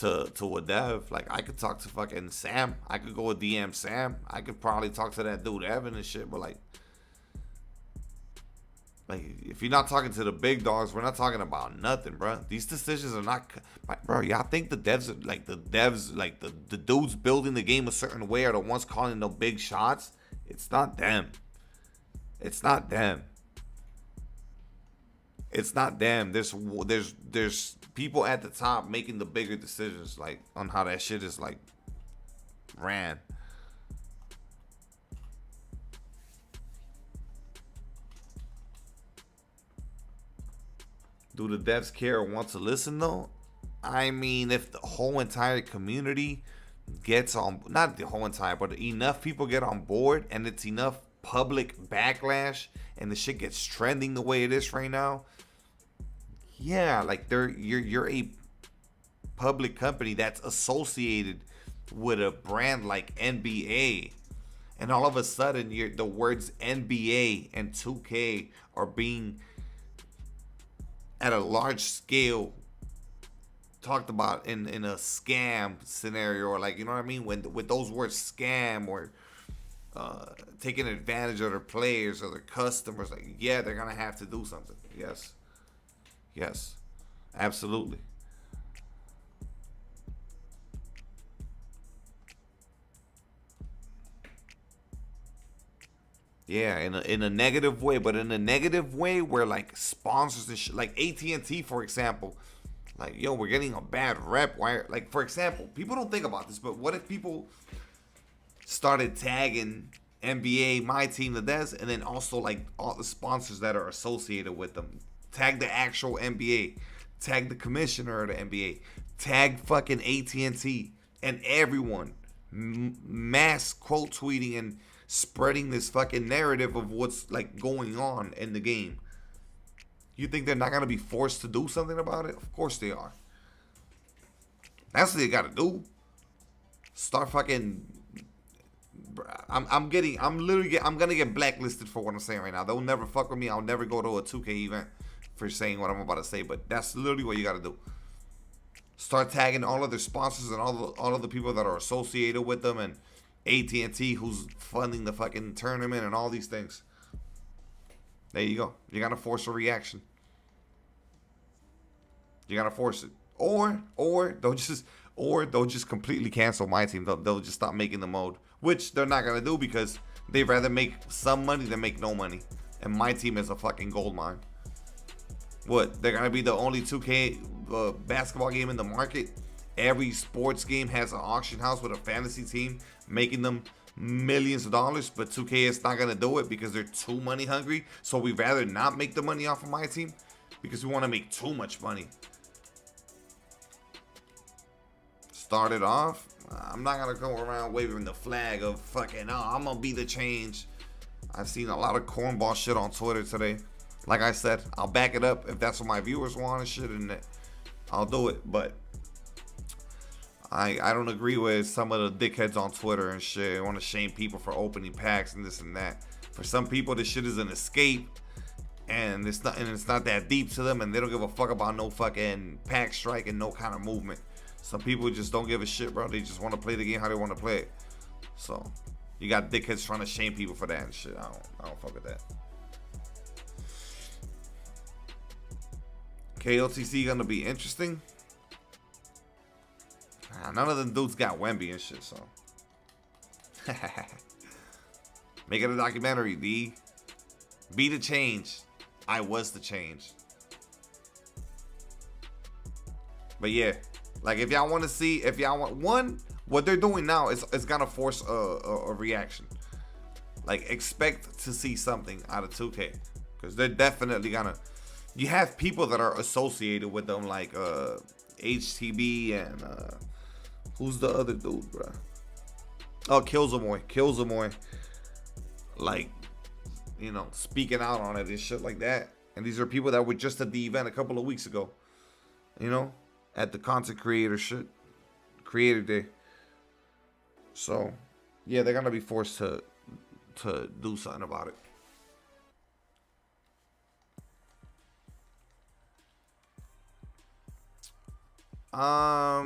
to a dev. Like, I could talk to fucking Sam. I could go with DM Sam. I could probably talk to that dude Evan and shit. But like if you're not talking to the big dogs, we're not talking about nothing, bro. These decisions are not, bro. Y'all think the devs are like the dudes building the game a certain way are the ones calling the big shots? It's not them. It's not them. It's not them. There's people at the top making the bigger decisions, like on how that shit is like ran. Do the devs care or want to listen though? I mean, if the whole entire community gets on, not the whole entire, but enough people get on board and it's enough public backlash and the shit gets trending the way it is right now. Yeah, like you're a public company that's associated with a brand like NBA. And all of a sudden the words NBA and 2K are being at a large scale talked about in a scam scenario, or like, you know what I mean, with those words scam or taking advantage of their players or their customers, like, yeah, they're gonna have to do something. Yes, absolutely. Yeah, in a negative way, but in a negative way where like sponsors and shit, like AT&T, for example, like, yo, we're getting a bad rep. Why? Like, for example, people don't think about this, but what if people started tagging NBA, my team, the Des, and then also like all the sponsors that are associated with them? Tag the actual NBA, tag the commissioner of the NBA, tag fucking AT&T, and everyone mass quote tweeting and spreading this fucking narrative of what's like going on in the game. You think they're not gonna be forced to do something about it? Of course they are. That's what they gotta do. Start fucking. I'm gonna get blacklisted for what I'm saying right now. They'll never fuck with me. I'll never go to a 2K event for saying what I'm about to say. But that's literally what you gotta do. Start tagging all of their sponsors and all of the people that are associated with them, and AT&T, who's funding the fucking tournament and all these things. There you go. You gotta force a reaction. You gotta force it, or they'll just completely cancel my team. They'll just stop making the mode, which they're not gonna do because they'd rather make some money than make no money. And my team is a fucking gold mine. What? They're gonna be the only 2K basketball game in the market? Every sports game has an auction house with a fantasy team making them millions of dollars, but 2K is not gonna do it because they're too money hungry. So we'd rather not make the money off of my team because we want to make too much money. Started off, I'm not gonna go around waving the flag of fucking, oh, I'm gonna be the change. I've seen a lot of cornball shit on Twitter today. Like I said, I'll back it up if that's what my viewers want and shit, and I'll do it. But I don't agree with some of the dickheads on Twitter and shit. I want to shame people for opening packs and this and that. For some people, this shit is an escape, and it's not that deep to them, and they don't give a fuck about no fucking pack strike and no kind of movement. Some people just don't give a shit, bro. They just want to play the game how they want to play it. So You got dickheads trying to shame people for that and shit. I don't fuck with that. KOTC gonna be interesting. None of them dudes got Wemby and shit, so. Make it a documentary, D. Be the change. I was the change. But yeah, like if y'all want to see, if y'all want one, what they're doing now is gonna force a reaction. Like expect to see something out of 2K, because they're definitely gonna. You have people that are associated with them, like HTB and who's the other dude, bro? Oh, Killzamoy. Like, you know, speaking out on it and shit like that. And these are people that were just at the event a couple of weeks ago. You know, at the content creator day. So, yeah, they're gonna be forced to do something about it. I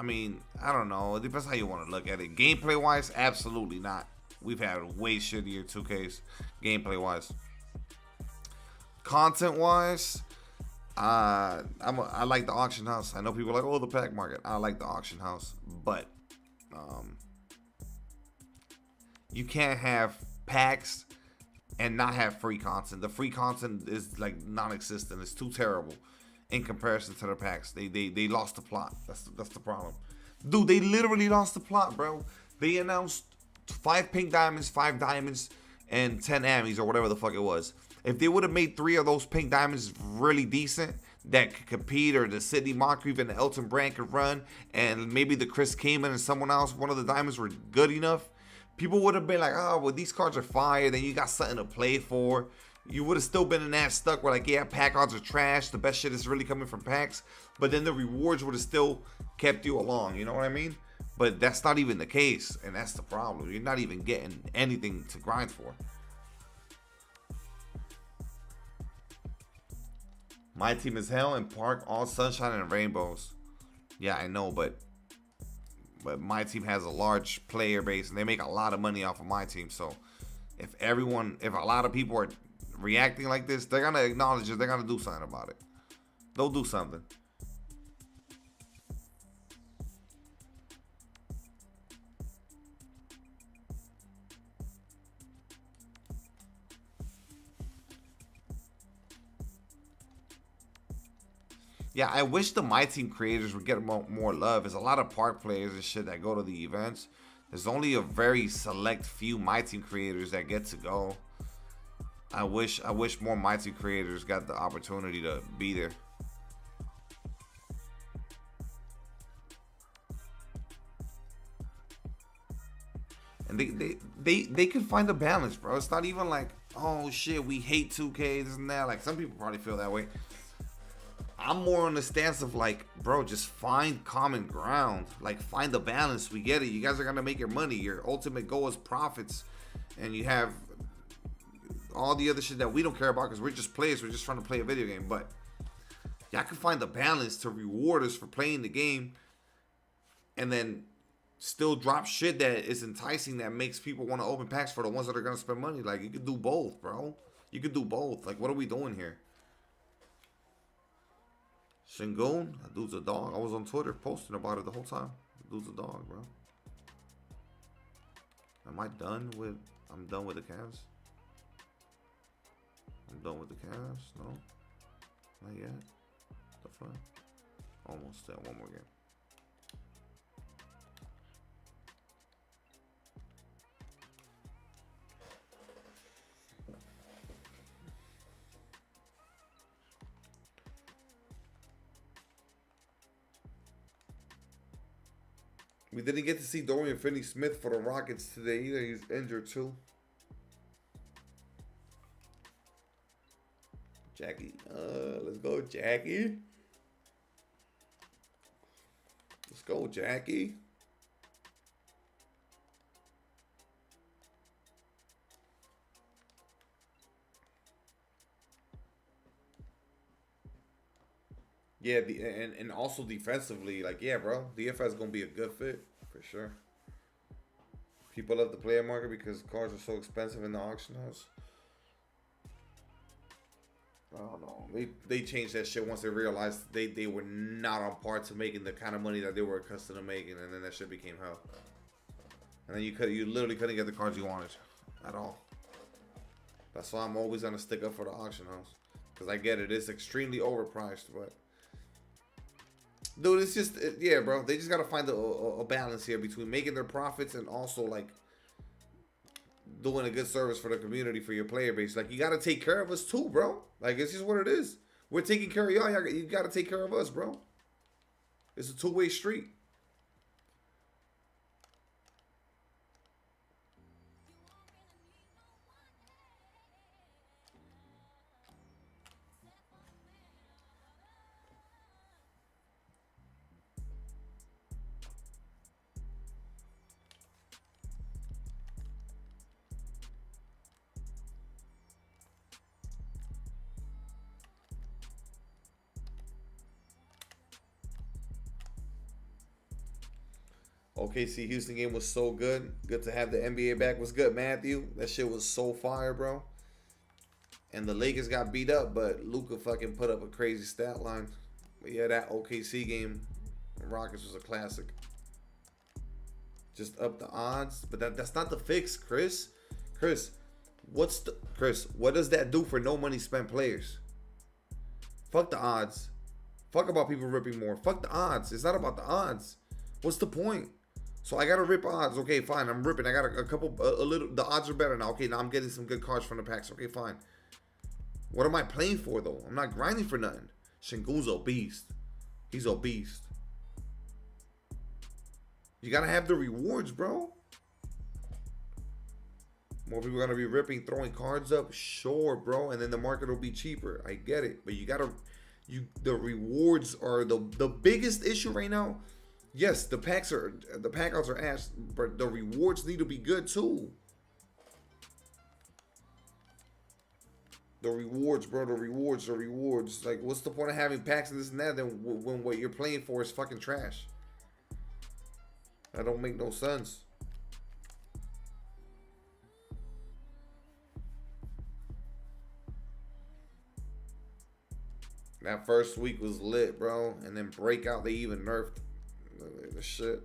mean, I don't know. It depends how you want to look at it. Gameplay wise, absolutely not. We've had way shittier 2Ks gameplay wise. Content wise, I like the auction house. I know people are like, oh, the pack market. I like the auction house, but you can't have packs and not have free content. The free content is like non-existent. It's too terrible in comparison to the packs. They lost the plot. That's the problem. Dude, they literally lost the plot, bro. They announced 5 pink diamonds, 5 diamonds, and 10 ammies or whatever the fuck it was. If they would have made 3 of those pink diamonds really decent that could compete, or the Sydney Moncrief and the Elton Brand could run, and maybe the Chris Kaman and someone else, one of the diamonds were good enough, people would have been like, oh, well, these cards are fire. Then you got something to play for. You would have still been in that stuck where, like, yeah, pack odds are trash. The best shit is really coming from packs. But then the rewards would have still kept you along. You know what I mean? But that's not even the case. And that's the problem. You're not even getting anything to grind for. My team is hell and Park, all sunshine and rainbows. Yeah, I know, but my team has a large player base and they make a lot of money off of my team. So if a lot of people are reacting like this, they're gonna acknowledge it. They're gonna do something about it. They'll do something. Yeah, I wish the My Team creators would get more love. There's a lot of park players and shit that go to the events. There's only a very select few My Team creators that get to go. I wish more My Team creators got the opportunity to be there. And they can find a balance, bro. It's not even like, oh shit, we hate 2K, this and that. Like, some people probably feel that way. I'm more on the stance of like, bro, just find common ground. Like, find the balance. We get it. You guys are gonna make your money. Your ultimate goal is profits, and you have all the other shit that we don't care about because we're just players. We're just trying to play a video game. But y'all can find the balance to reward us for playing the game, and then still drop shit that is enticing, that makes people want to open packs for the ones that are gonna spend money. Like, you could do both, bro. You could do both. Like, what are we doing here? Shingun, that dude's a dog. I was on Twitter posting about it the whole time. That dude's a dog, bro. Am I done with? I'm done with the Cavs. I'm done with the Cavs. No, not yet. The fuck? Almost there. One more game. We didn't get to see Dorian Finney-Smith for the Rockets today either. He's injured too. Jackie. Let's go, Jackie. Let's go, Jackie. Yeah, and also defensively, like, yeah, bro, DFS is gonna be a good fit for sure. People love the player market because cars are so expensive in the auction house. I don't know. They changed that shit once they realized they were not on par to making the kind of money that they were accustomed to making, and then that shit became hell. And then you literally couldn't get the cars you wanted at all. That's why I'm always gonna stick up for the auction house, because I get it, it's extremely overpriced, but dude, it's just yeah, bro. They just gotta find a balance here between making their profits and also like doing a good service for the community, for your player base. Like, you gotta take care of us too, bro. Like, it's just what it is. We're taking care of y'all. You gotta take care of us, bro. It's a two-way street. OKC Houston game was so good. Good to have the NBA back. Was good, Matthew. That shit was so fire, bro. And the Lakers got beat up, but Luka fucking put up a crazy stat line. But yeah, that OKC game, Rockets was a classic. Just up the odds, but that's not the fix, Chris. Chris, what does that do for no money spent players? Fuck the odds. Fuck about people ripping more. Fuck the odds. It's not about the odds. What's the point? So I gotta rip odds. Okay, fine. I'm ripping. I got a couple, a little. The odds are better now. Okay, now I'm getting some good cards from the packs. Okay, fine. What am I playing for though? I'm not grinding for nothing. Şengün's a beast. He's a beast. You gotta have the rewards, bro. More people are gonna be ripping, throwing cards up. Sure, bro. And then the market will be cheaper. I get it, but you gotta. The rewards are the biggest issue right now. Yes, the packouts are ass, but the rewards need to be good too. The rewards, bro. The rewards. Like, what's the point of having packs and this and that then when what you're playing for is fucking trash? That don't make no sense. That first week was lit, bro. And then breakout, they even nerfed the shit.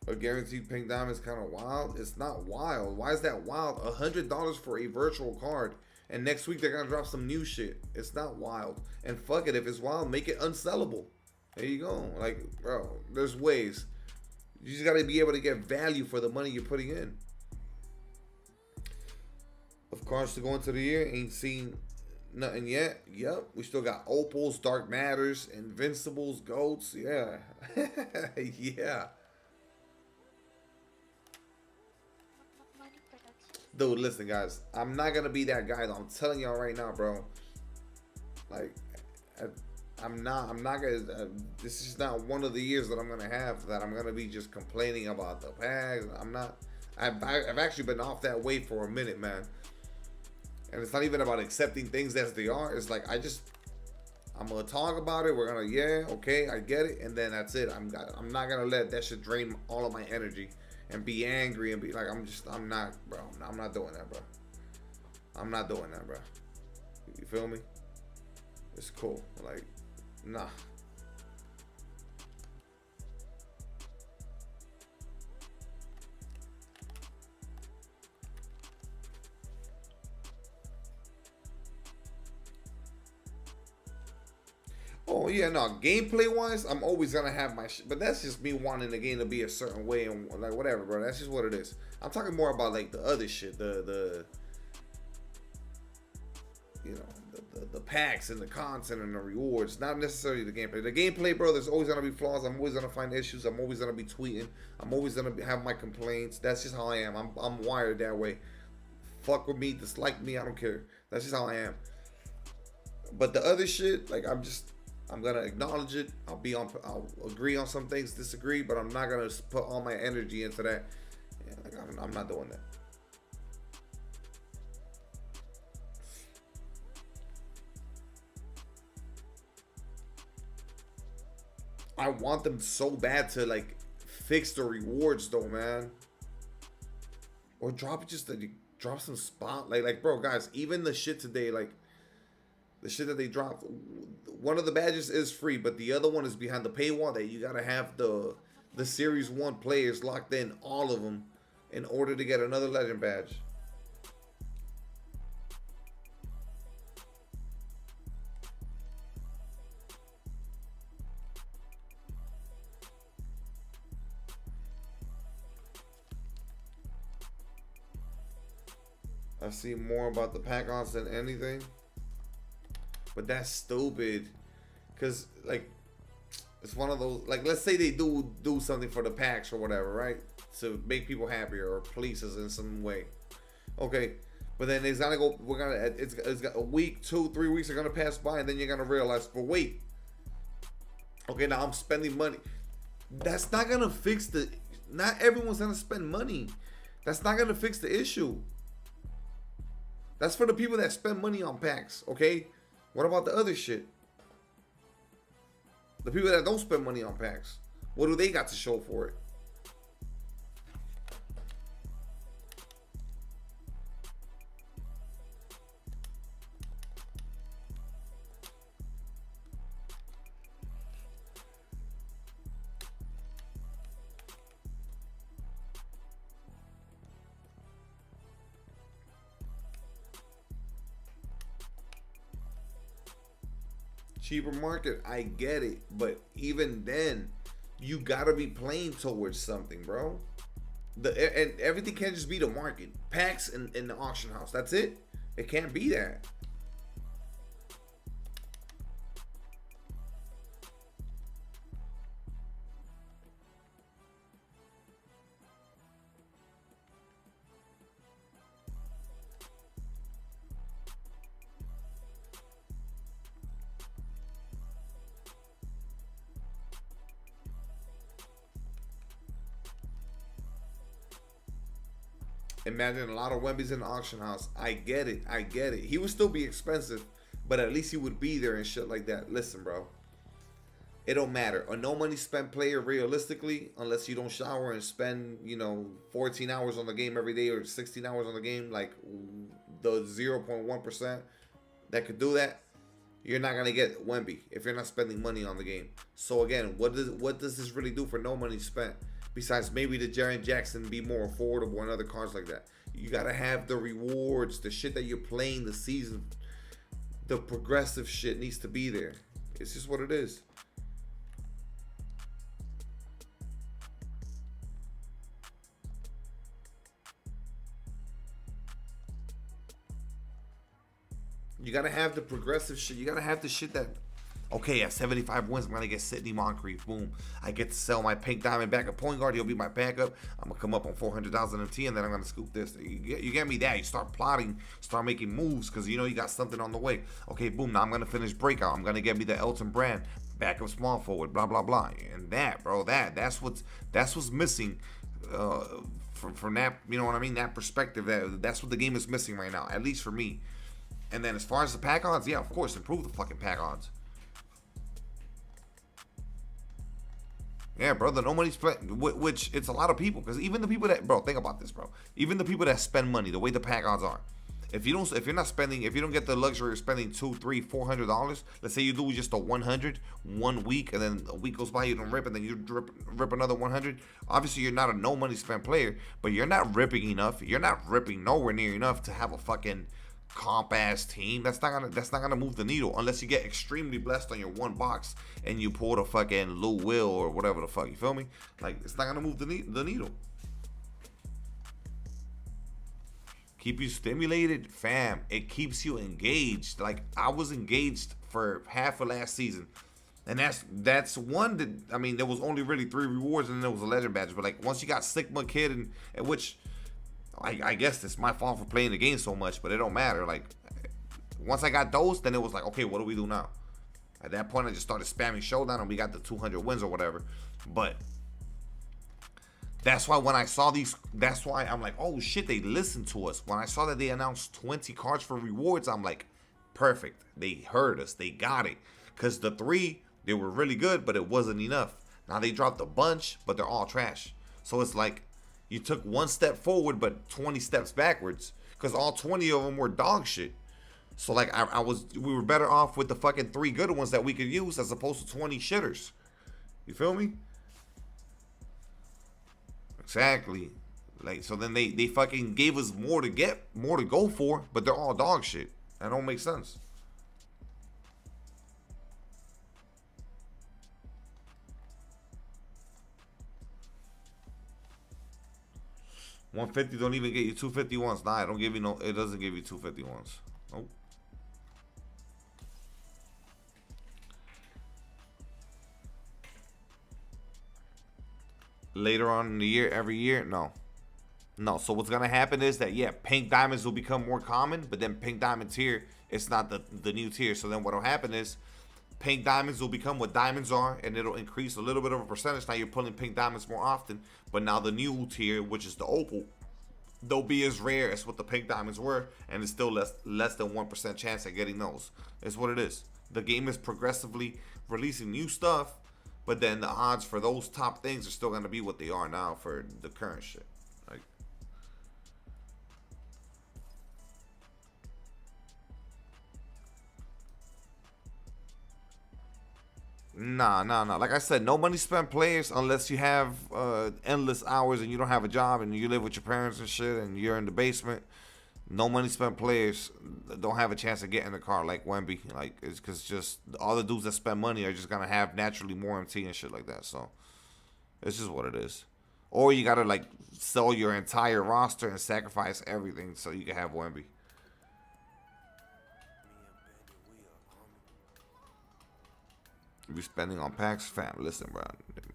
A guaranteed pink diamond is kind of wild. It's not wild. Why is that wild? $100 for a virtual card. And next week they're going to drop some new shit. It's not wild. And fuck it. If it's wild, make it unsellable. There you go. Like, bro, there's ways. You just got to be able to get value for the money you're putting in. Of cards to go into the year, ain't seen nothing yet. Yep, we still got Opals, Dark Matters, Invincibles, Goats. Yeah. Yeah. Dude, listen, guys. I'm not going to be that guy, though. I'm telling y'all right now, bro. Like, I'm not going to... this is not one of the years that I'm going to have that I'm going to be just complaining about the packs. I'm not... I've actually been off that way for a minute, man. And it's not even about accepting things as they are. It's like, I'm going to talk about it. We're going to, yeah, okay, I get it. And then that's it. I'm not going to let that shit drain all of my energy and be angry and be like, I'm not, bro. I'm not doing that, bro. I'm not doing that, bro. You feel me? It's cool. Like, nah. Oh yeah, no. Gameplay wise, I'm always gonna have my shit, but that's just me wanting the game to be a certain way and like whatever, bro. That's just what it is. I'm talking more about like the other shit, the you know, the packs and the content and the rewards, not necessarily the gameplay. The gameplay, bro, there's always gonna be flaws. I'm always gonna find issues. I'm always gonna be tweeting. I'm always gonna have my complaints. That's just how I am. I'm wired that way. Fuck with me, dislike me, I don't care. That's just how I am. But the other shit, like I'm gonna acknowledge it. I'll agree on some things, disagree, but I'm not gonna put all my energy into that. Yeah, like I'm not doing that. I want them so bad to like fix the rewards though, man. Or drop drop some spot like bro, guys, even the shit today, like the shit that they dropped, one of the badges is free, but the other one is behind the paywall that you gotta have the series 1 players locked in, all of them, in order to get another legend badge. I see more about the pack-ons than anything. But that's stupid. Because, like, it's one of those, like, let's say they do something for the packs or whatever, right? To make people happier or please us in some way. Okay. But then it's gonna go, it's got a week, 2, 3 weeks are gonna pass by, and then you're gonna realize, but wait. Okay, now I'm spending money. That's not gonna fix not everyone's gonna spend money. That's not gonna fix the issue. That's for the people that spend money on packs, okay? What about the other shit? The people that don't spend money on packs. What do they got to show for it? Cheaper market, I get it, but even then, you gotta be playing towards something, bro. And everything can't just be the market, packs, and the auction house. That's it. It can't be that. Imagine a lot of Wemby's in the auction house. I get it. I get it. He would still be expensive, but at least he would be there and shit like that. Listen, bro. It don't matter. A no money spent player realistically, unless you don't shower and spend, 14 hours on the game every day or 16 hours on the game, like the 0.1% that could do that, you're not gonna get Wemby if you're not spending money on the game. So again, what does this really do for no money spent? Besides maybe the Jaren Jackson be more affordable and other cards like that. You gotta have the rewards, the shit that you're playing the season. The progressive shit needs to be there. It's just what it is. You gotta have the progressive shit. You gotta have the shit that, okay, at 75 wins, I'm gonna get Sidney Moncrief. Boom. I get to sell my pink diamond back at point guard. He'll be my backup. I'm gonna come up on 400,000 MT, and then I'm gonna scoop this. You get me that. You start plotting, start making moves, because you know you got something on the way. Okay, boom. Now I'm gonna finish breakout. I'm gonna get me the Elton Brand backup small forward. Blah blah blah. And that, bro, that's what's missing. From that, you know what I mean? That perspective. That's what the game is missing right now, at least for me. And then as far as the pack-ons, yeah, of course, improve the fucking pack-ons. Yeah, bro, the no money spent, which it's a lot of people, because even the people that, bro, think about this, bro. Even the people that spend money, the way the pack-ons are, if you don't get the luxury of spending $200, $300, $400, let's say you do just a 100 1 week, and then a week goes by, you don't rip, and then you rip another 100. Obviously, you're not a no money spent player, but you're not ripping enough. You're not ripping nowhere near enough to have a fucking comp ass team. That's not gonna move the needle unless you get extremely blessed on your one box and you pull the fucking Lou Will or whatever the fuck. You feel me? Like, it's not gonna move the needle. Keep you stimulated, fam. It keeps you engaged. Like, I was engaged for half of last season, and that's one that, I mean, there was only really 3 rewards, and there was a legend badge. But like, once you got Sigma Kid, and which I guess it's my fault for playing the game so much, but it don't matter. Like, once I got those, then it was like, okay, what do we do now? At that point, I just started spamming Showdown, and we got the 200 wins or whatever. But that's why when I saw these, that's why I'm like, oh shit, they listened to us. When I saw that they announced 20 cards for rewards, I'm like, perfect. They heard us. They got it. Because the 3 They were really good, but it wasn't enough. Now they dropped a bunch, but they're all trash. So it's like you took one step forward, but 20 steps backwards, because all 20 of them were dog shit. So like we were better off with the fucking 3 good ones that we could use as opposed to 20 shitters. You feel me? Exactly. Like, so then they fucking gave us more to go for, but they're all dog shit. That don't make sense. $150 don't even get you 251s. Nah, it don't give you no. It doesn't give you 251s. Nope. Later on in the year, every year, no. So what's gonna happen is that, yeah, pink diamonds will become more common, but then pink diamond tier, it's not the new tier. So then what'll happen is pink diamonds will become what diamonds are, and it'll increase a little bit of a percentage. Now you're pulling pink diamonds more often, but now the new tier, which is the opal, they'll be as rare as what the pink diamonds were, and it's still less than 1% chance at getting those. It's what it is. The game is progressively releasing new stuff, but then the odds for those top things are still gonna be what they are now for the current shit. Like, nah. Like I said, no money spent players unless you have endless hours and you don't have a job and you live with your parents and shit and you're in the basement. No money spent players don't have a chance to get in the car like Wemby. Like, it's because just all the dudes that spend money are just gonna have naturally more MT and shit like that. So it's just what it is. Or you gotta like sell your entire roster and sacrifice everything so you can have Wemby. You be spending on packs, fam. Listen, bro.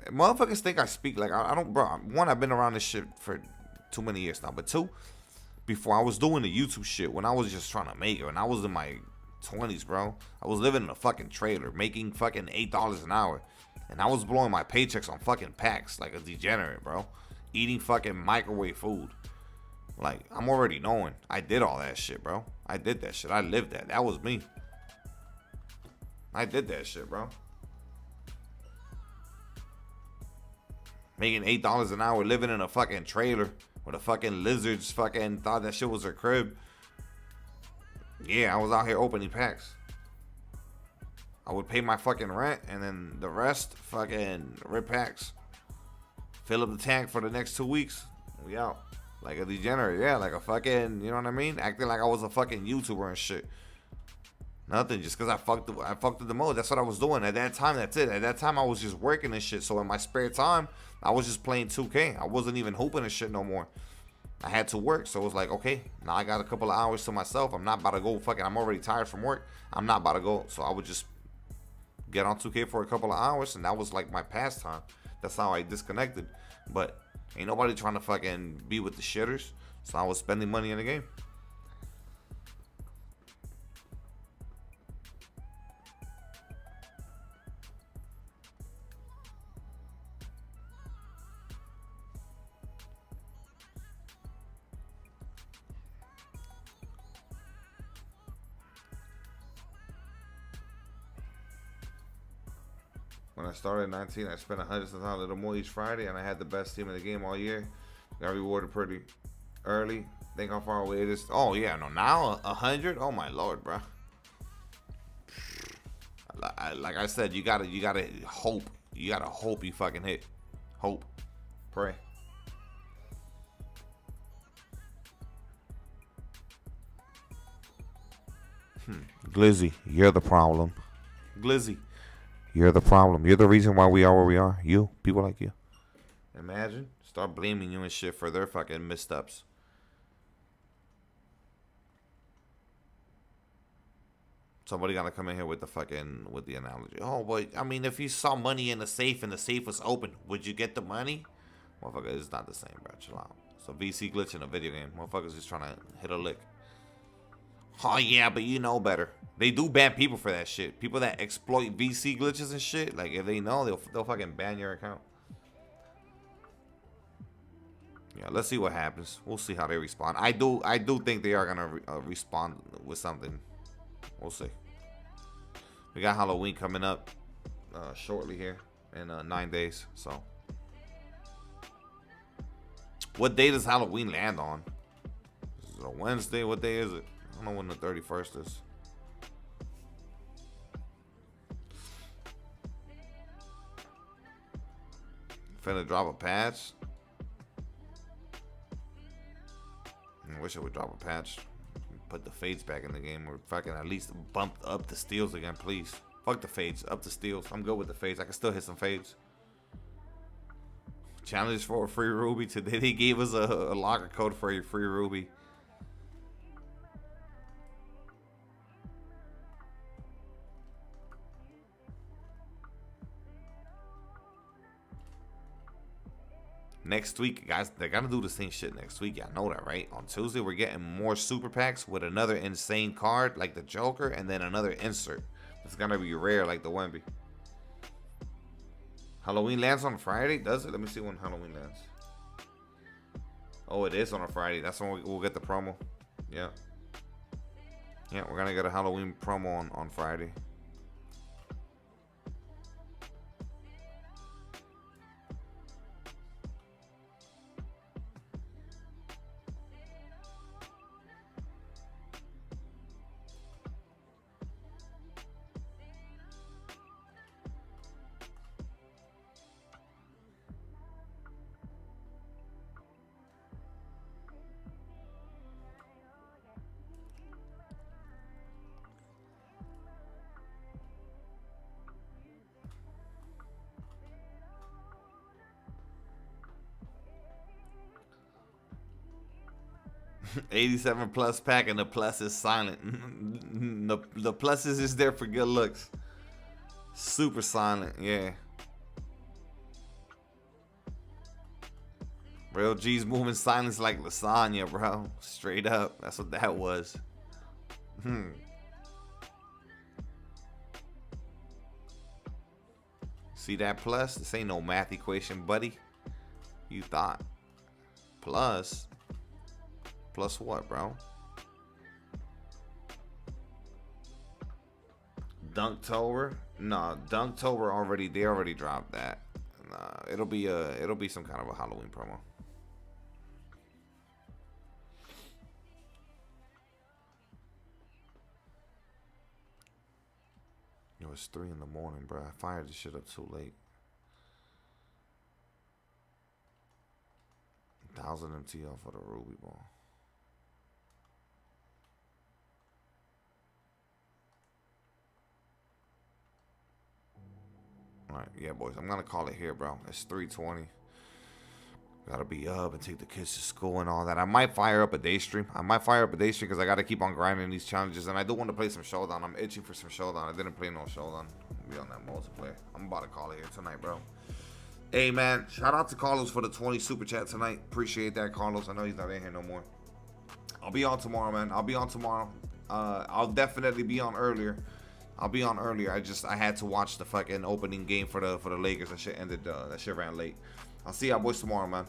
Motherfuckers think I speak like I don't, bro. One, I've been around this shit for too many years now. But two, before I was doing the YouTube shit, when I was just trying to make it, when I was in my 20s, bro, I was living in a fucking trailer, making fucking $8 an hour. And I was blowing my paychecks on fucking packs like a degenerate, bro. Eating fucking microwave food. Like, I'm already knowing. I did all that shit, bro. I did that shit. I lived that. That was me. I did that shit, bro. Making $8 an hour, living in a fucking trailer where the fucking lizards fucking thought that shit was their crib. Yeah, I was out here opening packs. I would pay my fucking rent and then the rest fucking rip packs. Fill up the tank for the next 2 weeks. We out. Like a degenerate, yeah, like a fucking, you know what I mean? Acting like I was a fucking YouTuber and shit. Nothing, just because I fucked with the mode. That's what I was doing. At that time, that's it. At that time, I was just working and shit. So in my spare time, I was just playing 2K. I wasn't even hooping and shit no more. I had to work. So it was like, okay, now I got a couple of hours to myself. I'm not about to go fucking, I'm already tired from work. I'm not about to go. So I would just get on 2K for a couple of hours. And that was like my pastime. That's how I disconnected. But ain't nobody trying to fucking be with the shitters. So I was spending money in the game. When I started at 19, I spent $100 a little more each Friday, and I had the best team in the game all year. Got rewarded pretty early. Think how far away it is. Oh yeah, no, now 100. Oh my lord, bro. Like I said, you gotta hope. You gotta hope you fucking hit. Hope, pray. Glizzy, you're the problem. Glizzy. You're the problem. You're the reason why we are where we are. You, people like you. Imagine. Start blaming you and shit for their fucking missteps. Somebody gonna come in here with the analogy. Oh, but I mean, if you saw money in the safe and the safe was open, would you get the money? Motherfucker, it's not the same, bro. Chill out. So VC glitch in a video game. Motherfuckers just trying to hit a lick. Oh yeah, but you know better. They do ban people for that shit. People that exploit VC glitches and shit. Like if they know, they'll fucking ban your account. Yeah, let's see what happens. We'll see how they respond. I do think they are gonna respond with something. We'll see. We got Halloween coming up. shortly here in 9 days. So, what day does Halloween land on? Is it a Wednesday? What day is it? I don't know when the 31st is. Finna drop a patch. I wish I would drop a patch. Put the fades back in the game, or fucking at least bump up the steals again, please. Fuck the fades, up the steals. I'm good with the fades. I can still hit some fades. Challenge for a free ruby today. They gave us a locker code for a free ruby. Next week, guys, they're gonna do the same shit next week. Y'all know that, right? On Tuesday, we're getting more super packs with another insane card like the Joker, and then another insert. It's gonna be rare like the Wemby. Halloween lands on Friday, does it? Let me see when Halloween lands. Oh, it is on a Friday. That's when we'll get the promo. Yeah. Yeah, we're gonna get a Halloween promo on Friday. $87 plus pack, and the plus is silent. The plus is just there for good looks. Super silent, yeah. Real G's moving silence like lasagna, bro. Straight up. That's what that was. See that plus? This ain't no math equation, buddy. You thought. Plus? Plus what, bro? Dunktober? Nah, Dunktober already. They already dropped that. Nah, it'll be some kind of a Halloween promo. Yo, it's 3 in the morning, bro. I fired this shit up too late. 1,000 MTL for the Ruby Ball. Alright, yeah, boys. I'm gonna call it here, bro. It's 3:20. Gotta be up and take the kids to school and all that. I might fire up a day stream. Because I gotta keep on grinding these challenges. And I do want to play some Showdown. I'm itching for some Showdown. I didn't play no Showdown. I'll be on that multiplayer. I'm about to call it here tonight, bro. Hey, man. Shout out to Carlos for the 20 super chat tonight. Appreciate that, Carlos. I know he's not in here no more. I'll be on tomorrow, man. I'll be on tomorrow. I'll definitely be on earlier. I had to watch the fucking opening game for the Lakers. That shit ended. That shit ran late. I'll see y'all boys tomorrow, man.